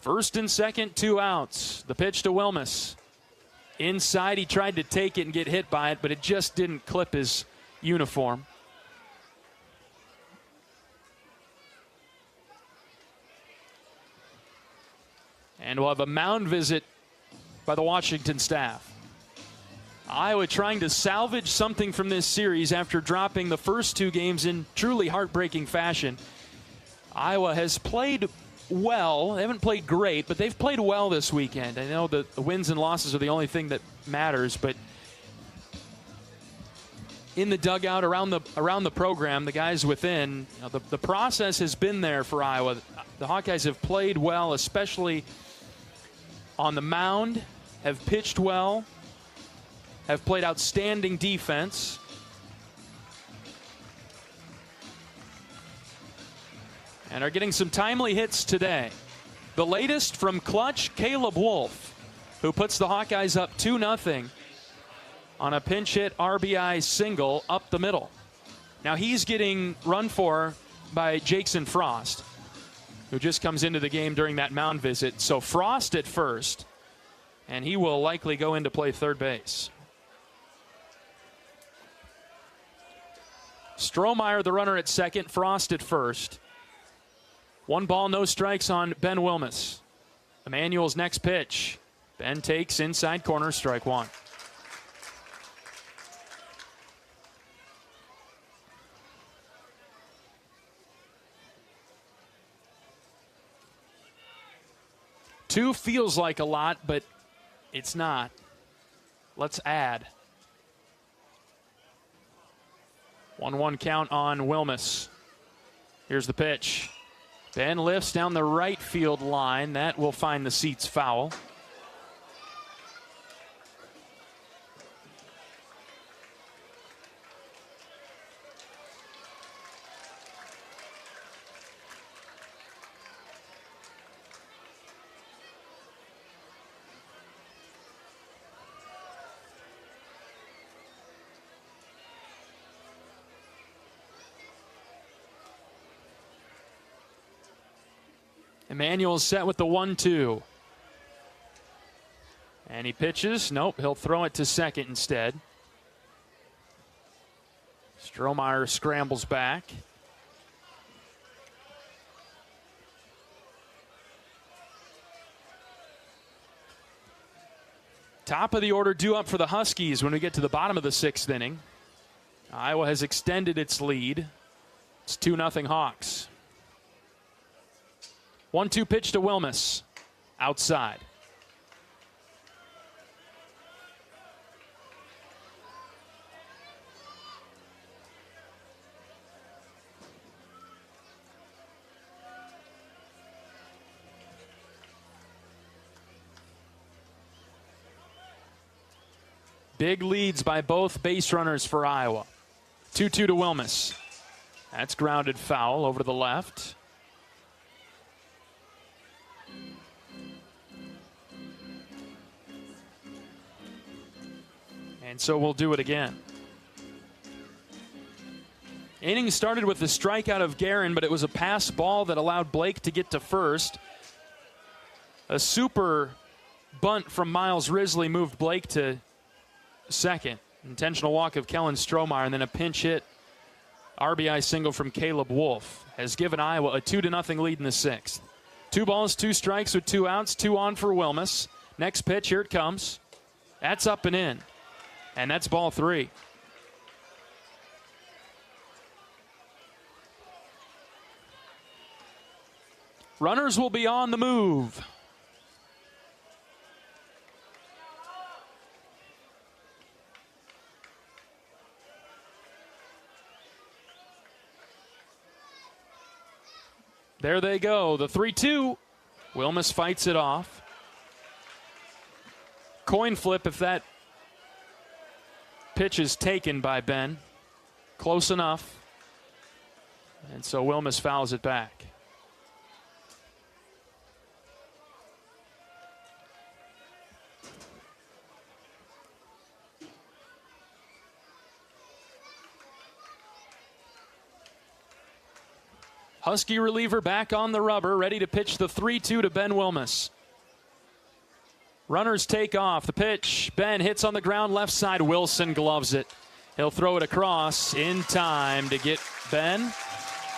B: First and second, 2 outs. The pitch to Wilmes. Inside, he tried to take it and get hit by it, but it just didn't clip his uniform. And we'll have a mound visit by the Washington staff. Iowa trying to salvage something from this series after dropping the first 2 games in truly heartbreaking fashion. Iowa has played well. They haven't played great, but they've played well this weekend. I know the wins and losses are the only thing that matters, but in the dugout, around the program, the guys within, the process has been there for Iowa. The Hawkeyes have played well, especially on the mound, have pitched well, have played outstanding defense. And are getting some timely hits today. The latest from clutch, Caleb Wolf, who puts the Hawkeyes up 2-0 on a pinch hit RBI single up the middle. Now he's getting run for by Jackson Frost, who just comes into the game during that mound visit. So Frost at first, and he will likely go in to play third base. Strohmeyer, the runner at second, Frost at first. 1 ball, no strikes on Ben Wilmes. Emmanuel's next pitch. Ben takes inside corner, strike 1. Two feels like a lot, but it's not. Let's add. 1-1 count on Wilmes. Here's the pitch. Ben lifts down the right field line. That will find the seats foul. Emmanuel's set with the 1-2. And he pitches. Nope, he'll throw it to second instead. Strohmeyer scrambles back. Top of the order due up for the Huskies when we get to the bottom of the 6th inning. Iowa has extended its lead. It's 2-0 Hawks. 1-2 pitch to Wilmes. Outside. Big leads by both base runners for Iowa. 2-2 to Wilmus. That's grounded foul over to the left. And so we'll do it again. Inning started with the strikeout of Guerin, but it was a pass ball that allowed Blake to get to first. A super bunt from Miles Risley moved Blake to second. Intentional walk of Kellen Strohmeyer, and then a pinch hit RBI single from Caleb Wolf has given Iowa a 2-0 lead in the sixth. 2 balls, 2 strikes with 2 outs, 2 on for Wilmus. Next pitch, here it comes. That's up and in. And that's ball 3. Runners will be on the move. There they go, the 3-2. Wilmus fights it off. Coin flip if that pitch is taken by Ben. Close enough. And so Wilmus fouls it back. Husky reliever back on the rubber, ready to pitch the 3-2 to Ben Wilmus. Runners take off. The pitch. Ben hits on the ground left side. Wilson gloves it. He'll throw it across in time to get Ben.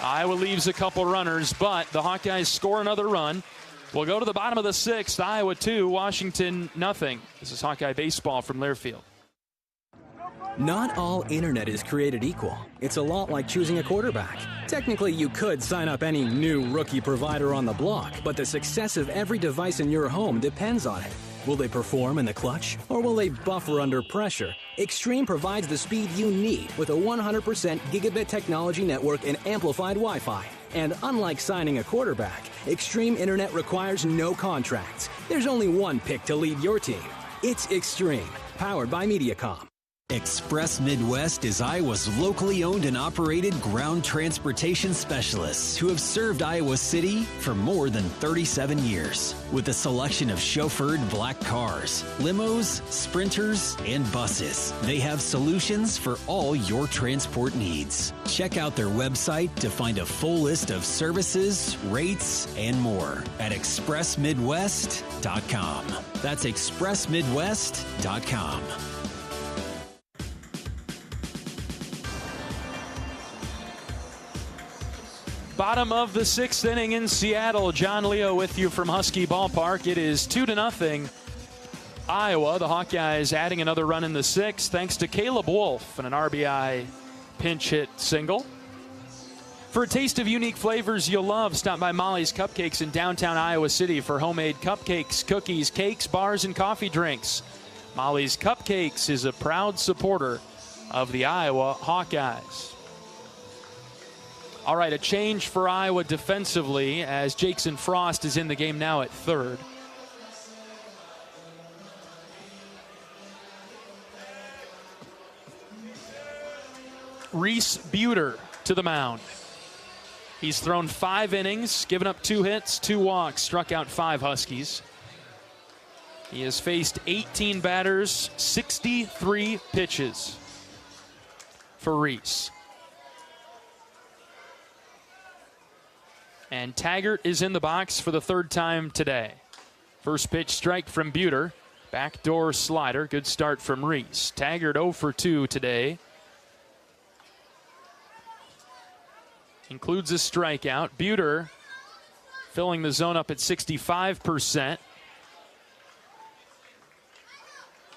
B: Iowa leaves a couple runners, but the Hawkeyes score another run. We'll go to the bottom of the sixth. Iowa 2, Washington nothing. This is Hawkeye baseball from Learfield.
H: Not all internet is created equal. It's a lot like choosing a quarterback. Technically, you could sign up any new rookie provider on the block, but the success of every device in your home depends on it. Will they perform in the clutch, or will they buffer under pressure? Extreme provides the speed you need with a 100% gigabit technology network and amplified Wi-Fi. And unlike signing a quarterback, Extreme Internet requires no contracts. There's only one pick to lead your team. It's Extreme, powered by Mediacom.
D: Express Midwest is Iowa's locally owned and operated ground transportation specialists who have served Iowa City for more than 37 years. With a selection of chauffeured black cars, limos, sprinters, and buses, they have solutions for all your transport needs. Check out their website to find a full list of services, rates, and more at expressmidwest.com. That's expressmidwest.com.
B: Bottom of the sixth inning in Seattle. John Leo with you from Husky Ballpark. It is 2-0 Iowa. The Hawkeyes adding another run in the sixth thanks to Caleb Wolf and an RBI pinch hit single. For a taste of unique flavors you'll love, stop by Molly's Cupcakes in downtown Iowa City for homemade cupcakes, cookies, cakes, bars, and coffee drinks. Molly's Cupcakes is a proud supporter of the Iowa Hawkeyes. All right, a change for Iowa defensively as Jackson Frost is in the game now at third. Reese Buter to the mound. He's thrown 5 innings, given up 2 hits, 2 walks, struck out 5 Huskies. He has faced 18 batters, 63 pitches for Reese. And Taggart is in the box for the 3rd time today. First pitch strike from Buter. Backdoor slider. Good start from Reese. Taggart 0 for 2 today. Includes a strikeout. Buter filling the zone up at 65%.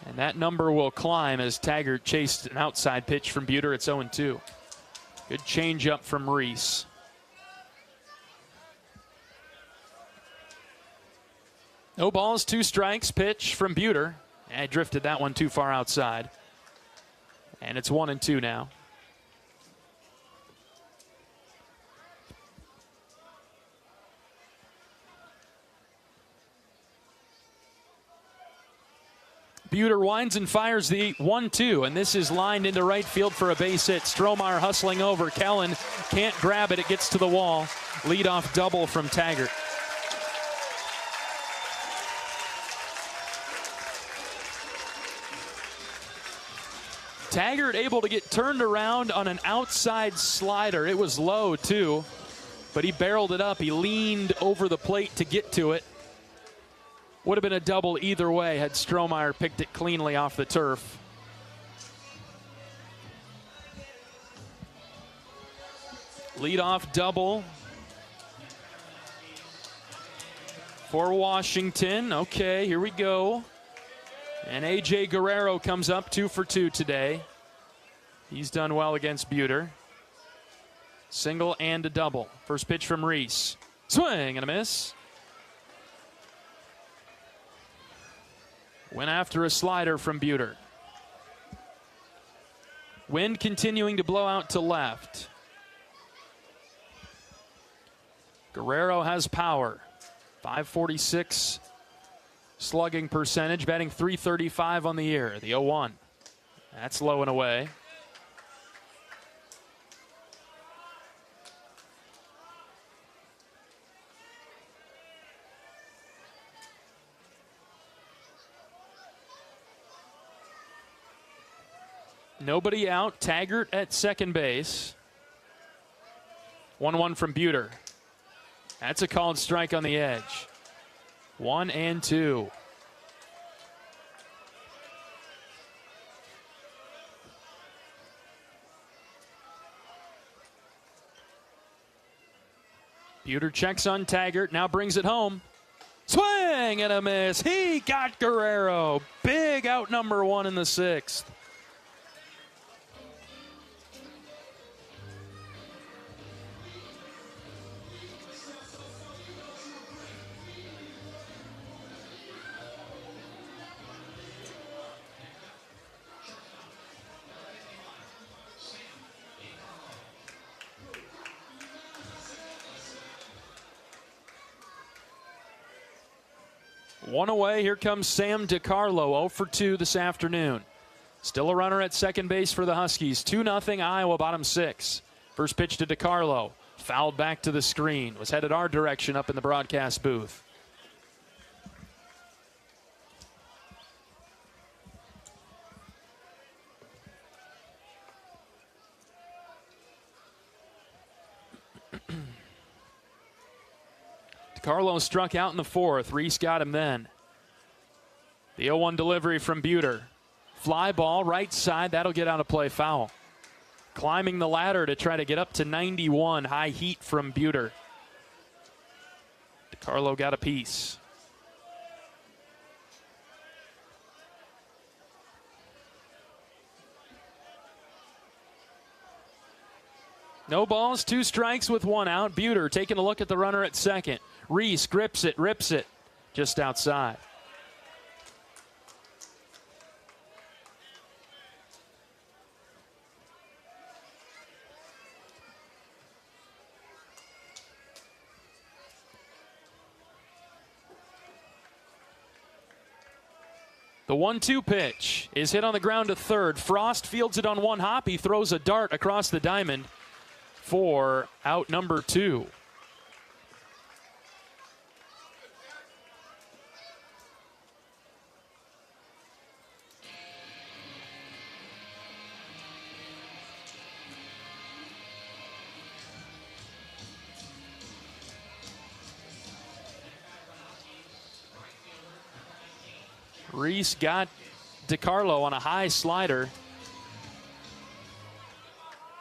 B: And that number will climb as Taggart chased an outside pitch from Buter. It's 0-2. Good changeup from Reese. No balls, 2 strikes. Pitch from Buter. I drifted that one too far outside. And it's 1-2 now. Buter winds and fires the 1-2, and this is lined into right field for a base hit. Strohmeyer hustling over. Kellen can't grab it. It gets to the wall. Leadoff double from Taggart. Taggart able to get turned around on an outside slider. It was low, too, but he barreled it up. He leaned over the plate to get to it. Would have been a double either way had Strohmeyer picked it cleanly off the turf. Leadoff double for Washington. Okay, here we go. And A.J. Guerrero comes up 2 for 2 today. He's done well against Buter. Single and a double. First pitch from Reese. Swing and a miss. Went after a slider from Buter. Wind continuing to blow out to left. Guerrero has power. 546 slugging percentage, batting .335 on the year. The 0-1. That's low and away. Nobody out. Taggart at second base. 1-1 from Buter. That's a called strike on the edge. 1-2. Buter checks on Taggart, now brings it home. Swing and a miss. He got Guerrero. Big out number 1 in the 6th. One away. Here comes Sam DiCarlo, 0 for 2 this afternoon. Still a runner at second base for the Huskies. 2-0 Iowa, bottom 6. First pitch to DiCarlo. Fouled back to the screen. Was headed our direction up in the broadcast booth. DiCarlo struck out in the 4th. Reese got him then. The 0-1 delivery from Buter. Fly ball, right side. That'll get out of play, foul. Climbing the ladder to try to get up to 91. High heat from Buter. DiCarlo got a piece. No balls, 2 strikes with 1 out. Buter taking a look at the runner at second. Reese grips it, rips it, just outside. The 1-2 pitch is hit on the ground to third. Frost fields it on one hop. He throws a dart across the diamond for out number 2. Reese got DiCarlo on a high slider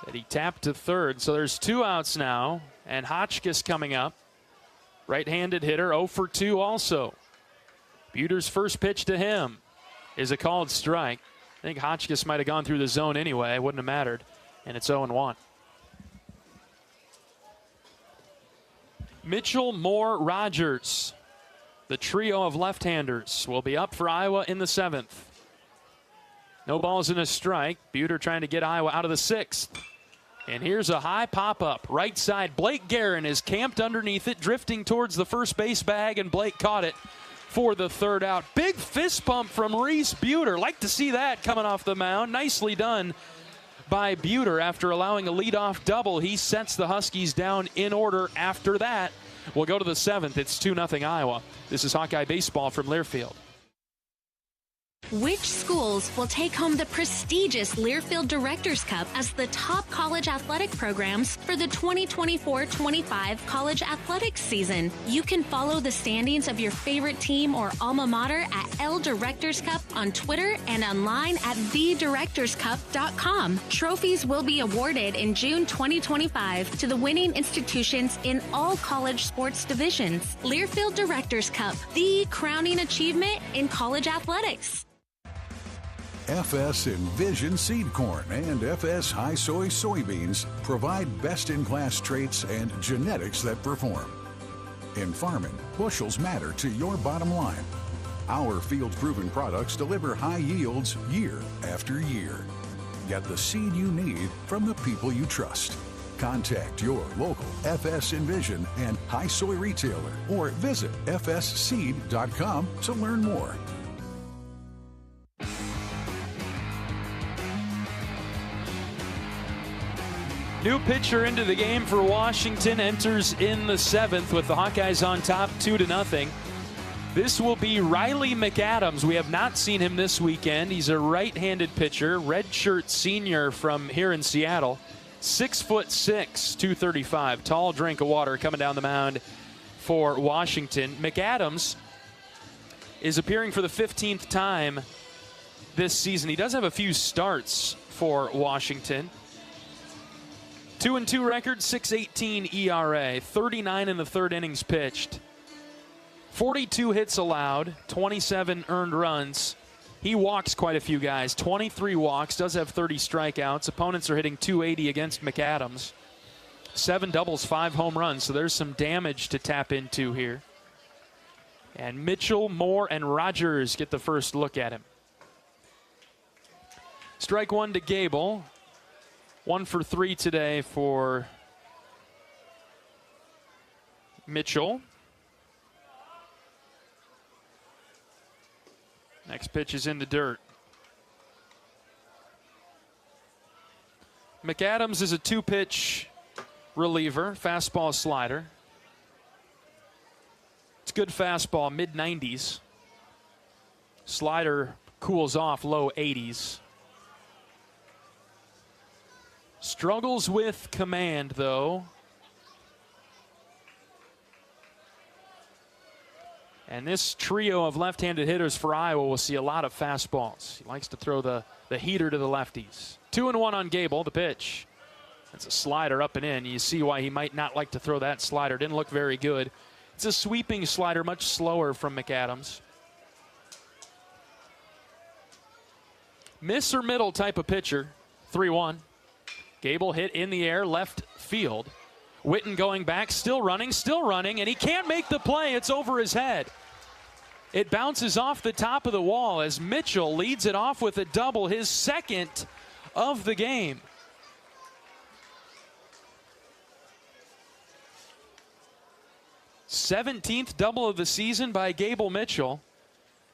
B: that he tapped to third. So there's 2 outs now, and Hawkeyes coming up. Right-handed hitter, 0 for 2 also. Buter's first pitch to him is a called strike. I think Hawkeyes might have gone through the zone anyway. It wouldn't have mattered, and it's 0-1. Mitchell, Moore, Rogers. The trio of left-handers will be up for Iowa in the 7th. No balls and a strike. Buter trying to get Iowa out of the 6th. And here's a high pop-up. Right side, Blake Guerin is camped underneath it, drifting towards the first base bag, and Blake caught it for the third out. Big fist pump from Reese Buter. Like to see that coming off the mound. Nicely done by Buter. After allowing a leadoff double, he sets the Huskies down in order after that. We'll go to the 7th. It's 2-0 Iowa. This is Hawkeye Baseball from Learfield.
I: Which schools will take home the prestigious Learfield Directors Cup as the top college athletic programs for the 2024-25 college athletics season? You can follow the standings of your favorite team or alma mater at L Directors Cup on Twitter and online at thedirectorscup.com. Trophies will be awarded in June 2025 to the winning institutions in all college sports divisions. Learfield Directors Cup, the crowning achievement in college athletics.
R: FS Envision Seed Corn and FS High Soy Soybeans provide best-in-class traits and genetics that perform. In farming, bushels matter to your bottom line. Our field-proven products deliver high yields year after year. Get the seed you need from the people you trust. Contact your local FS Envision and High Soy retailer or visit fsseed.com to learn more.
B: New pitcher into the game for Washington enters in the 7th with the Hawkeyes on top 2-0. This will be Riley McAdams. We have not seen him this weekend. He's a right-handed pitcher, redshirt senior from here in Seattle. 6'6", 235. Tall drink of water coming down the mound for Washington. McAdams is appearing for the 15th time this season. He does have a few starts for Washington. 2-2 record, 6.18 ERA, 39 in the third innings pitched. 42 hits allowed, 27 earned runs. He walks quite a few guys, 23 walks, does have 30 strikeouts. Opponents are hitting .280 against McAdams. 7 doubles, 5 home runs, so there's some damage to tap into here. And Mitchell, Moore, and Rogers get the first look at him. Strike one to Gable. 1 for 3 today for Mitchell. Next pitch is in the dirt. McAdams is a 2-pitch reliever, fastball slider. It's good fastball, mid-90s. Slider cools off, low 80s. Struggles with command, though. And this trio of left-handed hitters for Iowa will see a lot of fastballs. He likes to throw the heater to the lefties. 2-1 on Gable, the pitch. That's a slider up and in. You see why he might not like to throw that slider. Didn't look very good. It's a sweeping slider, much slower from McAdams. Miss or middle type of pitcher. 3-1. Gable hit in the air, left field. Witten going back, still running, and he can't make the play. It's over his head. It bounces off the top of the wall as Mitchell leads it off with a double, his second of the game. th double of the season by Gable Mitchell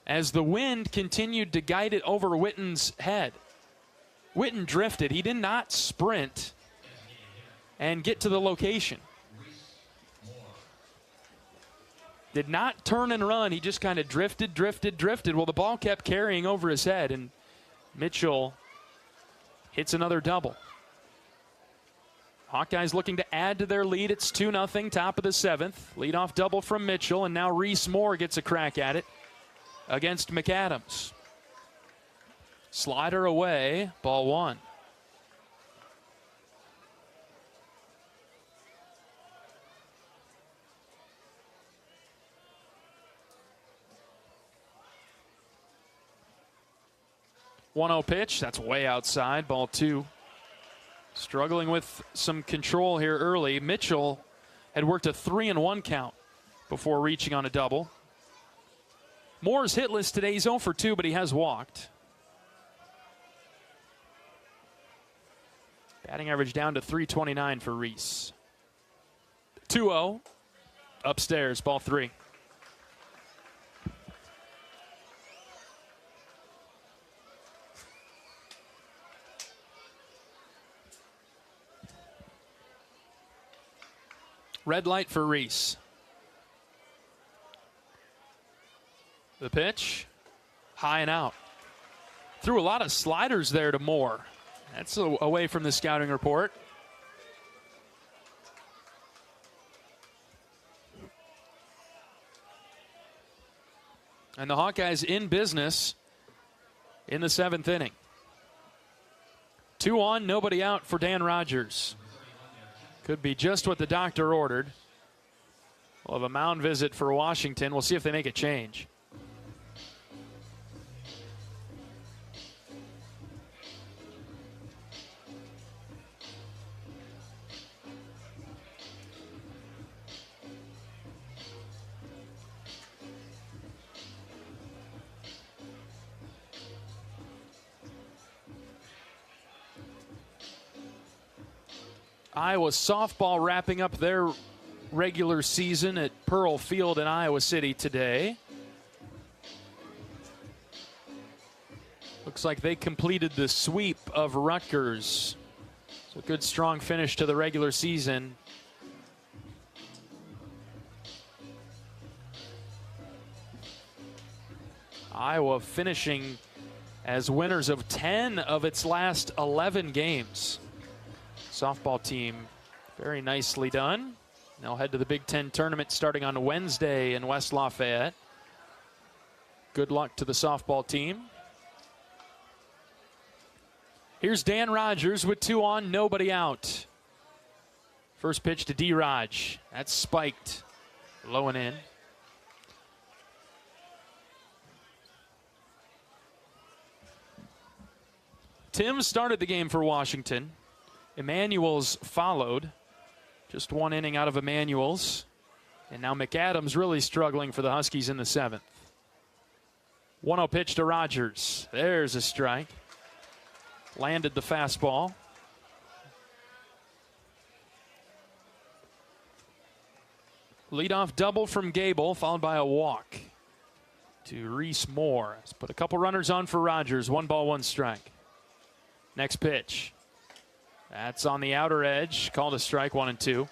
B: as the wind continued to guide it over Witten's head. Witten drifted. He did not sprint and get to the location. Did not turn and run. He just kind of drifted. Well, the ball kept carrying over his head, and Mitchell hits another double. Hawkeyes looking to add to their lead. It's 2-0, top of the 7th. Leadoff double from Mitchell, and now Reese Moore gets a crack at it against McAdams. Slider away, ball 1. .1-0 pitch, that's way outside, ball 2. Struggling with some control here early. Mitchell had worked a 3-1 count before reaching on a double. Moore's hitless today, he's 0 for 2, but he has walked. Batting average down to .329 for Reese. 2-0. Upstairs, ball 3. Red light for Reese. The pitch, high and out. Threw a lot of sliders there to Moore. That's away from the scouting report. And the Hawkeyes in business in the 7th inning. 2 on, nobody out for Dan Rogers. Could be just what the doctor ordered. We'll have a mound visit for Washington. We'll see if they make a change. Iowa softball wrapping up their regular season at Pearl Field in Iowa City today. Looks like they completed the sweep of Rutgers. So a good, strong finish to the regular season. Iowa finishing as winners of 10 of its last 11 games. Softball team, very nicely done. They'll head to the Big Ten tournament starting on Wednesday in West Lafayette. Good luck to the softball team. Here's Dan Rogers with 2 on, nobody out. First pitch to D-Raj. That's spiked, low and in. Tim started the game for Washington. Emanuel's followed. Just 1 inning out of Emanuel's. And now McAdams really struggling for the Huskies in the 7th. 1-0 pitch to Rogers. There's a strike. Landed the fastball. Leadoff double from Gable, followed by a walk to Reese Moore. Let's put a couple runners on for Rogers. 1 ball, 1 strike. Next pitch. That's on the outer edge. Called a strike, 1-2.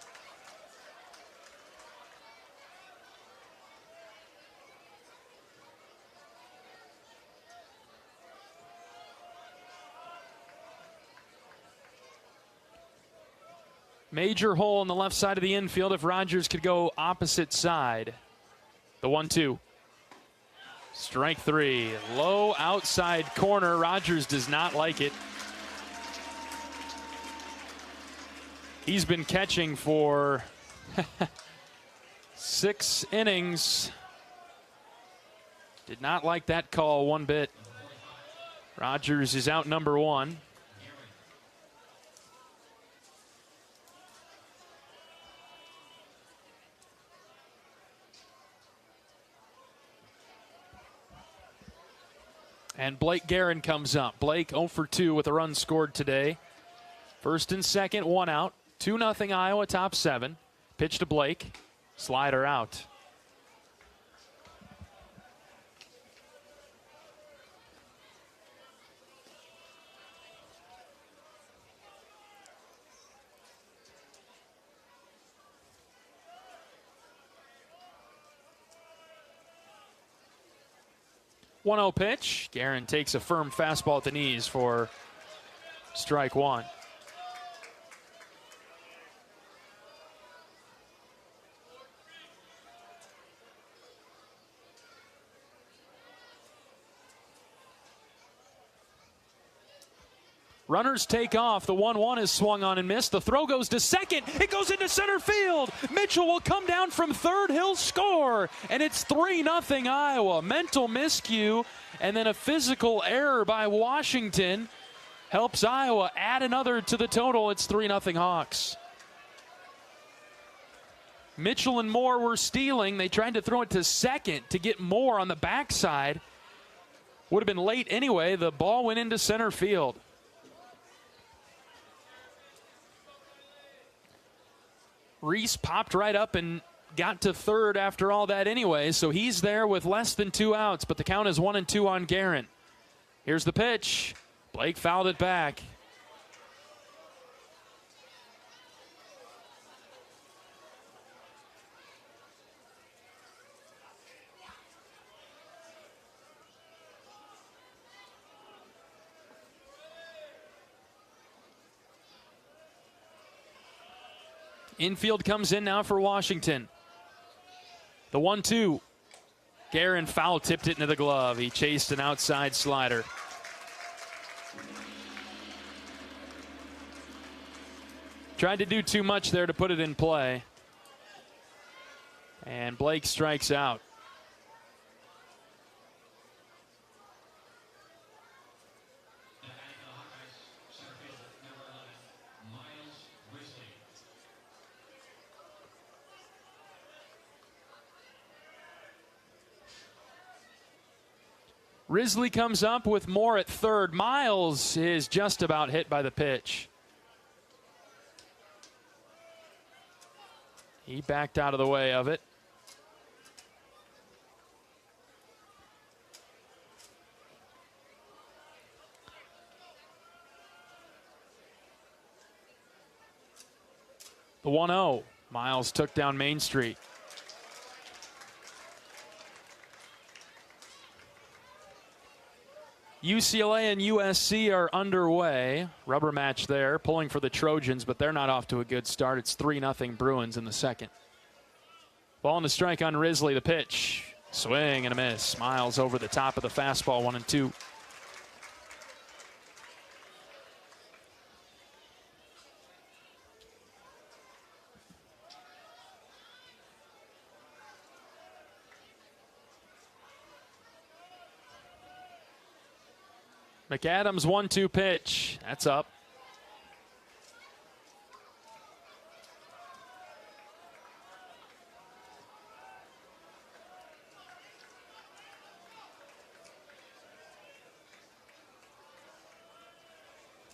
B: Major hole on the left side of the infield if Rogers could go opposite side. The 1-2. Strike 3. Low outside corner. Rogers does not like it. He's been catching for 6 innings. Did not like that call one bit. Rogers is out number 1. And Blake Guerin comes up. Blake 0 for 2 with a run scored today. First and second, 1 out. 2-0 Iowa, top 7. Pitch to Blake. Slider out. One-0 pitch. Guerin takes a firm fastball at the knees for strike 1. Runners take off. The 1-1 is swung on and missed. The throw goes to second. It goes into center field. Mitchell will come down from third. He'll score. And it's 3-0 Iowa. Mental miscue and then a physical error by Washington helps Iowa add another to the total. It's 3-0 Hawks. Mitchell and Moore were stealing. They tried to throw it to second to get Moore on the backside. Would have been late anyway. The ball went into center field. Reese popped right up and got to third after all that anyway, so he's there with less than 2 outs, but the count is 1-2 on Guerin. Here's the pitch. Blake fouled it back. Infield comes in now for Washington. The 1-2. Guerin foul tipped it into the glove. He chased an outside slider. Tried to do too much there to put it in play. And Blake strikes out. Risley comes up with Moore at third. Miles is just about hit by the pitch. He backed out of the way of it. The 1-0. Miles took down Main Street. UCLA and USC are underway. Rubber match there, pulling for the Trojans, but they're not off to a good start. It's 3-0 Bruins in the second. Ball and a strike on Risley. The pitch. Swing and a miss. Miles over the top of the fastball, 1-2. McAdams 1-2 pitch. That's up.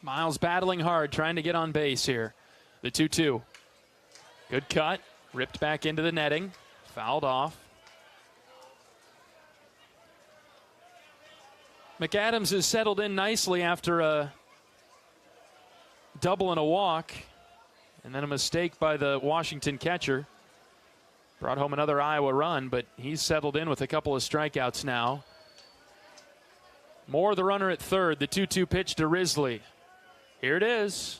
B: Miles battling hard, trying to get on base here. The 2-2. Good cut. Ripped back into the netting. Fouled off. McAdams has settled in nicely after a double and a walk, and then a mistake by the Washington catcher. Brought home another Iowa run, but he's settled in with a couple of strikeouts now. Moore the runner at third. The 2-2 pitch to Risley. Here it is.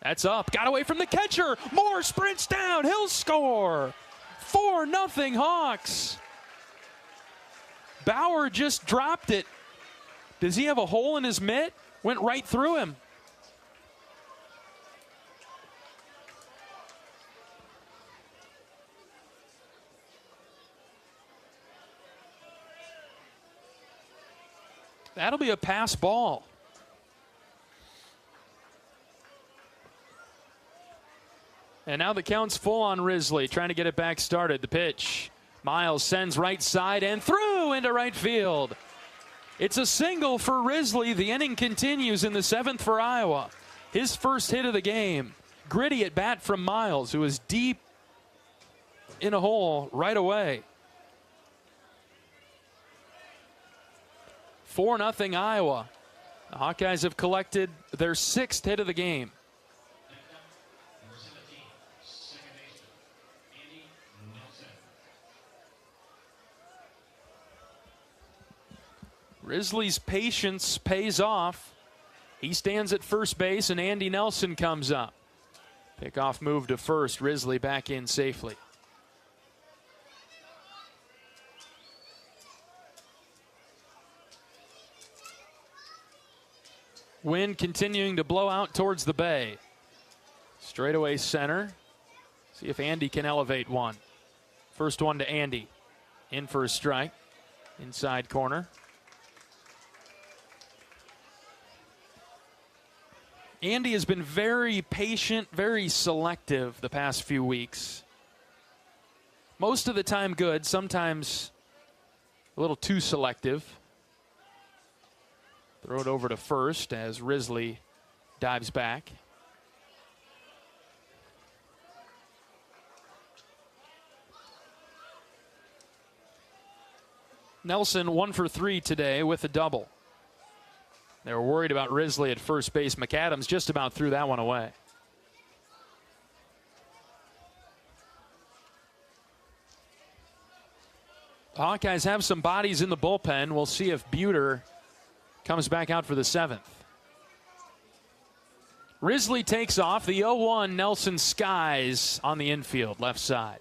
B: That's up. Got away from the catcher. Moore sprints down. He'll score. 4-0 Hawks. Bauer just dropped it. Does he have a hole in his mitt? Went right through him. That'll be a pass ball. And now the count's full on Risley, trying to get it back started. The pitch. Miles sends right side and through into right field. It's a single for Risley. The inning continues in the seventh for Iowa. His first hit of the game. Gritty at bat from Miles, who was deep in a hole right away. 4-0 Iowa. The Hawkeyes have collected their sixth hit of the game. Risley's patience pays off. He stands at first base, and Andy Nelson comes up. Pickoff move to first. Risley back in safely. Wind continuing to blow out towards the bay. Straightaway center. See if Andy can elevate one. First one to Andy. In for a strike. Inside corner. Andy has been very patient, very selective the past few weeks. Most of the time good, sometimes a little too selective. Throw it over to first as Risley dives back. Nelson 1 for 3 today with a double. They were worried about Risley at first base. McAdams just about threw that one away. The Hawkeyes have some bodies in the bullpen. We'll see if Buter comes back out for the seventh. Risley takes off. The 0-1, Nelson Skies on the infield, left side.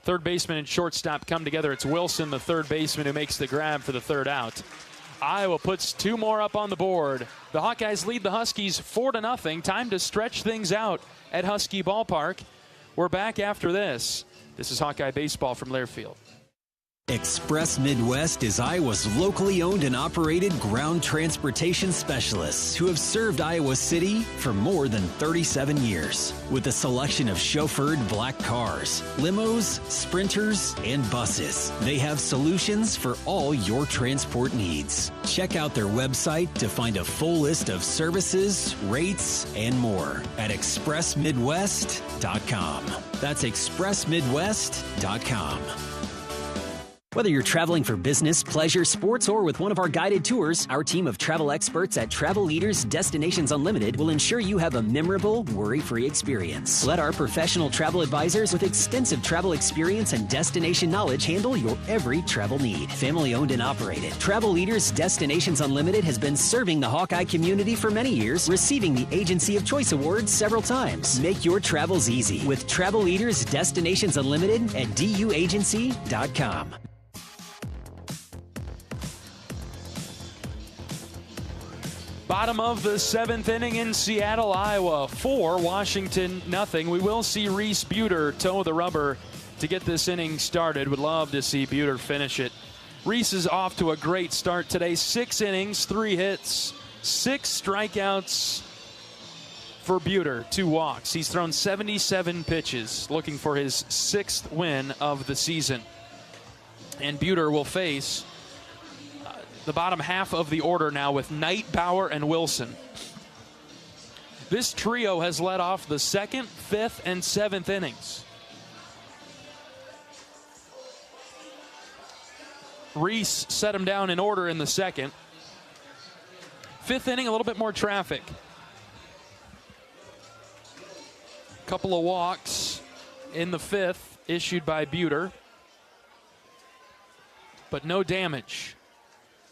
B: Third baseman and shortstop come together. It's Wilson, the third baseman, who makes the grab for the third out. Iowa puts 2 more up on the board. The Hawkeyes lead the Huskies 4-0. Time to stretch things out at Husky Ballpark. We're back after this. This is Hawkeye Baseball from Learfield.
D: Express Midwest is Iowa's locally owned and operated ground transportation specialists who have served Iowa City for more than 37 years. With a selection of chauffeured black cars, limos, sprinters, and buses, they have solutions for all your transport needs. Check out their website to find a full list of services, rates, and more at expressmidwest.com. That's expressmidwest.com. Whether you're traveling for business, pleasure, sports, or with one of our guided tours, our team of travel experts at Travel Leaders Destinations Unlimited will ensure you have a memorable, worry-free experience. Let our professional travel advisors with extensive travel experience and destination knowledge handle your every travel need. Family-owned and operated, Travel Leaders Destinations Unlimited has been serving the Hawkeye community for many years, receiving the Agency of Choice Award several times. Make your travels easy with Travel Leaders Destinations Unlimited at duagency.com.
B: Bottom of the 7th inning in Seattle, Iowa. 4, Washington, nothing. We will see Reese Buter toe the rubber to get this inning started. Would love to see Buter finish it. Reese is off to a great start today. 6 innings, 3 hits, 6 strikeouts for Buter, 2 walks. He's thrown 77 pitches, looking for his 6th win of the season. And Buter will face the bottom half of the order now with Knight, Bauer, and Wilson. This trio has led off the 2nd, 5th, and 7th innings. Reese set him down in order in the 2nd. 5th inning, a little bit more traffic. Couple of walks in the 5th issued by Buter, but no damage.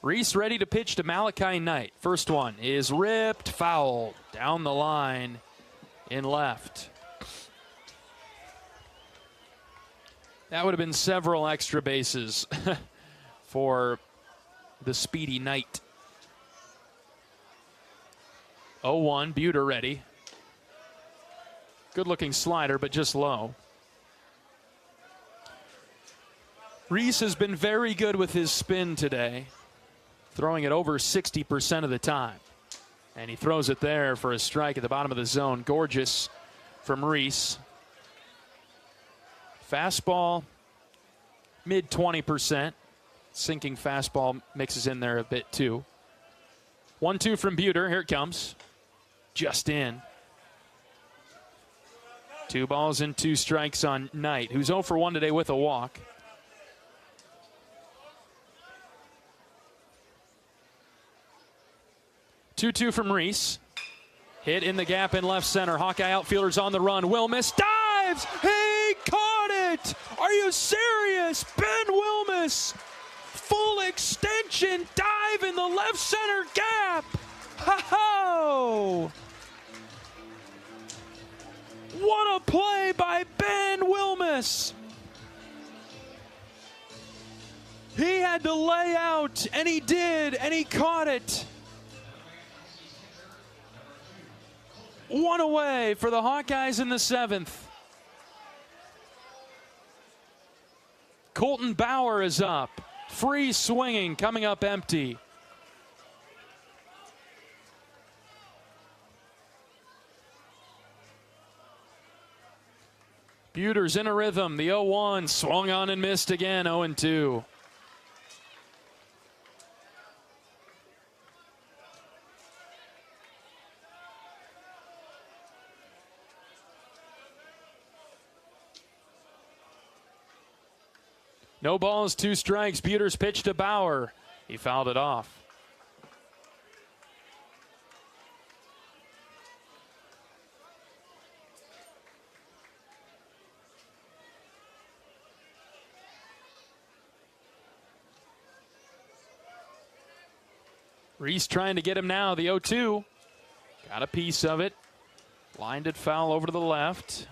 B: Reese ready to pitch to Malachi Knight. First one is ripped foul down the line in left. That would have been several extra bases for the speedy Knight. 0-1, Buter ready. Good looking slider, but just low. Reese has been very good with his spin today, throwing it over 60% of the time. And he throws it there for a strike at the bottom of the zone. Gorgeous from Reese. Fastball, mid 20%. Sinking fastball mixes in there a bit too. 1-2 from Buter. Here it comes. Just in. 2 balls and 2 strikes on Knight, who's 0 for 1 today with a walk. Two from Reese. Hit in the gap in left center. Hawkeye outfielders on the run. Wilmus dives. He caught it. Are you serious? Ben Wilmus. Full extension dive in the left center gap. Ho-ho! What a play by Ben Wilmus. He had to lay out, and he did, and he caught it. 1 away for the Hawkeyes in the 7th. Colton Bauer is up. Free swinging, coming up empty. Buter's in a rhythm. The 0-1 swung on and missed again. 0-2. No balls, 2 strikes. Buter's pitch to Bauer. He fouled it off. Reese trying to get him now. The 0-2. Got a piece of it. Lined it foul over to the left.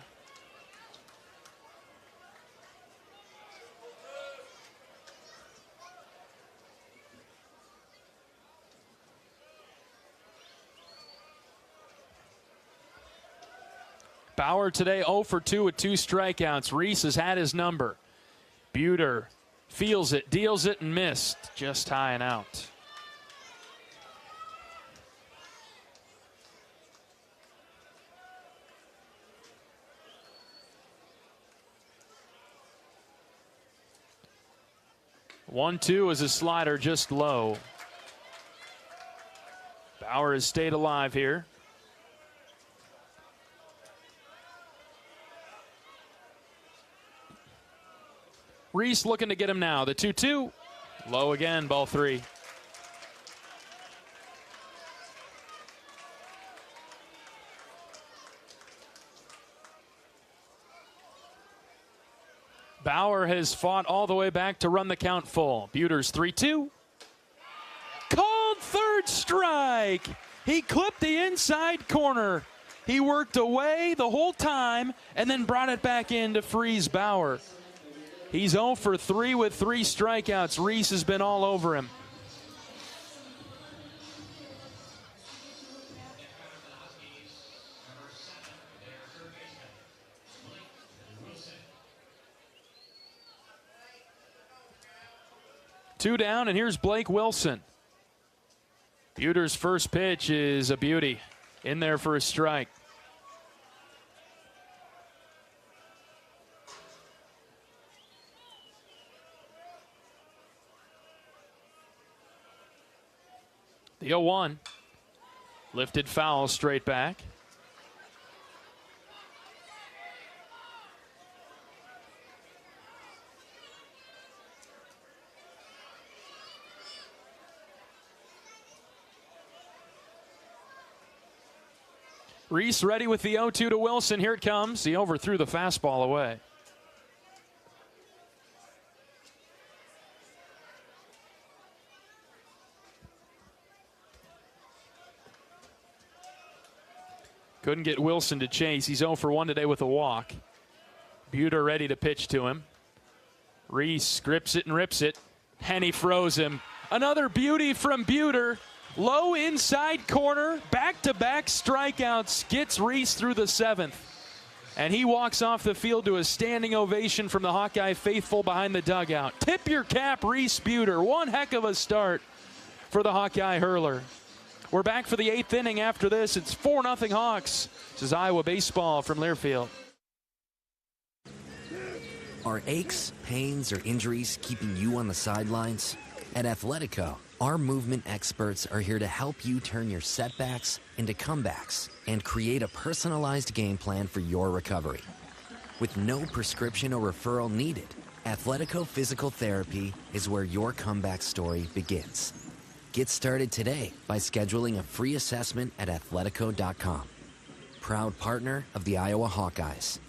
B: Bauer today 0 for 2 with 2 strikeouts. Reese has had his number. Buter feels it, deals it, and missed. Just high and out. One-two is a slider just low. Bauer has stayed alive here. Reese looking to get him now. The 2-2. Low again, ball 3. Bauer has fought all the way back to run the count full. Buter's 3-2. Called third strike. He clipped the inside corner. He worked away the whole time and then brought it back in to freeze Bauer. He's 0 for 3 with 3 strikeouts. Reese has been all over him. Two down, and here's Blake Wilson. Buter's first pitch is a beauty. In there for a strike. The 0-1. Lifted foul straight back. Reese ready with the 0-2 to Wilson. Here it comes. He overthrew the fastball away. Couldn't get Wilson to chase. He's 0 for 1 today with a walk. Buter ready to pitch to him. Reese grips it and rips it. And he froze him. Another beauty from Buter. Low inside corner. Back-to-back strikeouts. Gets Reese through the 7th. And he walks off the field to a standing ovation from the Hawkeye faithful behind the dugout. Tip your cap, Reese Buter. One heck of a start for the Hawkeye hurler. We're back for the 8th inning after this. It's 4-0 Hawks. This is Iowa baseball from Learfield.
O: Are aches, pains, or injuries keeping you on the sidelines? At Athletico, our movement experts are here to help you turn your setbacks into comebacks and create a personalized game plan for your recovery. With no prescription or referral needed, Athletico Physical Therapy is where your comeback story begins. Get started today by scheduling a free assessment at athletico.com. Proud partner of the Iowa Hawkeyes.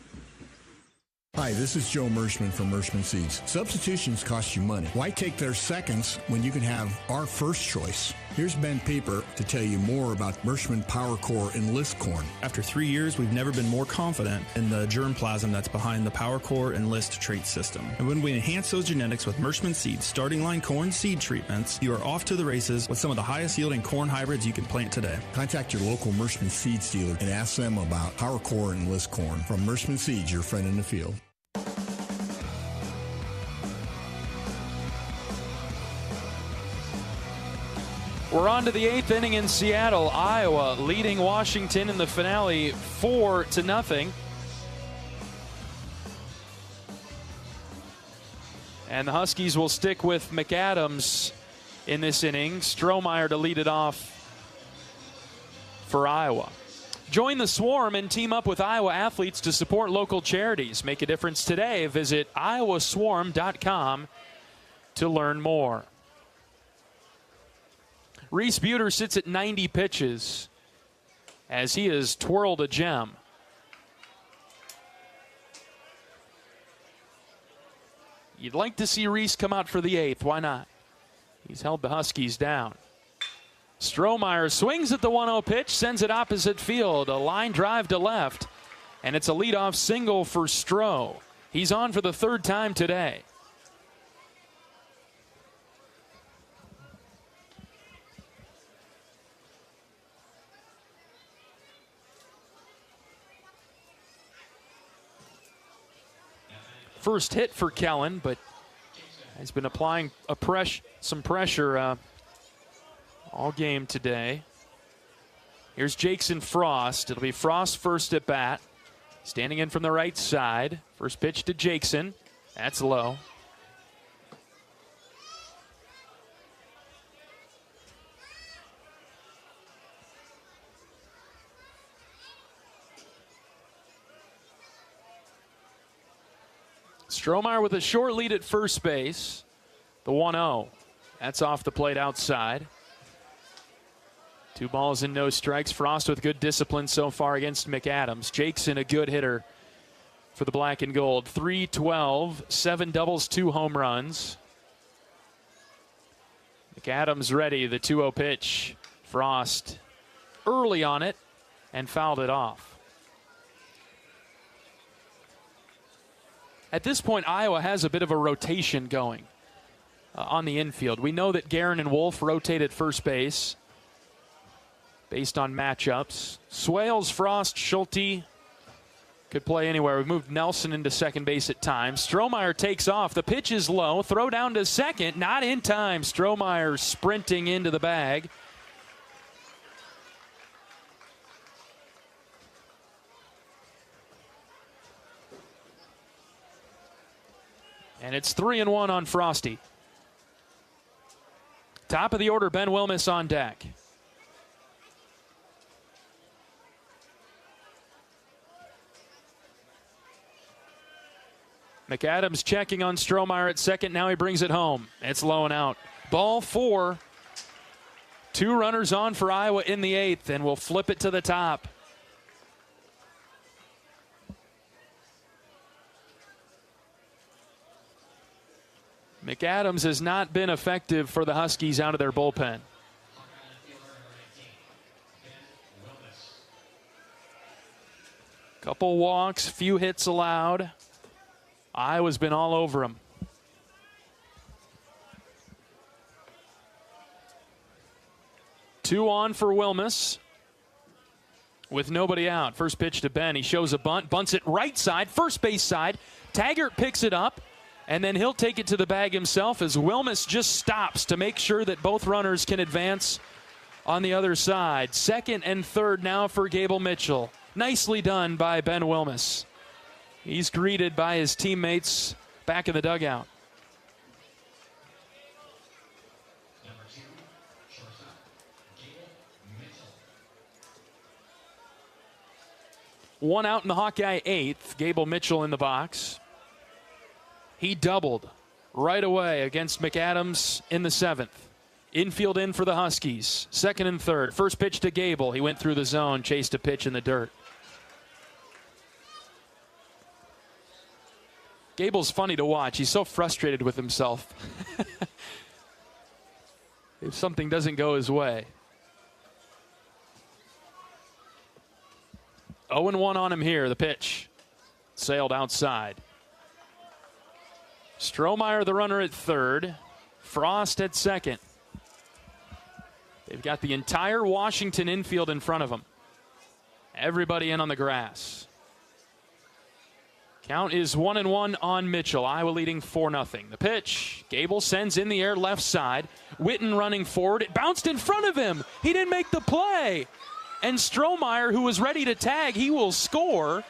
P: Hi, this is Joe Mershman from Mershman Seeds. Substitutions cost you money. Why take their seconds when you can have our first choice? Here's Ben Pieper to tell you more about Mershman Power Core Enlist Corn.
W: After 3 years, we've never been more confident in the germplasm that's behind the Power Core Enlist trait system. And when we enhance those genetics with Mershman Seeds starting line corn seed treatments, you are off to the races with some of the highest yielding corn hybrids you can plant today.
P: Contact your local Mershman Seeds dealer and ask them about Power Core Enlist Corn. From Mershman Seeds, your friend in the field.
B: We're on to the 8th inning in Seattle. Iowa leading Washington in the finale 4-0. And the Huskies will stick with McAdams in this inning. Strohmeyer to lead it off for Iowa. Join the Swarm and team up with Iowa athletes to support local charities. Make a difference today. Visit iowaswarm.com to learn more. Reese Buter sits at 90 pitches as he has twirled a gem. You'd like to see Reese come out for the 8th. Why not? He's held the Huskies down. Strohmeyer swings at the 1-0 pitch, sends it opposite field. A line drive to left, and it's a leadoff single for Stroh. He's on for the third time today. First hit for Kellen, but he's been applying some pressure all game today. Here's Jackson Frost. It'll be Frost first at bat. Standing in from the right side. First pitch to Jackson. That's low. Strohmeyer with a short lead at first base. The 1-0. That's off the plate outside. 2 balls and no strikes. Frost with good discipline so far against McAdams. Jackson a good hitter for the black and gold. 3-12, 7 doubles, 2 home runs. McAdams ready, the 2-0 pitch. Frost early on it and fouled it off. At this point, Iowa has a bit of a rotation going on the infield. We know that Guerin and Wolf rotate at first base based on matchups. Swales, Frost, Schulte could play anywhere. We've moved Nelson into second base at times. Strohmeyer takes off. The pitch is low. Throw down to second. Not in time. Strohmeyer sprinting into the bag. And it's 3-1 on Frosty. Top of the order, Ben Wilmes on deck. McAdams checking on Strohmeyer at second. Now he brings it home. It's low and out. Ball 4. 2 runners on for Iowa in the 8th, and we'll flip it to the top. McAdams has not been effective for the Huskies out of their bullpen. Couple walks, few hits allowed. Iowa's been all over him. Two on for Wilmes with nobody out. First pitch to Ben. He shows a bunt, bunts it right side, first base side. Taggart picks it up, and then he'll take it to the bag himself as Wilmes just stops to make sure that both runners can advance on the other side. Second and third now for Gable Mitchell. Nicely done by Ben Wilmes. He's greeted by his teammates back in the dugout. One out in the Hawkeye 8th. Gable Mitchell in the box. He doubled right away against McAdams in the 7th. Infield in for the Huskies. Second and third. First pitch to Gable. He went through the zone, chased a pitch in the dirt. Gable's funny to watch. He's so frustrated with himself if something doesn't go his way. 0-1 on him here. The pitch sailed outside. Strohmeyer, the runner at third. Frost at second. They've got the entire Washington infield in front of them. Everybody in on the grass. Count is 1-1 on Mitchell. Iowa leading 4-0. The pitch. Gable sends in the air left side. Witten running forward. It bounced in front of him. He didn't make the play. And Strohmeyer, who was ready to tag, he will score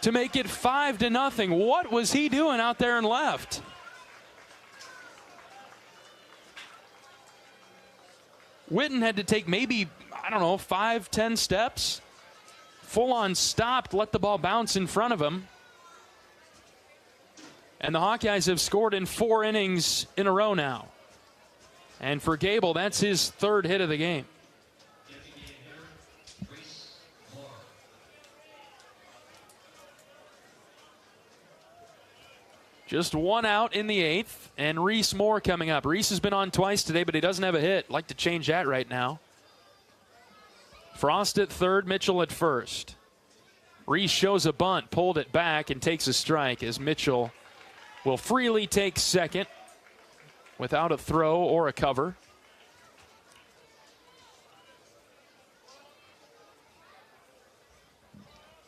B: to make it 5-0. What was he doing out there in left? Witten had to take maybe, 5-10 steps. Full on stopped, let the ball bounce in front of him. And the Hawkeyes have scored in 4 innings in a row now. And for Gable, that's his third hit of the game. Just one out in the 8th, and Reese Moore coming up. Reese has been on twice today, but he doesn't have a hit. Like to change that right now. Frost at third, Mitchell at first. Reese shows a bunt, pulled it back, and takes a strike as Mitchell will freely take second without a throw or a cover.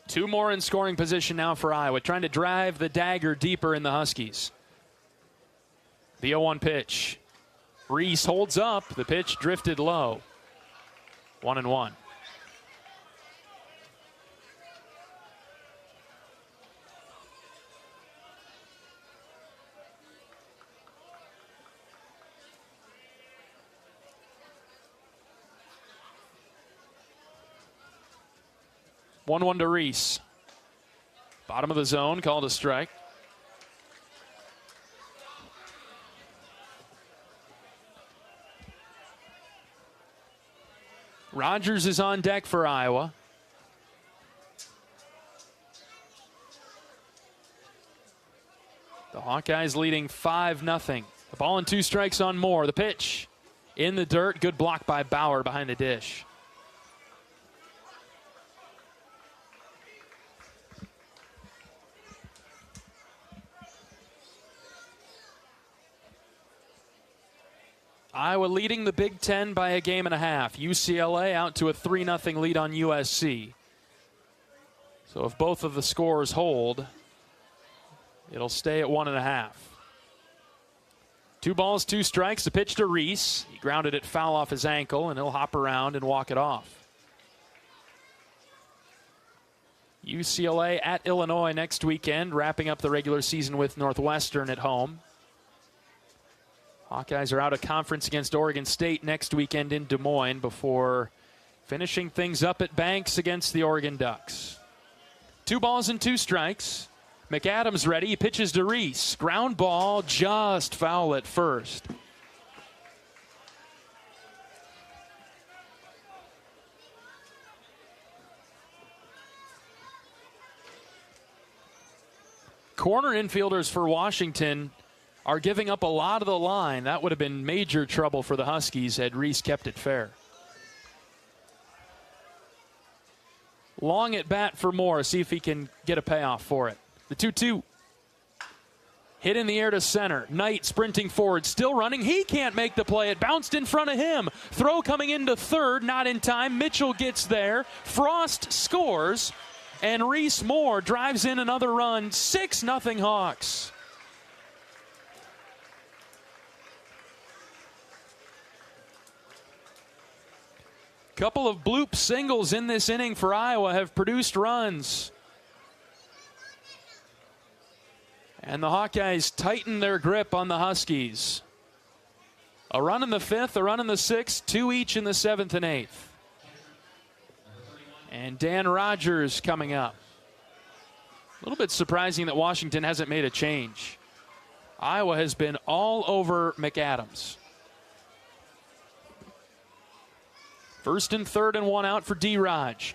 B: Two more in scoring position now for Iowa, trying to drive the dagger deeper in the Huskies. The 0-1 pitch. Reese holds up. The pitch drifted low. 1-1. One to Reese. Bottom of the zone, called a strike. Rogers is on deck for Iowa. The Hawkeyes leading 5-0. The ball and 2 strikes on Moore. The pitch in the dirt. Good block by Bauer behind the dish. Iowa leading the Big Ten by a game and a half. UCLA out to a 3-0 lead on USC. So if both of the scores hold, it'll stay at 1.5. 2 balls, 2 strikes. The pitch to Reese. He grounded it foul off his ankle, and he'll hop around and walk it off. UCLA at Illinois next weekend, wrapping up the regular season with Northwestern at home. Hawkeyes are out of conference against Oregon State next weekend in Des Moines before finishing things up at Banks against the Oregon Ducks. 2 balls and 2 strikes. McAdams ready. He pitches to Reese. Ground ball, just foul at first. Corner infielders for Washington are giving up a lot of the line. That would have been major trouble for the Huskies had Reese kept it fair. Long at bat for Moore. See if he can get a payoff for it. The 2-2. Hit in the air to center. Knight sprinting forward, still running. He can't make the play. It bounced in front of him. Throw coming into third, not in time. Mitchell gets there. Frost scores, and Reese Moore drives in another run. 6-0 Hawks. Couple of bloop singles in this inning for Iowa have produced runs. And the Hawkeyes tighten their grip on the Huskies. A run in the 5th, a run in the 6th, 2 each in the 7th and 8th. And Dan Rogers coming up. A little bit surprising that Washington hasn't made a change. Iowa has been all over McAdams. 1st and 3rd and 1 out for D-Raj.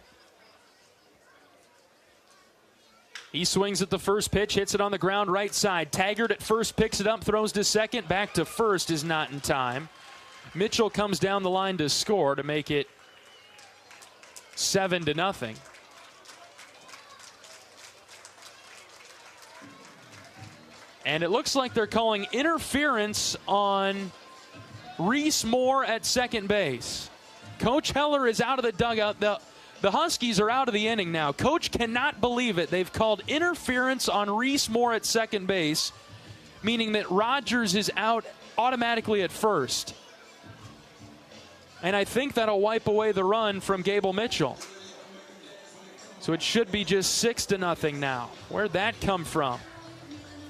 B: He swings at the first pitch, hits it on the ground right side. Taggart at first, picks it up, throws to second. Back to first is not in time. Mitchell comes down the line to score to make it 7-0. And it looks like they're calling interference on Reese Moore at second base. Coach Heller is out of the dugout. The Huskies are out of the inning now. Coach cannot believe it. They've called interference on Reese Moore at second base, meaning that Rogers is out automatically at first. And I think that'll wipe away the run from Gable Mitchell. So it should be just 6-0 now. Where'd that come from?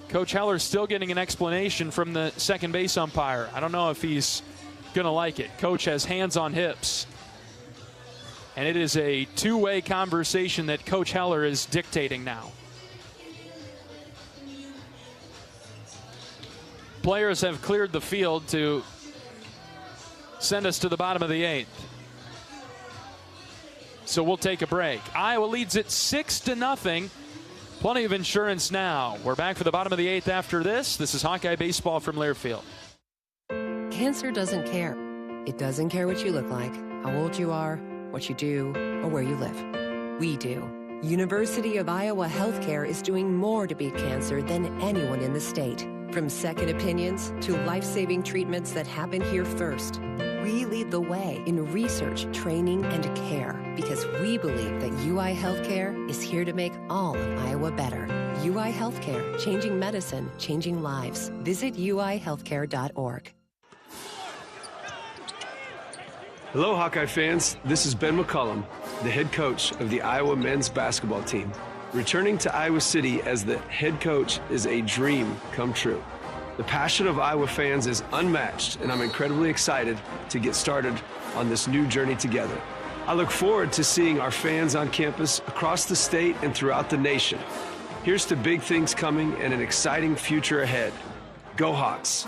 B: Coach Heller's still getting an explanation from the second base umpire. I don't know if he's going to like it. Coach has hands on hips. And it is a two-way conversation that Coach Heller is dictating now. Players have cleared the field to send us to the bottom of the 8th. So we'll take a break. Iowa leads it 6-0. Plenty of insurance now. We're back for the bottom of the 8th after this. This is Hawkeye Baseball from Learfield.
A: Cancer doesn't care. It doesn't care what you look like, how old you are, what you do, or where you live. We do. University of Iowa Healthcare is doing more to beat cancer than anyone in the state. From second opinions to life-saving treatments that happen here first. We lead the way in research, training, and care because we believe that UI Healthcare is here to make all of Iowa better. UI Healthcare, changing medicine, changing lives. Visit uihealthcare.org.
F: Hello, Hawkeye fans. This is Ben McCullum, the head coach of the Iowa men's basketball team. Returning to Iowa City as the head coach is a dream come true. The passion of Iowa fans is unmatched, and I'm incredibly excited to get started on this new journey together. I look forward to seeing our fans on campus across the state and throughout the nation. Here's to big things coming and an exciting future ahead. Go Hawks!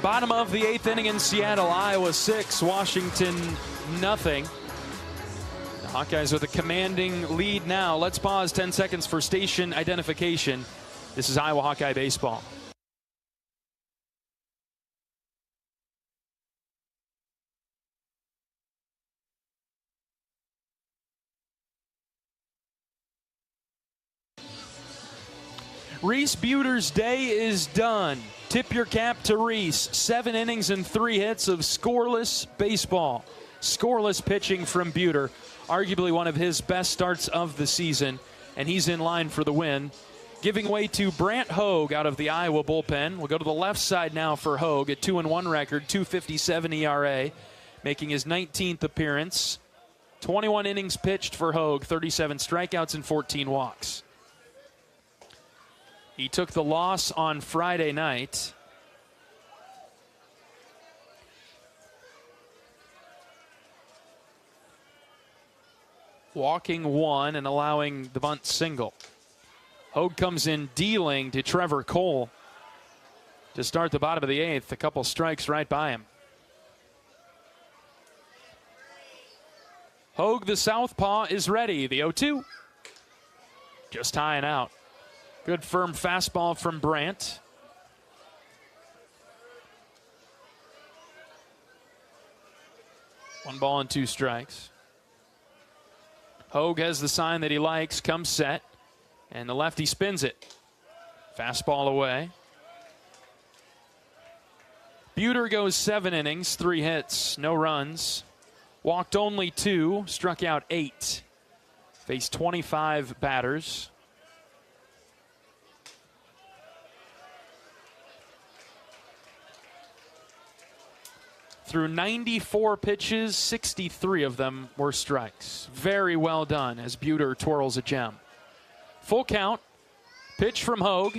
B: Bottom of the 8th inning in Seattle, Iowa 6, Washington nothing. The Hawkeyes with a commanding lead now. Let's pause 10 seconds for station identification. This is Iowa Hawkeye Baseball. Reese Buter's day is done. Tip your cap to Reese. 7 innings and 3 hits of scoreless baseball. Scoreless pitching from Buter. Arguably one of his best starts of the season. And he's in line for the win. Giving way to Brant Hogue out of the Iowa bullpen. We'll go to the left side now for Hogue. A 2-1 record, 2.57 ERA. Making his 19th appearance. 21 innings pitched for Hogue. 37 strikeouts and 14 walks. He took the loss on Friday night. Walking 1 and allowing the bunt single. Hogue comes in dealing to Trevor Cole to start the bottom of the 8th. A couple strikes right by him. Hogue, the southpaw, is ready. The 0-2. Just high and out. Good firm fastball from Brant. One ball and 2 strikes. Hogue has the sign that he likes, comes set, and the lefty spins it. Fastball away. Buter goes 7 innings, 3 hits, no runs. Walked only 2, struck out 8. Faced 25 batters. Through 94 pitches, 63 of them were strikes. Very well done as Buter twirls a gem. Full count. Pitch from Hogue.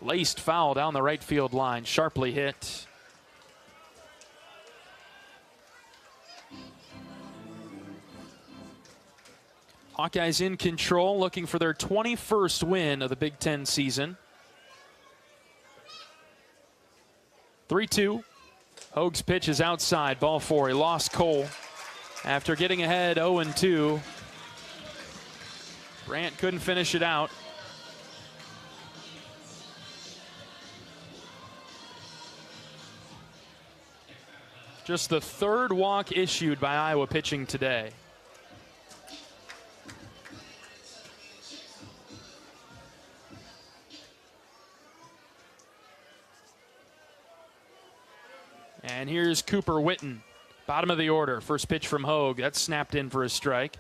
B: Laced foul down the right field line. Sharply hit. Hawkeyes in control, looking for their 21st win of the Big Ten season. 3-2. Hogue's pitch is outside, ball 4. He lost Cole after getting ahead 0-2. Brant couldn't finish it out. Just the 3rd walk issued by Iowa pitching today. And here's Cooper Witten, bottom of the order. First pitch from Hogue. That's snapped in for a strike.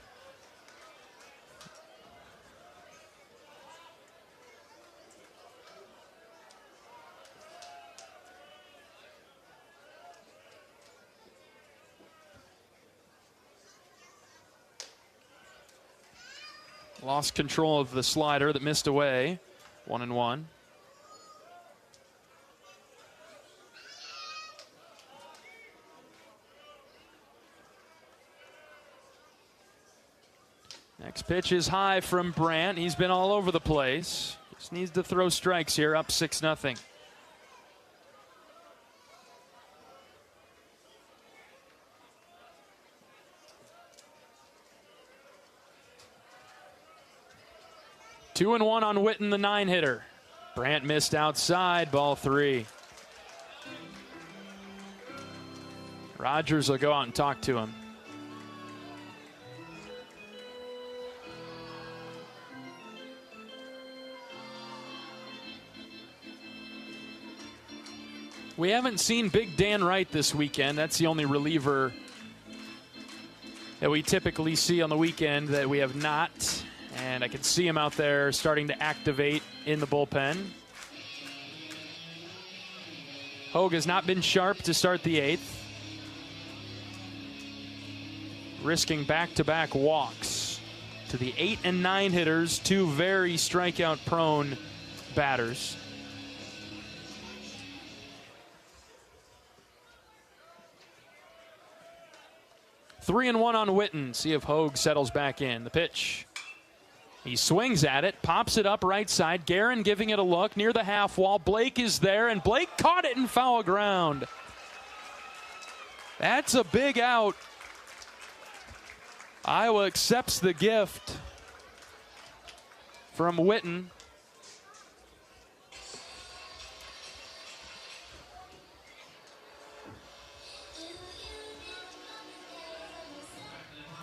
B: Lost control of the slider that missed away. 1-1. Next pitch is high from Brant. He's been all over the place. Just needs to throw strikes here, up 6-0. 2-1 on Witten, the 9-hitter. Brandt missed outside, ball 3. Rogers will go out and talk to him. We haven't seen Big Dan Wright this weekend. That's the only reliever that we typically see on the weekend that we have not. And I can see him out there starting to activate in the bullpen. Hogue has not been sharp to start the 8th. Risking back-to-back walks to the 8 and 9 hitters, 2 very strikeout-prone batters. Three and 1 on Witten. See if Hogue settles back in. The pitch. He swings at it, pops it up right side. Guerin giving it a look near the half wall. Blake is there, and Blake caught it in foul ground. That's a big out. Iowa accepts the gift from Witten.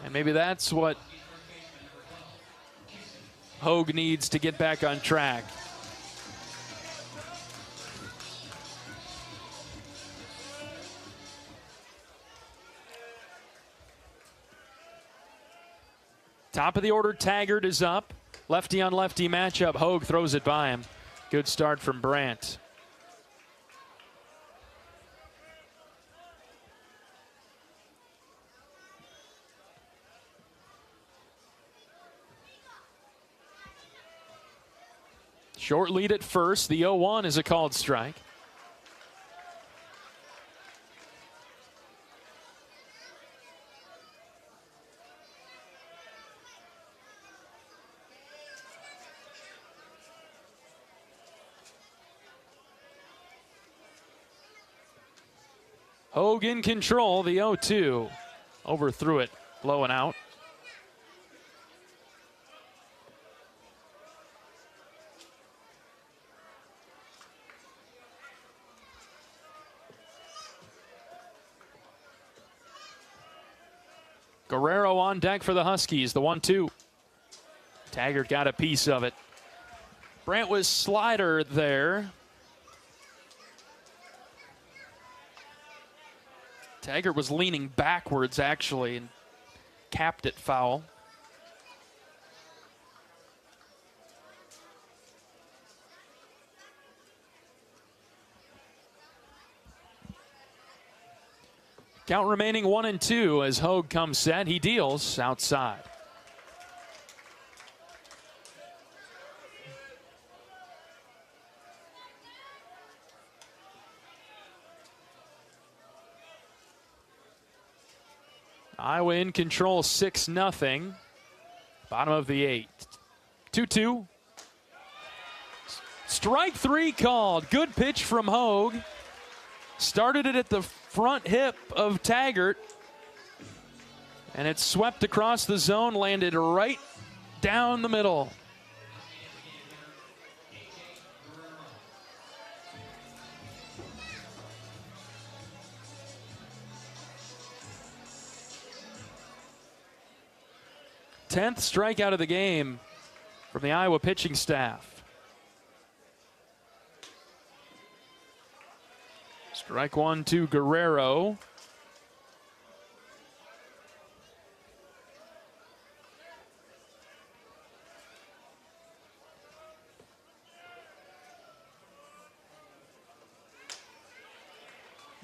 B: And maybe that's what Hogue needs to get back on track. Top of the order, Taggart is up. Lefty on lefty matchup. Hogue throws it by him. Good start from Brandt. Short lead at first. The 0-1 is a called strike. Hogue in control, the 0-2. Overthrew it, low and out. Guerrero on deck for the Huskies, the 1-2. Taggart got a piece of it. Brandt was slider there. Taggart was leaning backwards, actually, and capped it foul. Count remaining 1-2 as Hogue comes set. He deals outside. Iowa in control, 6-0. Bottom of the 8. 2-2. Strike 3 called. Good pitch from Hogue. Started it at the front hip of Taggart. And it swept across the zone, landed right down the middle. Tenth strikeout of the game from the Iowa pitching staff. Strike 1 to Guerrero.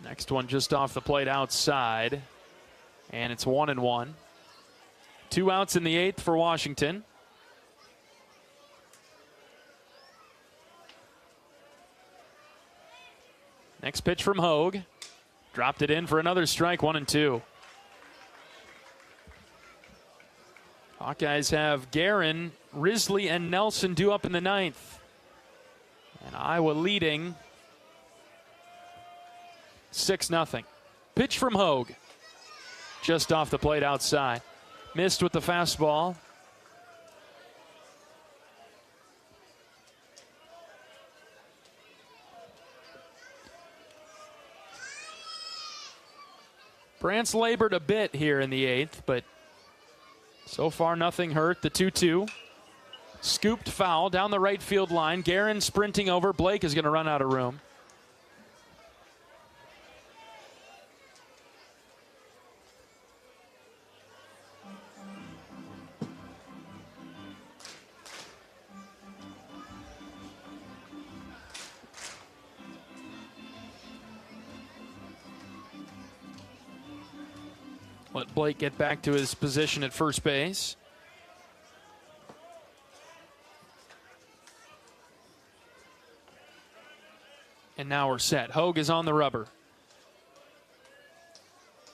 B: Next one just off the plate outside. And it's 1-1. 2 outs in the 8th for Washington. Next pitch from Hogue. Dropped it in for another strike, 1-2. Hawkeyes have Guerin, Risley, and Nelson due up in the 9th. And Iowa leading 6-0. Pitch from Hogue. Just off the plate outside. Missed with the fastball. Brant's labored a bit here in the 8th, but so far nothing hurt. The 2-2. Scooped foul down the right field line. Guerin sprinting over. Blake is going to run out of room. Let Blake get back to his position at first base. And now we're set. Hogue is on the rubber.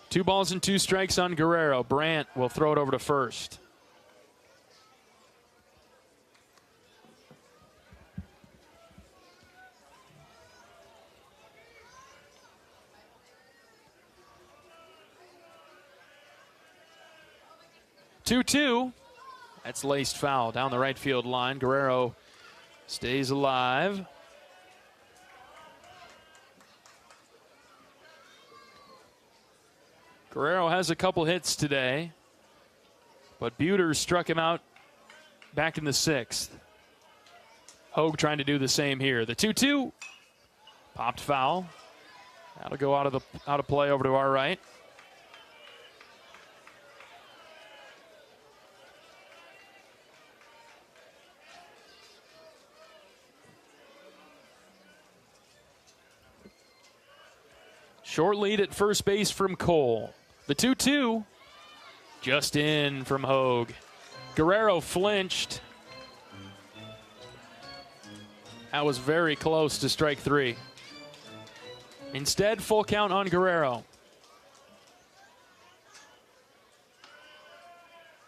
B: 2 balls and 2 strikes on Guerrero. Brant will throw it over to first. Two. That's laced foul down the right field line. Guerrero stays alive. Guerrero has a couple hits today, but Buter struck him out back in the 6th. Hogue trying to do the same here. The 2-2 popped foul. That'll go out of play over to our right. Short lead at first base from Cole. The 2-2 just in from Hogue. Guerrero flinched. That was very close to strike 3. Instead, full count on Guerrero.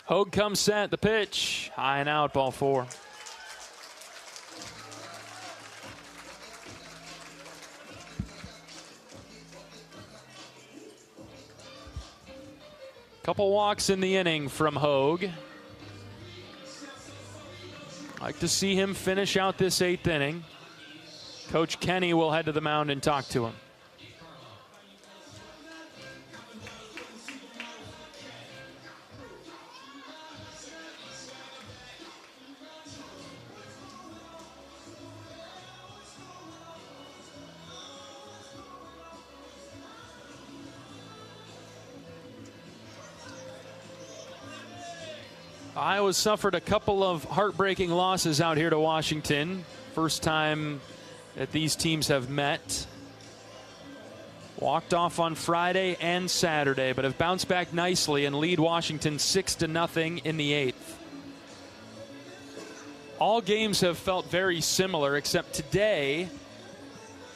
B: Hogue comes set. The pitch. High and out, ball 4. Couple walks in the inning from Hogue. Like to see him finish out this 8th inning. Coach Kenny will head to the mound and talk to him. Iowa suffered a couple of heartbreaking losses out here to Washington. First time that these teams have met. Walked off on Friday and Saturday, but have bounced back nicely and lead Washington 6-0 in the 8th. All games have felt very similar, except today,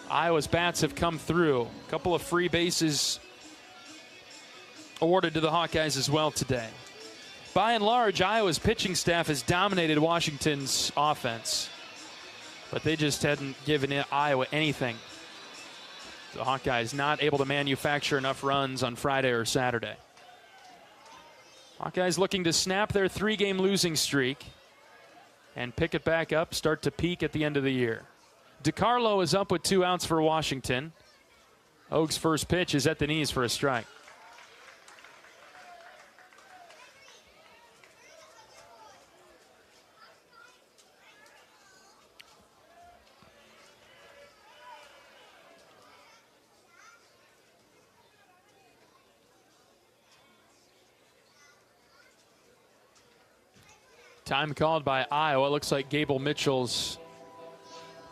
B: Iowa's bats have come through. A couple of free bases awarded to the Hawkeyes as well today. By and large, Iowa's pitching staff has dominated Washington's offense, but they just hadn't given Iowa anything. The Hawkeyes not able to manufacture enough runs on Friday or Saturday. Hawkeyes looking to snap their 3-game losing streak and pick it back up, start to peak at the end of the year. DiCarlo is up with 2 outs for Washington. Hogue's first pitch is at the knees for a strike. Time called by Iowa. Looks like Gable Mitchell's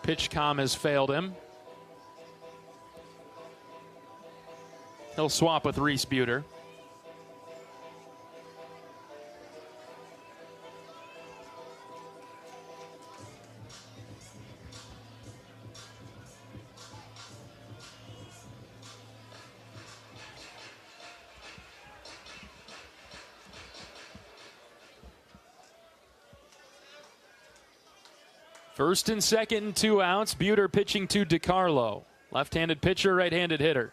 B: pitch comm has failed him. He'll swap with Reese Buter. First and second and 2 outs. Buter pitching to DiCarlo. Left-handed pitcher, right-handed hitter.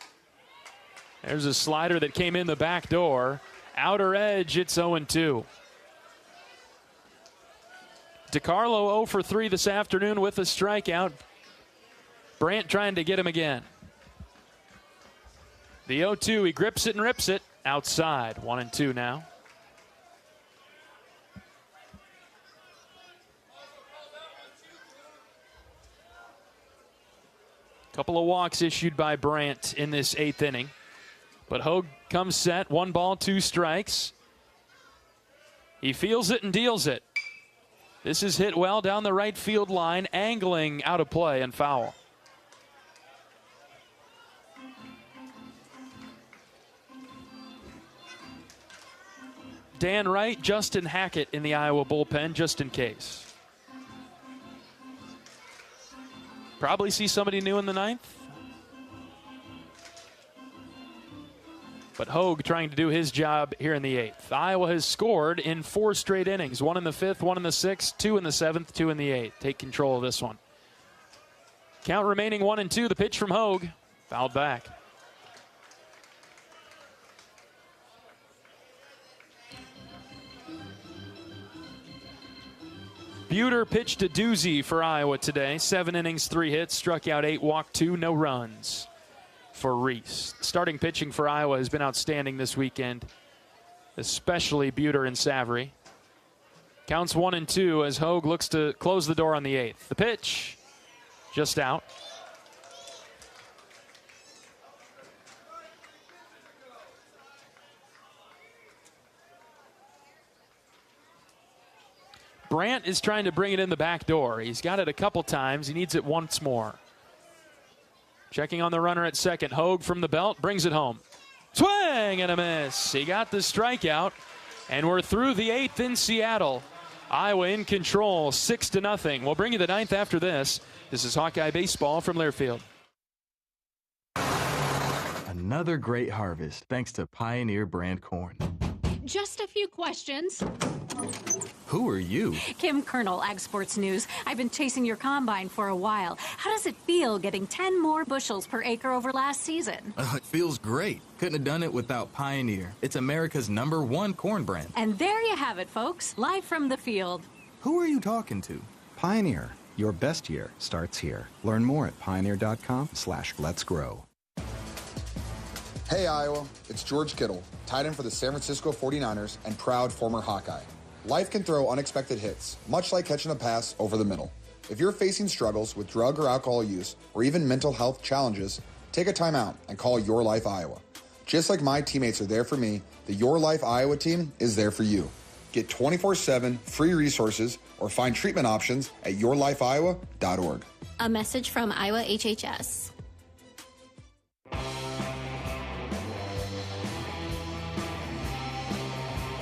B: There's a slider that came in the back door. Outer edge, it's 0-2. DiCarlo 0 for 3 this afternoon with a strikeout. Brant trying to get him again. The 0-2, he grips it and rips it outside. 1-2 now. Couple of walks issued by Brandt in this 8th inning. But Hogue comes set, 1 ball, 2 strikes. He feels it and deals it. This is hit well down the right field line, angling out of play and foul. Dan Wright, Justin Hackett in the Iowa bullpen, just in case. Probably see somebody new in the 9th. But Hogue trying to do his job here in the 8th. Iowa has scored in 4 straight innings. 1 in the 5th, 1 in the 6th, 2 in the 7th, 2 in the 8th. Take control of this one. Count remaining 1-2. The pitch from Hogue. Fouled back. Buter pitched a doozy for Iowa today. 7 innings, 3 hits, struck out 8, walked 2, no runs for Reese. Starting pitching for Iowa has been outstanding this weekend, especially Buter and Savary. Counts 1-2 as Hogue looks to close the door on the 8th. The pitch, just out. Brandt is trying to bring it in the back door. He's got it a couple times. He needs it once more. Checking on the runner at second. Hogue from the belt brings it home. Swing and a miss. He got the strikeout, and we're through the 8th in Seattle. Iowa in control, 6-0. We'll bring you the 9th after this. This is Hawkeye Baseball from Learfield.
T: Another great harvest thanks to Pioneer brand corn.
Q: Just a few questions.
T: Who are you?
Q: Kim Kernel, Ag Sports News. I've been chasing your combine for a while. How does it feel getting 10 more bushels per acre over last season?
T: It feels great. Couldn't have done it without Pioneer. It's America's #1 corn brand.
Q: And there you have it, folks. Live from the field.
T: Who are you talking to?
S: Pioneer. Your best year starts here. Learn more at pioneer.com/letsgrow.
U: Hey Iowa, it's George Kittle, tight end for the San Francisco 49ers and proud former Hawkeye. Life can throw unexpected hits, much like catching a pass over the middle. If you're facing struggles with drug or alcohol use or even mental health challenges, take a time out and call Your Life Iowa. Just like my teammates are there for me, the Your Life Iowa team is there for you. Get 24/7 free resources or find treatment options at yourlifeiowa.org.
X: A message from Iowa HHS.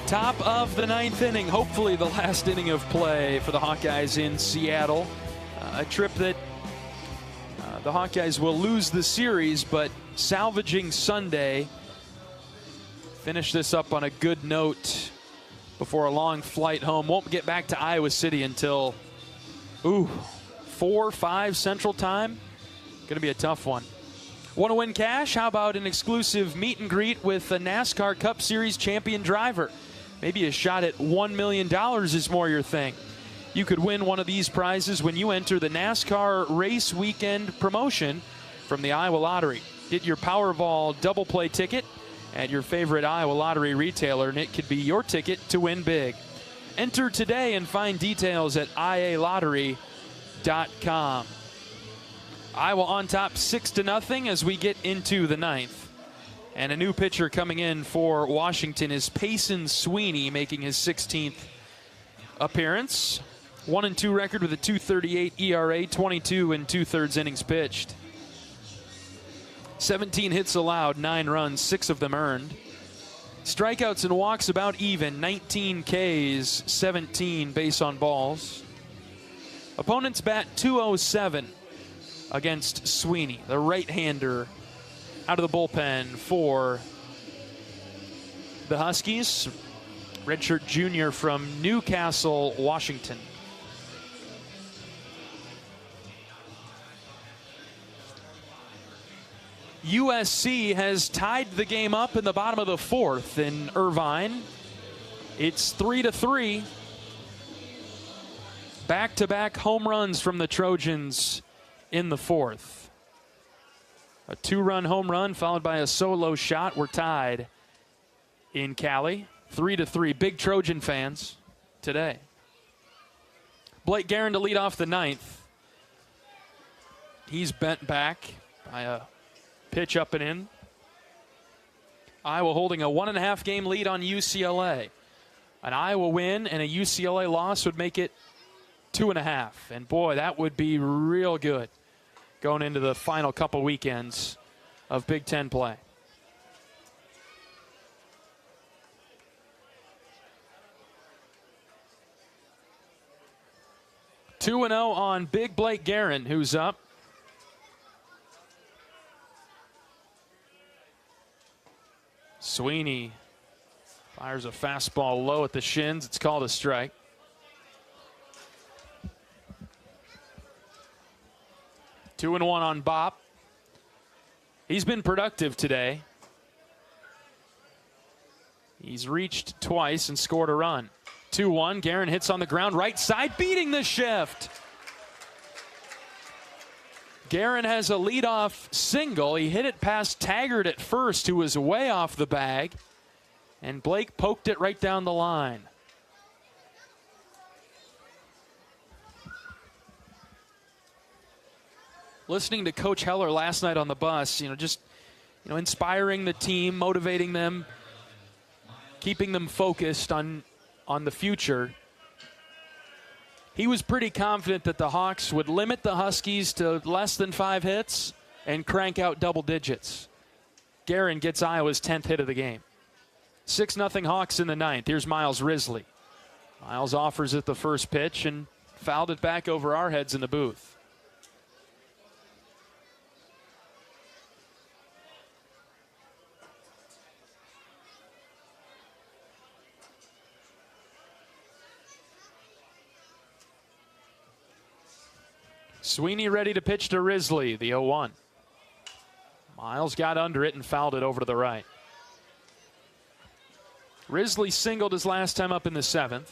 B: Top of the 9th inning, hopefully the last inning of play for the Hawkeyes in Seattle. A trip that the Hawkeyes will lose the series, but salvaging Sunday. Finish this up on a good note before a long flight home. Won't get back to Iowa City until, 4, 5 Central Time. Going to be a tough one. Want to win cash? How about an exclusive meet and greet with a NASCAR Cup Series champion driver? Maybe a shot at $1 million is more your thing. You could win one of these prizes when you enter the NASCAR Race Weekend promotion from the Iowa Lottery. Get your Powerball double play ticket at your favorite Iowa Lottery retailer, and it could be your ticket to win big. Enter today and find details at ialottery.com. Iowa on top 6-0 as we get into the 9th. And a new pitcher coming in for Washington is Payson Sweeney, making his 16th appearance. 1-2 record with a 2.38 ERA, 22 2/3 innings pitched. 17 hits allowed, 9 runs, 6 of them earned. Strikeouts and walks about even, 19 Ks, 17 base on balls. Opponents bat .207 against Sweeney, the right-hander out of the bullpen for the Huskies. Redshirt junior from Newcastle, Washington. USC has tied the game up in the bottom of the 4th in Irvine. It's 3-3. Back-to-back home runs from the Trojans in the 4th. A 2-run home run followed by a solo shot. We're tied in Cali, 3-3. Big Trojan fans today. Blake Guerin to lead off the 9th. He's bent back by a pitch up and in. Iowa holding a 1.5 game lead on UCLA. An Iowa win and a UCLA loss would make it 2.5. And boy, that would be real good going into the final couple weekends of Big Ten play. Two 2-0 on Big Blake Guerin, who's up. Sweeney fires a fastball low at the shins. It's called a strike. Two and one on Bop. He's been productive today. He's reached twice and scored a run. 2-1. Guerin hits on the ground, right side, beating the shift. Guerin has a leadoff single. He hit it past Taggart at first, who was way off the bag. And Blake poked it right down the line. Listening to Coach Heller last night on the bus, inspiring the team, motivating them, keeping them focused on the future. He was pretty confident that the Hawks would limit the Huskies to less than 5 hits and crank out double digits. Guerin gets Iowa's 10th hit of the game. 6-0 Hawks in the 9th. Here's Miles Risley. Miles offers it the first pitch and fouled it back over our heads in the booth. Sweeney ready to pitch to Risley, the 0-1. Miles got under it and fouled it over to the right. Risley singled his last time up in the 7th.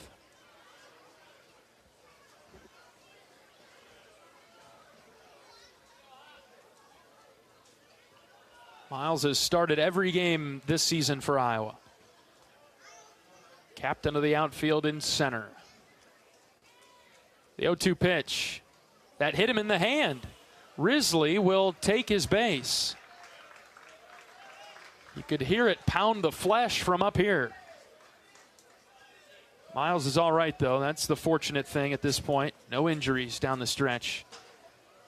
B: Miles has started every game this season for Iowa. Captain of the outfield in center. The 0-2 pitch. That hit him in the hand. Risley will take his base. You could hear it pound the flesh from up here. Miles is all right, though. That's the fortunate thing at this point. No injuries down the stretch.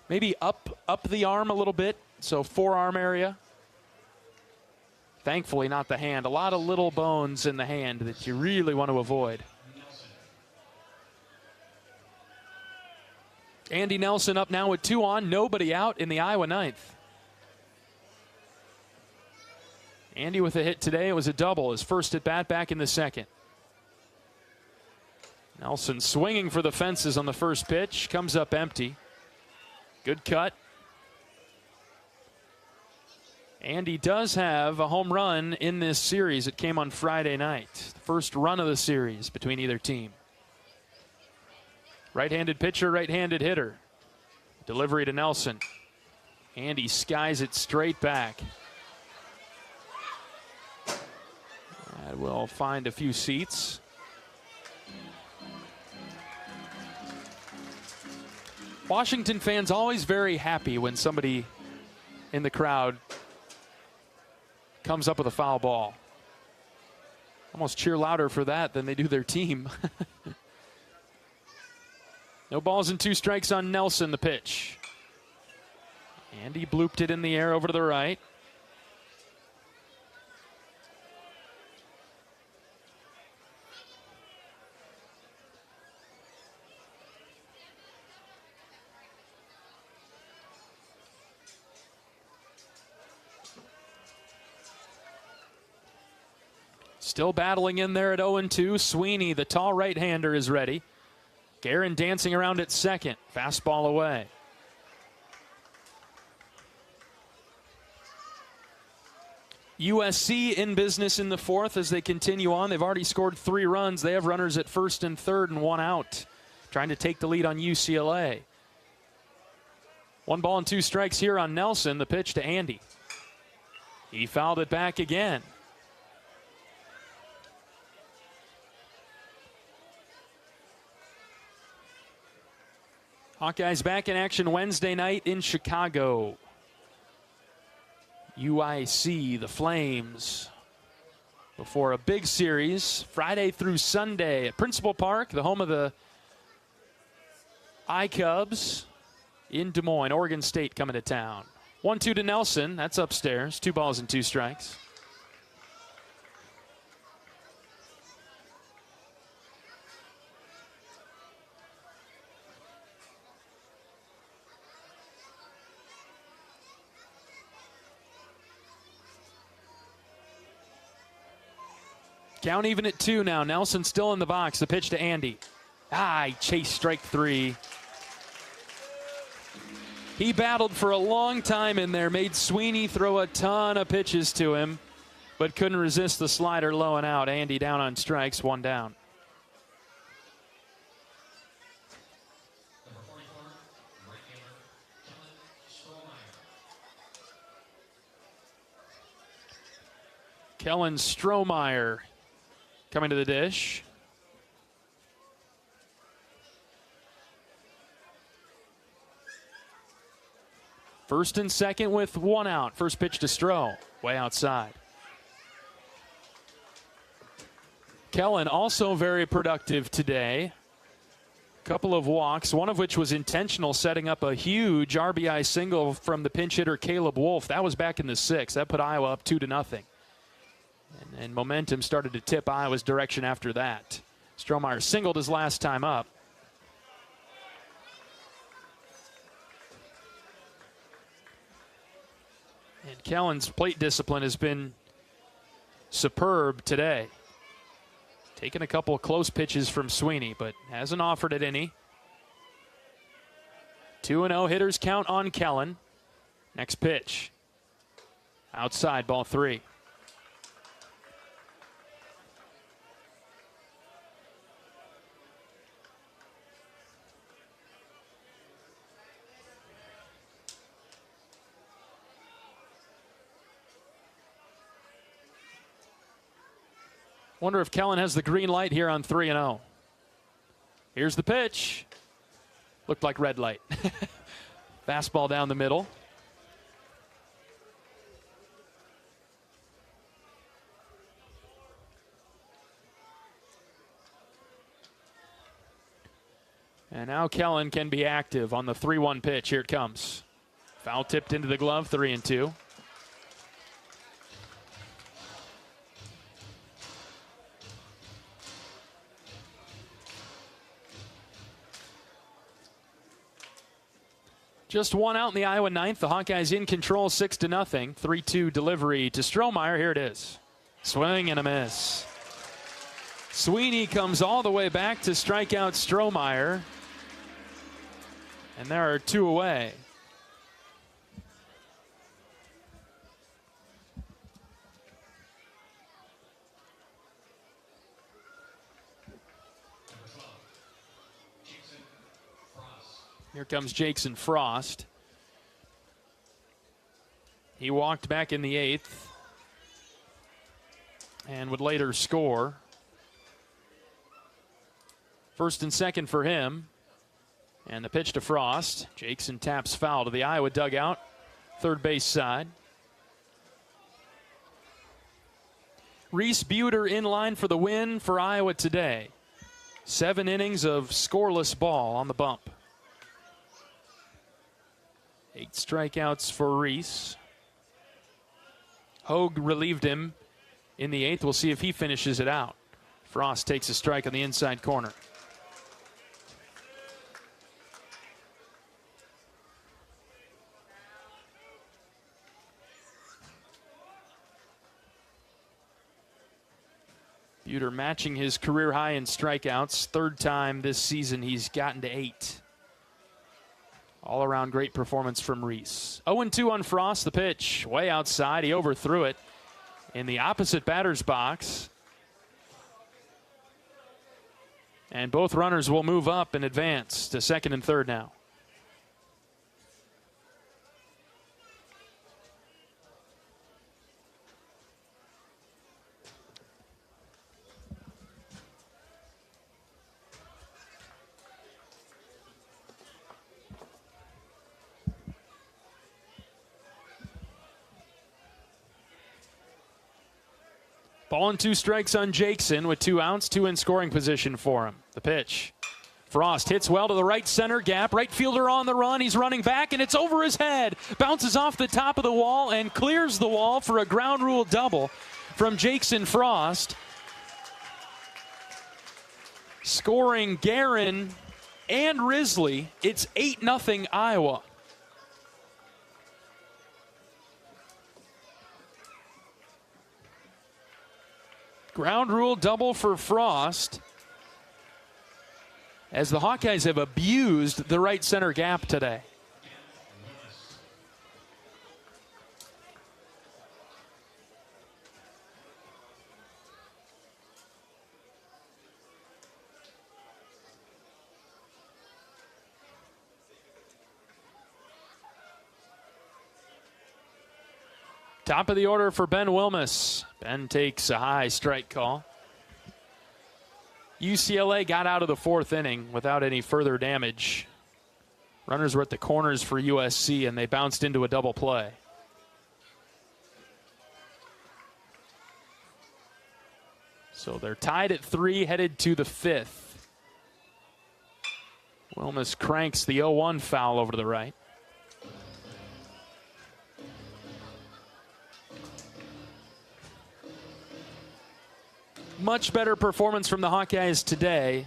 B: Maybe up the arm a little bit, so forearm area. Thankfully, not the hand. A lot of little bones in the hand that you really want to avoid. Andy Nelson up now with 2 on, nobody out in the Iowa 9th. Andy with a hit today. It was a double, his first at bat back in the 2nd. Nelson swinging for the fences on the first pitch. Comes up empty. Good cut. Andy does have a home run in this series. It came on Friday night. First run of the series between either team. Right-handed pitcher, right-handed hitter. Delivery to Nelson. Andy skies it straight back. That will find a few seats. Washington fans always very happy when somebody in the crowd comes up with a foul ball. Almost cheer louder for that than they do their team. No balls and 2 strikes on Nelson, the pitch. Andy blooped it in the air over to the right. Still battling in there at 0-2. Sweeney, the tall right-hander, is ready. Guerin dancing around at second. Fastball away. USC in business in the 4th as they continue on. They've already scored 3 runs. They have runners at first and third and 1 out. Trying to take the lead on UCLA. 1 ball and 2 strikes here on Nelson. The pitch to Andy. He fouled it back again. Hawkeyes back in action Wednesday night in Chicago. UIC, the Flames, before a big series Friday through Sunday at Principal Park, the home of the Cubs in Des Moines. Oregon State coming to town. 1-2 to Nelson. That's upstairs. 2 balls and 2 strikes. Count even at 2 now. Nelson still in the box. The pitch to Andy. He chased strike 3. He battled for a long time in there, made Sweeney throw a ton of pitches to him, but couldn't resist the slider low and out. Andy down on strikes, 1 down. Kellen Strohmeyer coming to the dish. First and second with 1 out. First pitch to Stroh, way outside. Kellen also very productive today. Couple of walks, one of which was intentional, setting up a huge RBI single from the pinch hitter Caleb Wolf. That was back in the 6th. That put Iowa up 2-0. And momentum started to tip Iowa's direction after that. Strohmeyer singled his last time up. And Kellen's plate discipline has been superb today. Taking a couple of close pitches from Sweeney, but hasn't offered it any. 2-0 hitters count on Kellen. Next pitch. Outside, ball 3. Wonder if Kellen has the green light here on 3-0. Here's the pitch. Looked like red light. Fastball down the middle. And now Kellen can be active on the 3-1 pitch. Here it comes. Foul tipped into the glove, 3-2. Just 1 out in the Iowa 9th. The Hawkeyes in control, 6-0. 3-2 delivery to Strohmeyer. Here it is. Swing and a miss. Sweeney comes all the way back to strike out Strohmeyer. And there are 2 away. Here comes Jackson Frost. He walked back in the 8th and would later score. First and second for him. And the pitch to Frost. Jackson taps foul to the Iowa dugout. Third base side. Reese Buter in line for the win for Iowa today. 7 innings of scoreless ball on the bump. 8 strikeouts for Reese. Hogue relieved him in the 8th. We'll see if he finishes it out. Frost takes a strike on the inside corner. Buter matching his career high in strikeouts. 3rd time this season he's gotten to 8. All around great performance from Reese. 0-2 on Frost. The pitch way outside. He overthrew it in the opposite batter's box. And both runners will move up and advance to second and third now. Ball and 2 strikes on Jackson with 2 outs, 2 in scoring position for him. The pitch. Frost hits well to the right center gap. Right fielder on the run. He's running back, and it's over his head. Bounces off the top of the wall and clears the wall for a ground rule double from Jackson Frost. Scoring Guerin and Risley. It's 8-0 Iowa. Ground rule double for Frost, as the Hawkeyes have abused the right center gap today. Top of the order for Ben Wilmus. Ben takes a high strike call. UCLA got out of the 4th inning without any further damage. Runners were at the corners for USC, and they bounced into a double play. So they're tied at 3, headed to the 5th. Wilmus cranks the 0-1 foul over to the right. Much better performance from the Hawkeyes today.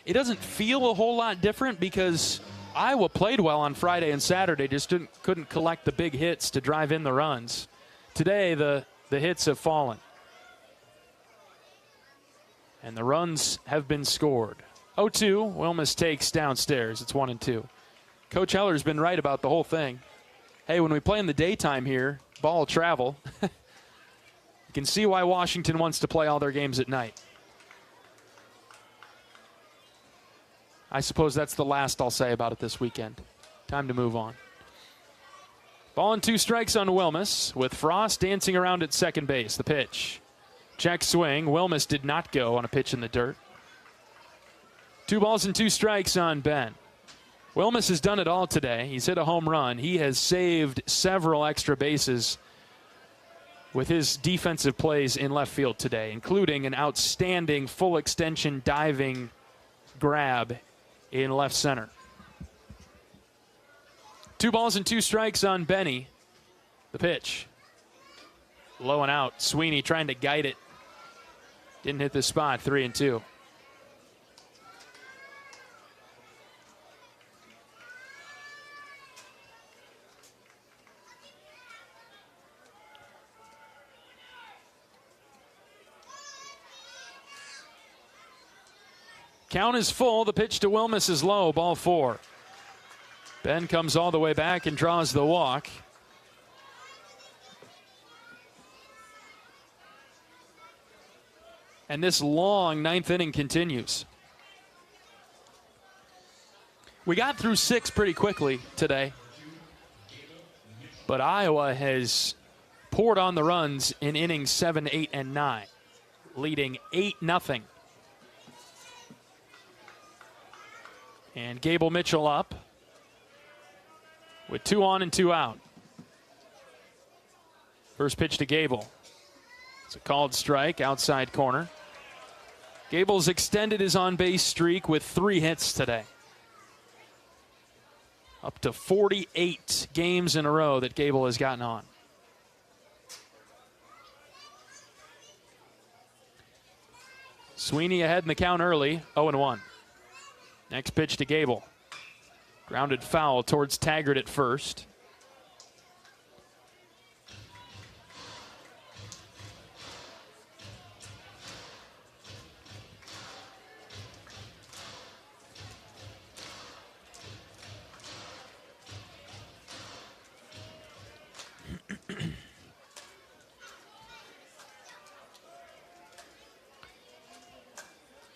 B: It doesn't feel a whole lot different because Iowa played well on Friday and Saturday, just couldn't collect the big hits to drive in the runs. Today, the hits have fallen. And the runs have been scored. 0-2, Wilmus takes downstairs. It's 1-2. Coach Heller's been right about the whole thing. Hey, when we play in the daytime here, ball will travel. You can see why Washington wants to play all their games at night. I suppose that's the last I'll say about it this weekend. Time to move on. Ball and 2 strikes on Wilmus, with Frost dancing around at second base. The pitch. Check swing. Wilmus did not go on a pitch in the dirt. 2 balls and 2 strikes on Ben. Wilmus has done it all today. He's hit a home run. He has saved several extra bases with his defensive plays in left field today, including an outstanding full extension diving grab in left center. 2 balls and 2 strikes on Benny. The pitch. Low and out. Sweeney trying to guide it. Didn't hit the spot. 3-2. Count is full. The pitch to Wilmus is low. Ball 4. Ben comes all the way back and draws the walk. And this long 9th inning continues. We got through 6 pretty quickly today. But Iowa has poured on the runs in innings 7, 8, and 9, leading 8-0. And Gable Mitchell up with 2 on and 2 out. First pitch to Gable. It's a called strike, outside corner. Gable's extended his on-base streak with 3 hits today. Up to 48 games in a row that Gable has gotten on. Sweeney ahead in the count early, 0-1. Next pitch to Gable. Grounded foul towards Taggart at first.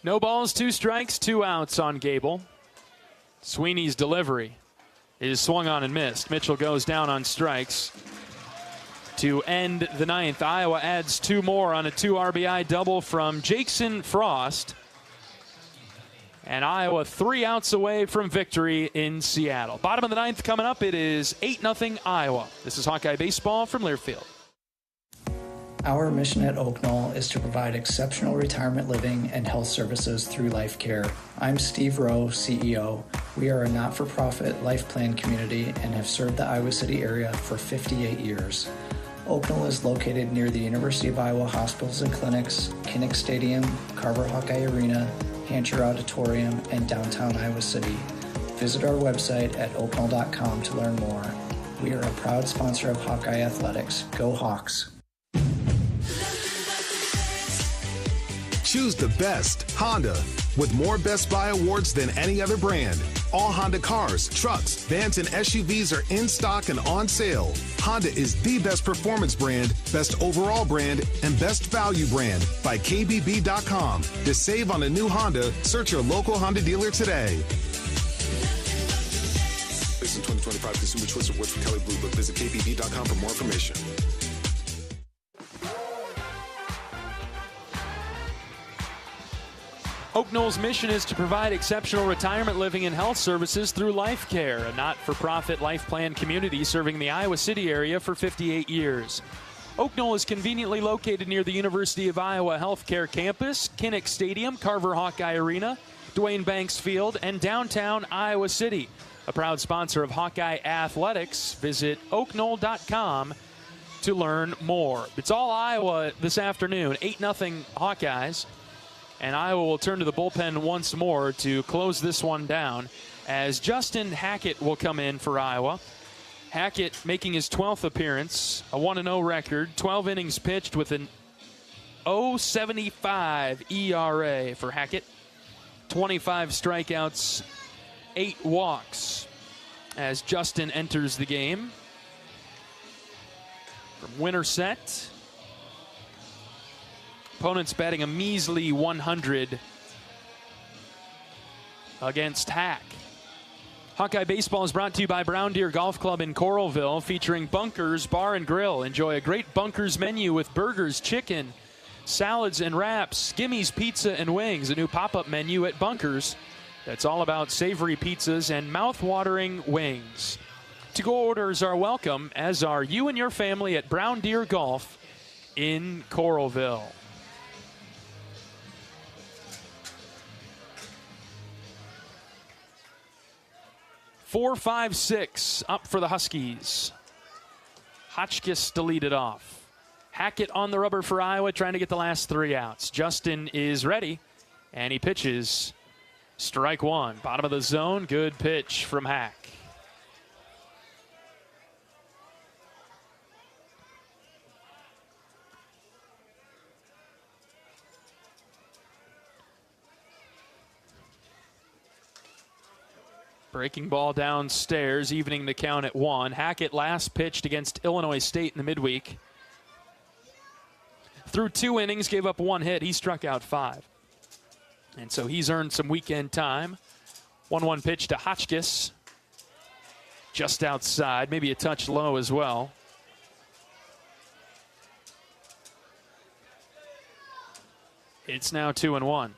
B: No balls, 2 strikes, 2 outs on Gable. Sweeney's delivery is swung on and missed. Mitchell goes down on strikes to end the 9th. Iowa adds 2 more on a 2 RBI double from Jackson Frost. And Iowa 3 outs away from victory in Seattle. Bottom of the 9th coming up. It is 8-0 Iowa. This is Hawkeye Baseball from Learfield.
C: Our mission at Oak Knoll is to provide exceptional retirement living and health services through life care. I'm Steve Rowe, CEO. We are a not-for-profit life plan community and have served the Iowa City area for 58 years. Oak Knoll is located near the University of Iowa hospitals and clinics, Kinnick Stadium, Carver Hawkeye Arena, Hancher Auditorium, and downtown Iowa City. Visit our website at oakknoll.com to learn more. We are a proud sponsor of Hawkeye Athletics. Go Hawks!
G: Choose the best, Honda. With more Best Buy awards than any other brand. All Honda cars, trucks, vans, and SUVs are in stock and on sale. Honda is the best performance brand, best overall brand, and best value brand by KBB.com. To save on a new Honda, search your local Honda dealer today.
K: Based on 2025 Consumer Choice Awards for Kelley Blue Book. Visit KBB.com for more information.
B: Oak Knoll's mission is to provide exceptional retirement living and health services through Life Care, a not-for-profit life plan community serving the Iowa City area for 58 years. Oak Knoll is conveniently located near the University of Iowa Healthcare Campus, Kinnick Stadium, Carver Hawkeye Arena, Dwayne Banks Field, and downtown Iowa City. A proud sponsor of Hawkeye Athletics. Visit oakknoll.com to learn more. It's all Iowa this afternoon, 8-0 Hawkeyes. And Iowa will turn to the bullpen once more to close this one down as Justin Hackett will come in for Iowa. Hackett making his 12th appearance, a 1-0 record, 12 innings pitched with an 0.75 ERA for Hackett, 25 strikeouts, 8 walks as Justin enters the game. From Winterset. Opponents batting a measly 100 against Hack. Hawkeye Baseball is brought to you by Brown Deer Golf Club in Coralville, featuring Bunkers Bar and Grill. Enjoy a great Bunkers menu with burgers, chicken, salads, and wraps, Gimme's Pizza and Wings, a new pop-up menu at Bunkers that's all about savory pizzas and mouth-watering wings. To-go orders are welcome, as are you and your family at Brown Deer Golf in Coralville. 4-5-6 up for the Huskies. Hotchkiss to lead it off. Hackett on the rubber for Iowa, trying to get the last 3 outs. Justin is ready, and he pitches. Strike one. Bottom of the zone. Good pitch from Hack. Breaking ball downstairs, evening the count at 1. Hackett last pitched against Illinois State in the midweek. Through 2 innings, gave up 1 hit. He struck out 5. And so he's earned some weekend time. 1-1 pitch to Hotchkiss. Just outside, maybe a touch low as well. It's now 2-1.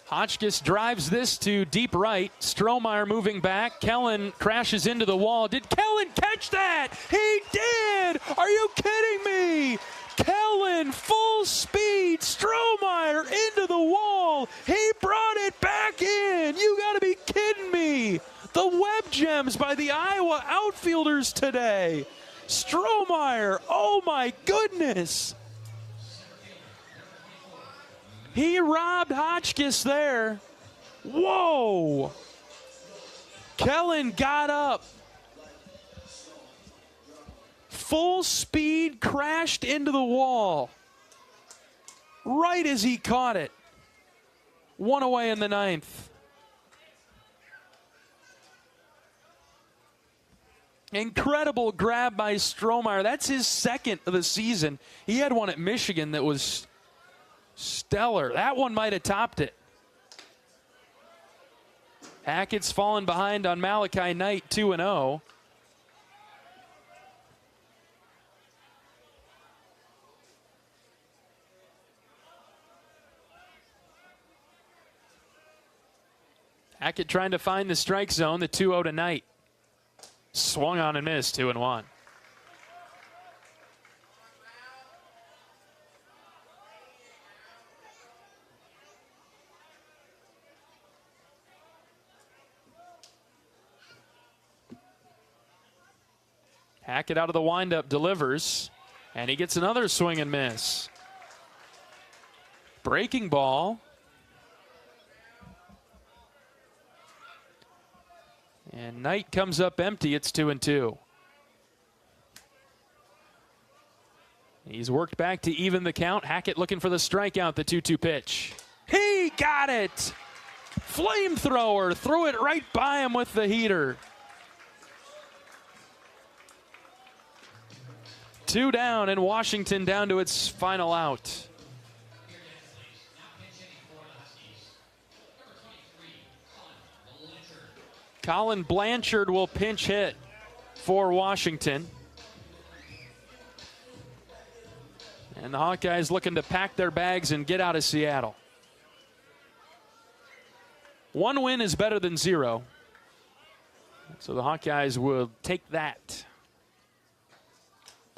B: Hotchkiss drives this to deep right. Strohmeyer moving back. Kellen crashes into the wall. Did Kellen catch that? He did! Are you kidding me? Kellen, full speed, Strohmeyer into the wall. He brought it back in. You got to be kidding me. The web gems by the Iowa outfielders today. Strohmeyer, oh my goodness. He robbed Hotchkiss there. Whoa! Kellen got up. Full speed, crashed into the wall. Right as he caught it. 1 away in the 9th. Incredible grab by Strohmeyer. That's his 2nd of the season. He had one at Michigan that was stellar. That one might have topped it. Hackett's fallen behind on Malachi Knight, 2-0. Hackett trying to find the strike zone, the 2-0 to Knight. Swung on and missed, 2-1. Hackett out of the windup, delivers, and he gets another swing and miss. Breaking ball. And Knight comes up empty. It's 2-2. He's worked back to even the count. Hackett looking for the strikeout, the 2-2 pitch. He got it! Flamethrower, threw it right by him with the heater. 2 down, and Washington down to its final out. Colin Blanchard will pinch hit for Washington. And the Hawkeyes looking to pack their bags and get out of Seattle. 1 win is better than 0. So the Hawkeyes will take that.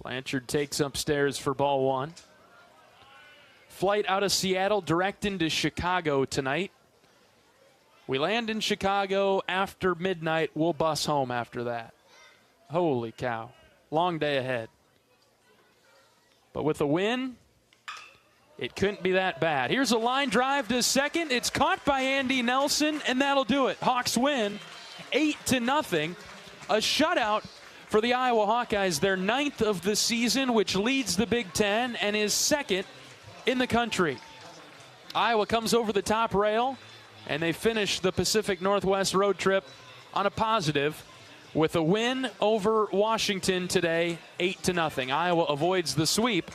B: Blanchard takes upstairs for ball 1. Flight out of Seattle direct into Chicago tonight. We land in Chicago after midnight. We'll bus home after that. Holy cow. Long day ahead. But with a win, it couldn't be that bad. Here's a line drive to second. It's caught by Andy Nelson, and that'll do it. Hawks win 8-0. A shutout for the Iowa Hawkeyes, their 9th of the season, which leads the Big Ten and is 2nd in the country. Iowa comes over the top rail, and they finish the Pacific Northwest road trip on a positive with a win over Washington today, 8-0. Iowa avoids the sweep,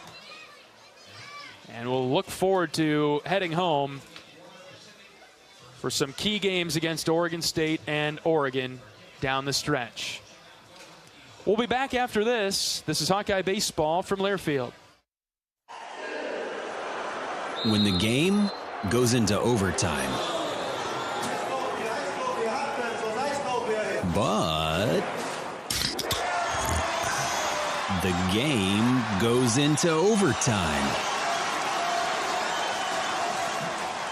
B: and we'll look forward to heading home for some key games against Oregon State and Oregon down the stretch. We'll be back after this. This is Hawkeye Baseball from Learfield.
D: When the game goes into overtime, but the game goes into overtime.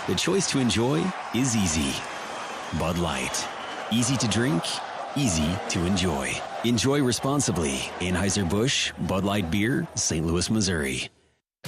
D: The choice to enjoy is easy. Bud Light. Easy to drink, easy to enjoy. Enjoy responsibly. Anheuser-Busch, Bud Light Beer, St. Louis, Missouri.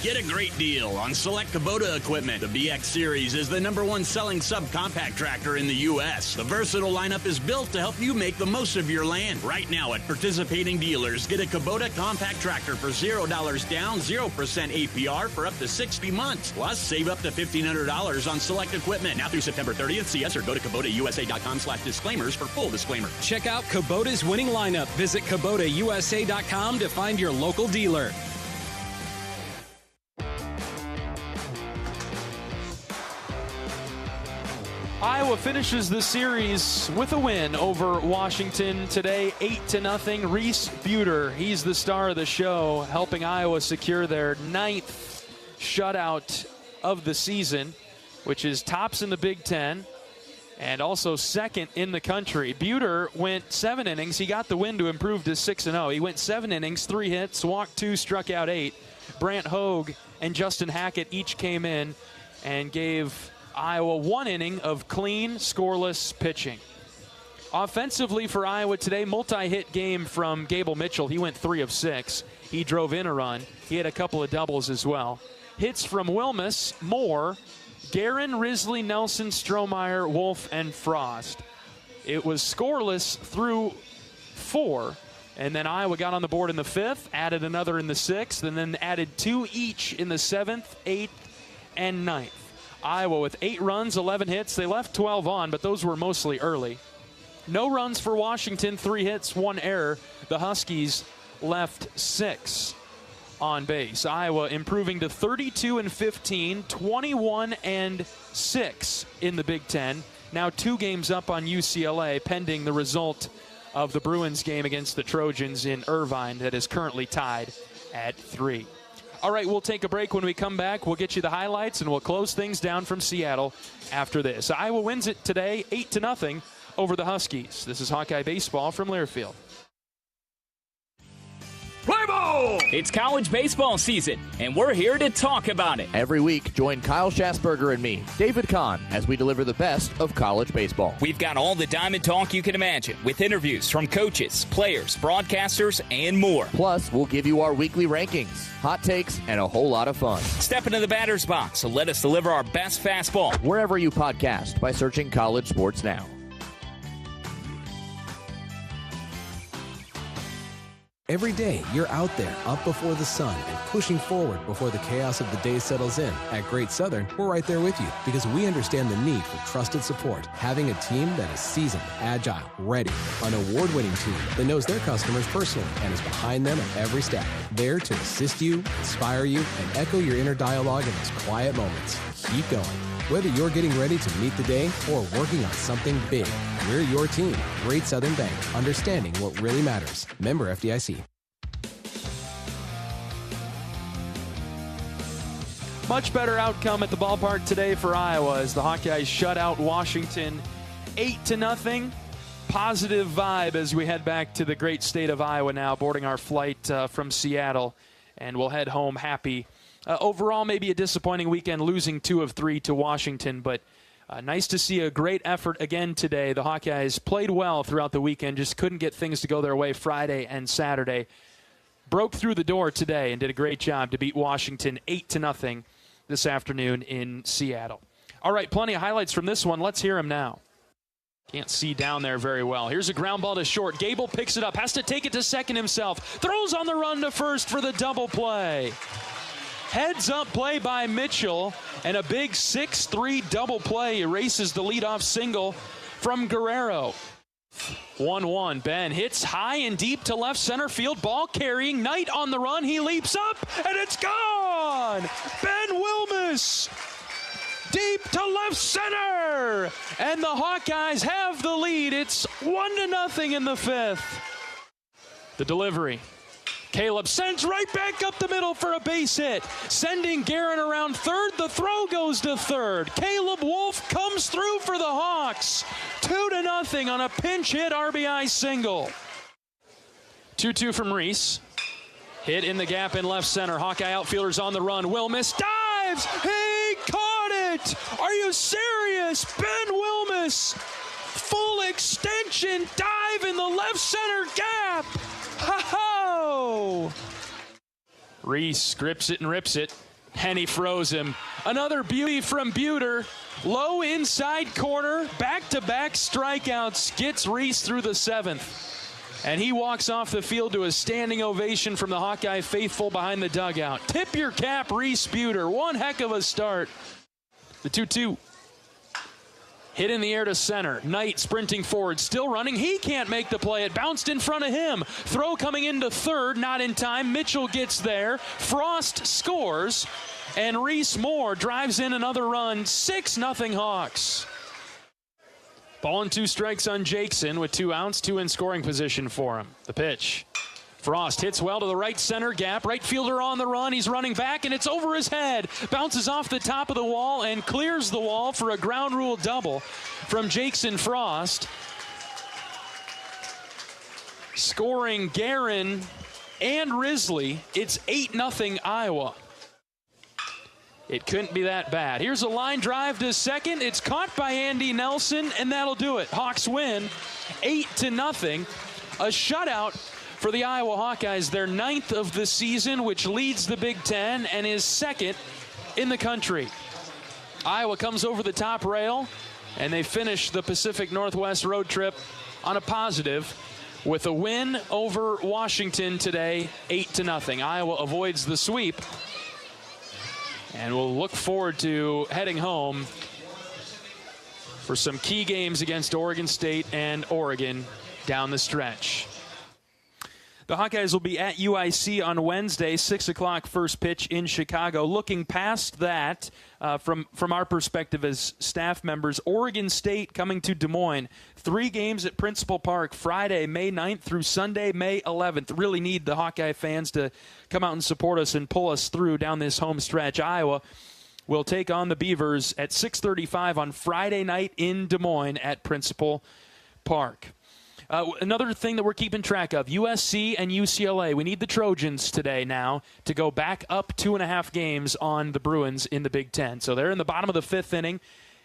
E: Get a great deal on select Kubota equipment. The BX Series is the #1 selling subcompact tractor in the U.S. The versatile lineup is built to help you make the most of your land. Right now at participating dealers, get a Kubota compact tractor for $0 down, 0% APR for up to 60 months. Plus, save up to $1,500 on select equipment. Now through September 30th, see us or go to KubotaUSA.com/disclaimers for full disclaimer.
H: Check out Kubota's winning lineup. Visit KubotaUSA.com to find your local dealer.
B: Iowa finishes the series with a win over Washington today, 8-0. Reese Buter, he's the star of the show, helping Iowa secure their 9th shutout of the season, which is tops in the Big Ten and also 2nd in the country. Buter went 7 innings. He got the win to improve to 6-0. He went 7 innings, 3 hits, walked 2, struck out 8. Brant Hogue and Justin Hackett each came in and gave Iowa 1 inning of clean, scoreless pitching. Offensively for Iowa today, multi-hit game from Gable Mitchell. He went 3 of 6. He drove in a run. He had a couple of doubles as well. Hits from Wilmus, Moore, Guerin, Risley, Nelson, Strohmeyer, Wolf, and Frost. It was scoreless through 4. And then Iowa got on the board in the 5th, added another in the 6th, and then added 2 each in the 7th, 8th, and 9th. Iowa with 8 runs, 11 hits. They left 12 on, but those were mostly early. No runs for Washington, 3 hits, 1 error. The Huskies left 6 on base. Iowa improving to 32-15, 21-6 in the Big Ten. Now 2 games up on UCLA, pending the result of the Bruins game against the Trojans in Irvine that is currently tied at 3. All right, we'll take a break. When we come back, we'll get you the highlights, and we'll close things down from Seattle after this. Iowa wins it today 8-0 over the Huskies. This is Hawkeye Baseball from Learfield.
J: Play ball! It's college baseball season, and we're here to talk about it.
M: Every week, join Kyle Schasberger and me, David Kahn, as we deliver the best of college baseball.
J: We've got all the diamond talk you can imagine, with interviews from coaches, players, broadcasters, and more.
M: Plus, we'll give you our weekly rankings, hot takes, and a whole lot of fun.
J: Step into the batter's box and let us deliver our best fastball.
M: Wherever you podcast by searching College Sports Now.
L: Every day, you're out there, up before the sun, and pushing forward before the chaos of the day settles in. At Great Southern, we're right there with you because we understand the need for trusted support. Having a team that is seasoned, agile, ready, an award-winning team that knows their customers personally and is behind them at every step. There to assist you, inspire you, and echo your inner dialogue in those quiet moments. Keep going. Whether you're getting ready to meet the day or working on something big, we're your team. Great Southern Bank, understanding what really matters. Member FDIC.
B: Much better outcome at the ballpark today for Iowa as the Hawkeyes shut out Washington 8-0. Positive vibe as we head back to the great state of Iowa now, boarding our flight from Seattle, and we'll head home happy. Overall, maybe a disappointing weekend, losing 2 of 3 to Washington, but nice to see a great effort again today. The Hawkeyes played well throughout the weekend, just couldn't get things to go their way Friday and Saturday. Broke through the door today and did a great job to beat Washington 8-0 this afternoon in Seattle. All right, plenty of highlights from this one. Let's hear them now. Can't see down there very well. Here's a ground ball to short. Gable picks it up, has to take it to second himself. Throws on the run to first for the double play. Heads up play by Mitchell, and a big 6-3 double play erases the leadoff single from Guerrero. 1-1. Ben hits high and deep to left center field. Ball carrying. Knight on the run. He leaps up, and it's gone! Ben Wilmus deep to left center, and the Hawkeyes have the lead. It's 1-0 in the 5th. The delivery. Caleb sends right back up the middle for a base hit. Sending Guerin around third. The throw goes to third. Caleb Wolf comes through for the Hawks. 2-0 on a pinch hit RBI single. 2-2 from Reese. Hit in the gap in left center. Hawkeye outfielders on the run. Wilmus dives. He caught it. Are you serious? Ben Wilmus. Full extension dive in the left center gap. Ha-ho! Reese grips it and rips it. Henny froze him. Another beauty from Buter. Low inside corner. Back-to-back strikeouts. Gets Reese through the 7th. And he walks off the field to a standing ovation from the Hawkeye faithful behind the dugout. Tip your cap, Reese Buter. One heck of a start. The 2-2. Hit in the air to center. Knight sprinting forward, still running. He can't make the play. It bounced in front of him. Throw coming into third, not in time. Mitchell gets there. Frost scores. And Reese Moore drives in another run. 6-0 Hawks. Ball and 2 strikes on Jackson with 2 outs, 2 in scoring position for him. The pitch. Frost hits well to the right center gap. Right fielder on the run. He's running back, and it's over his head. Bounces off the top of the wall and clears the wall for a ground rule double from Jackson Frost. Scoring Guerin and Risley. It's 8-0 Iowa. It couldn't be that bad. Here's a line drive to second. It's caught by Andy Nelson, and that'll do it. Hawks win 8-0. A shutout for the Iowa Hawkeyes, their 9th of the season, which leads the Big Ten and is 2nd in the country. Iowa comes over the top rail, and they finish the Pacific Northwest road trip on a positive with a win over Washington today, 8-0. Iowa avoids the sweep, and we'll look forward to heading home for some key games against Oregon State and Oregon down the stretch. The Hawkeyes will be at UIC on Wednesday, 6 o'clock first pitch in Chicago. Looking past that, from our perspective as staff members, Oregon State coming to Des Moines. 3 games at Principal Park, Friday, May 9th through Sunday, May 11th. Really need the Hawkeye fans to come out and support us and pull us through down this home stretch. Iowa will take on the Beavers at 6:35 on Friday night in Des Moines at Principal Park. Another thing that we're keeping track of, USC and UCLA. We need the Trojans today now to go back up 2.5 games on the Bruins in the Big Ten. So they're in the bottom of the 5th inning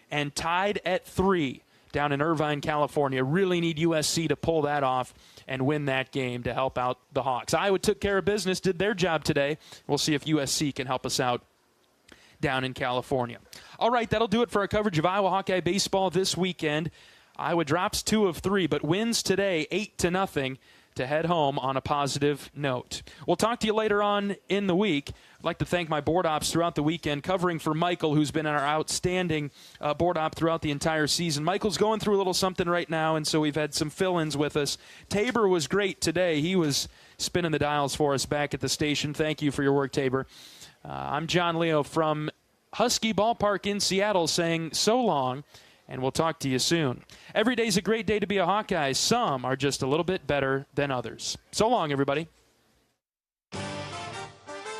B: and tied at 3 down in Irvine, California. Really need USC to pull that off and win that game to help out the Hawks. Iowa took care of business, did their job today. We'll see if USC can help us out down in California. All right, that'll do it for our coverage of Iowa Hawkeye baseball this weekend. Iowa drops 2 of 3, but wins today 8-0 to head home on a positive note. We'll talk to you later on in the week. I'd like to thank my board ops throughout the weekend, covering for Michael, who's been our outstanding board op throughout the entire season. Michael's going through a little something right now, and so we've had some fill-ins with us. Tabor was great today. He was spinning the dials for us back at the station. Thank you for your work, Tabor. I'm John Leo from Husky Ballpark in Seattle saying so long, and we'll talk to you soon. Every day's a great day to be a Hawkeye. Some are just a little bit better than others. So long, everybody.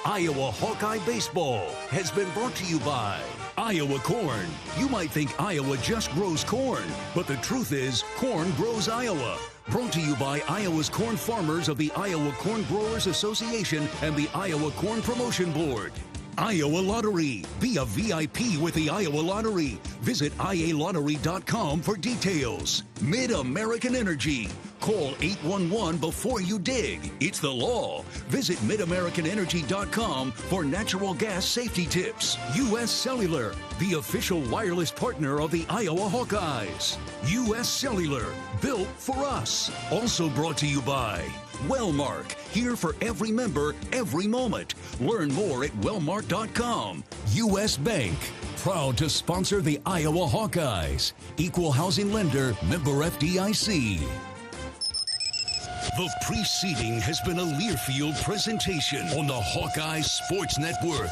I: Iowa Hawkeye Baseball has been brought to you by Iowa Corn. You might think Iowa just grows corn, but the truth is corn grows Iowa. Brought to you by Iowa's corn farmers of the Iowa Corn Growers Association and the Iowa Corn Promotion Board. Iowa Lottery. Be a VIP with the Iowa Lottery. Visit ialottery.com for details. Mid-American Energy. Call 811 before you dig. It's the law. Visit midamericanenergy.com for natural gas safety tips. U.S. Cellular, the official wireless partner of the Iowa Hawkeyes. U.S. Cellular, built for us. Also brought to you by Wellmark, here for every member, every moment. Learn more at wellmark.com. U.S. Bank, proud to sponsor the Iowa Hawkeyes. Equal housing lender, member FDIC. The preceding has been a Learfield presentation on the Hawkeye Sports Network.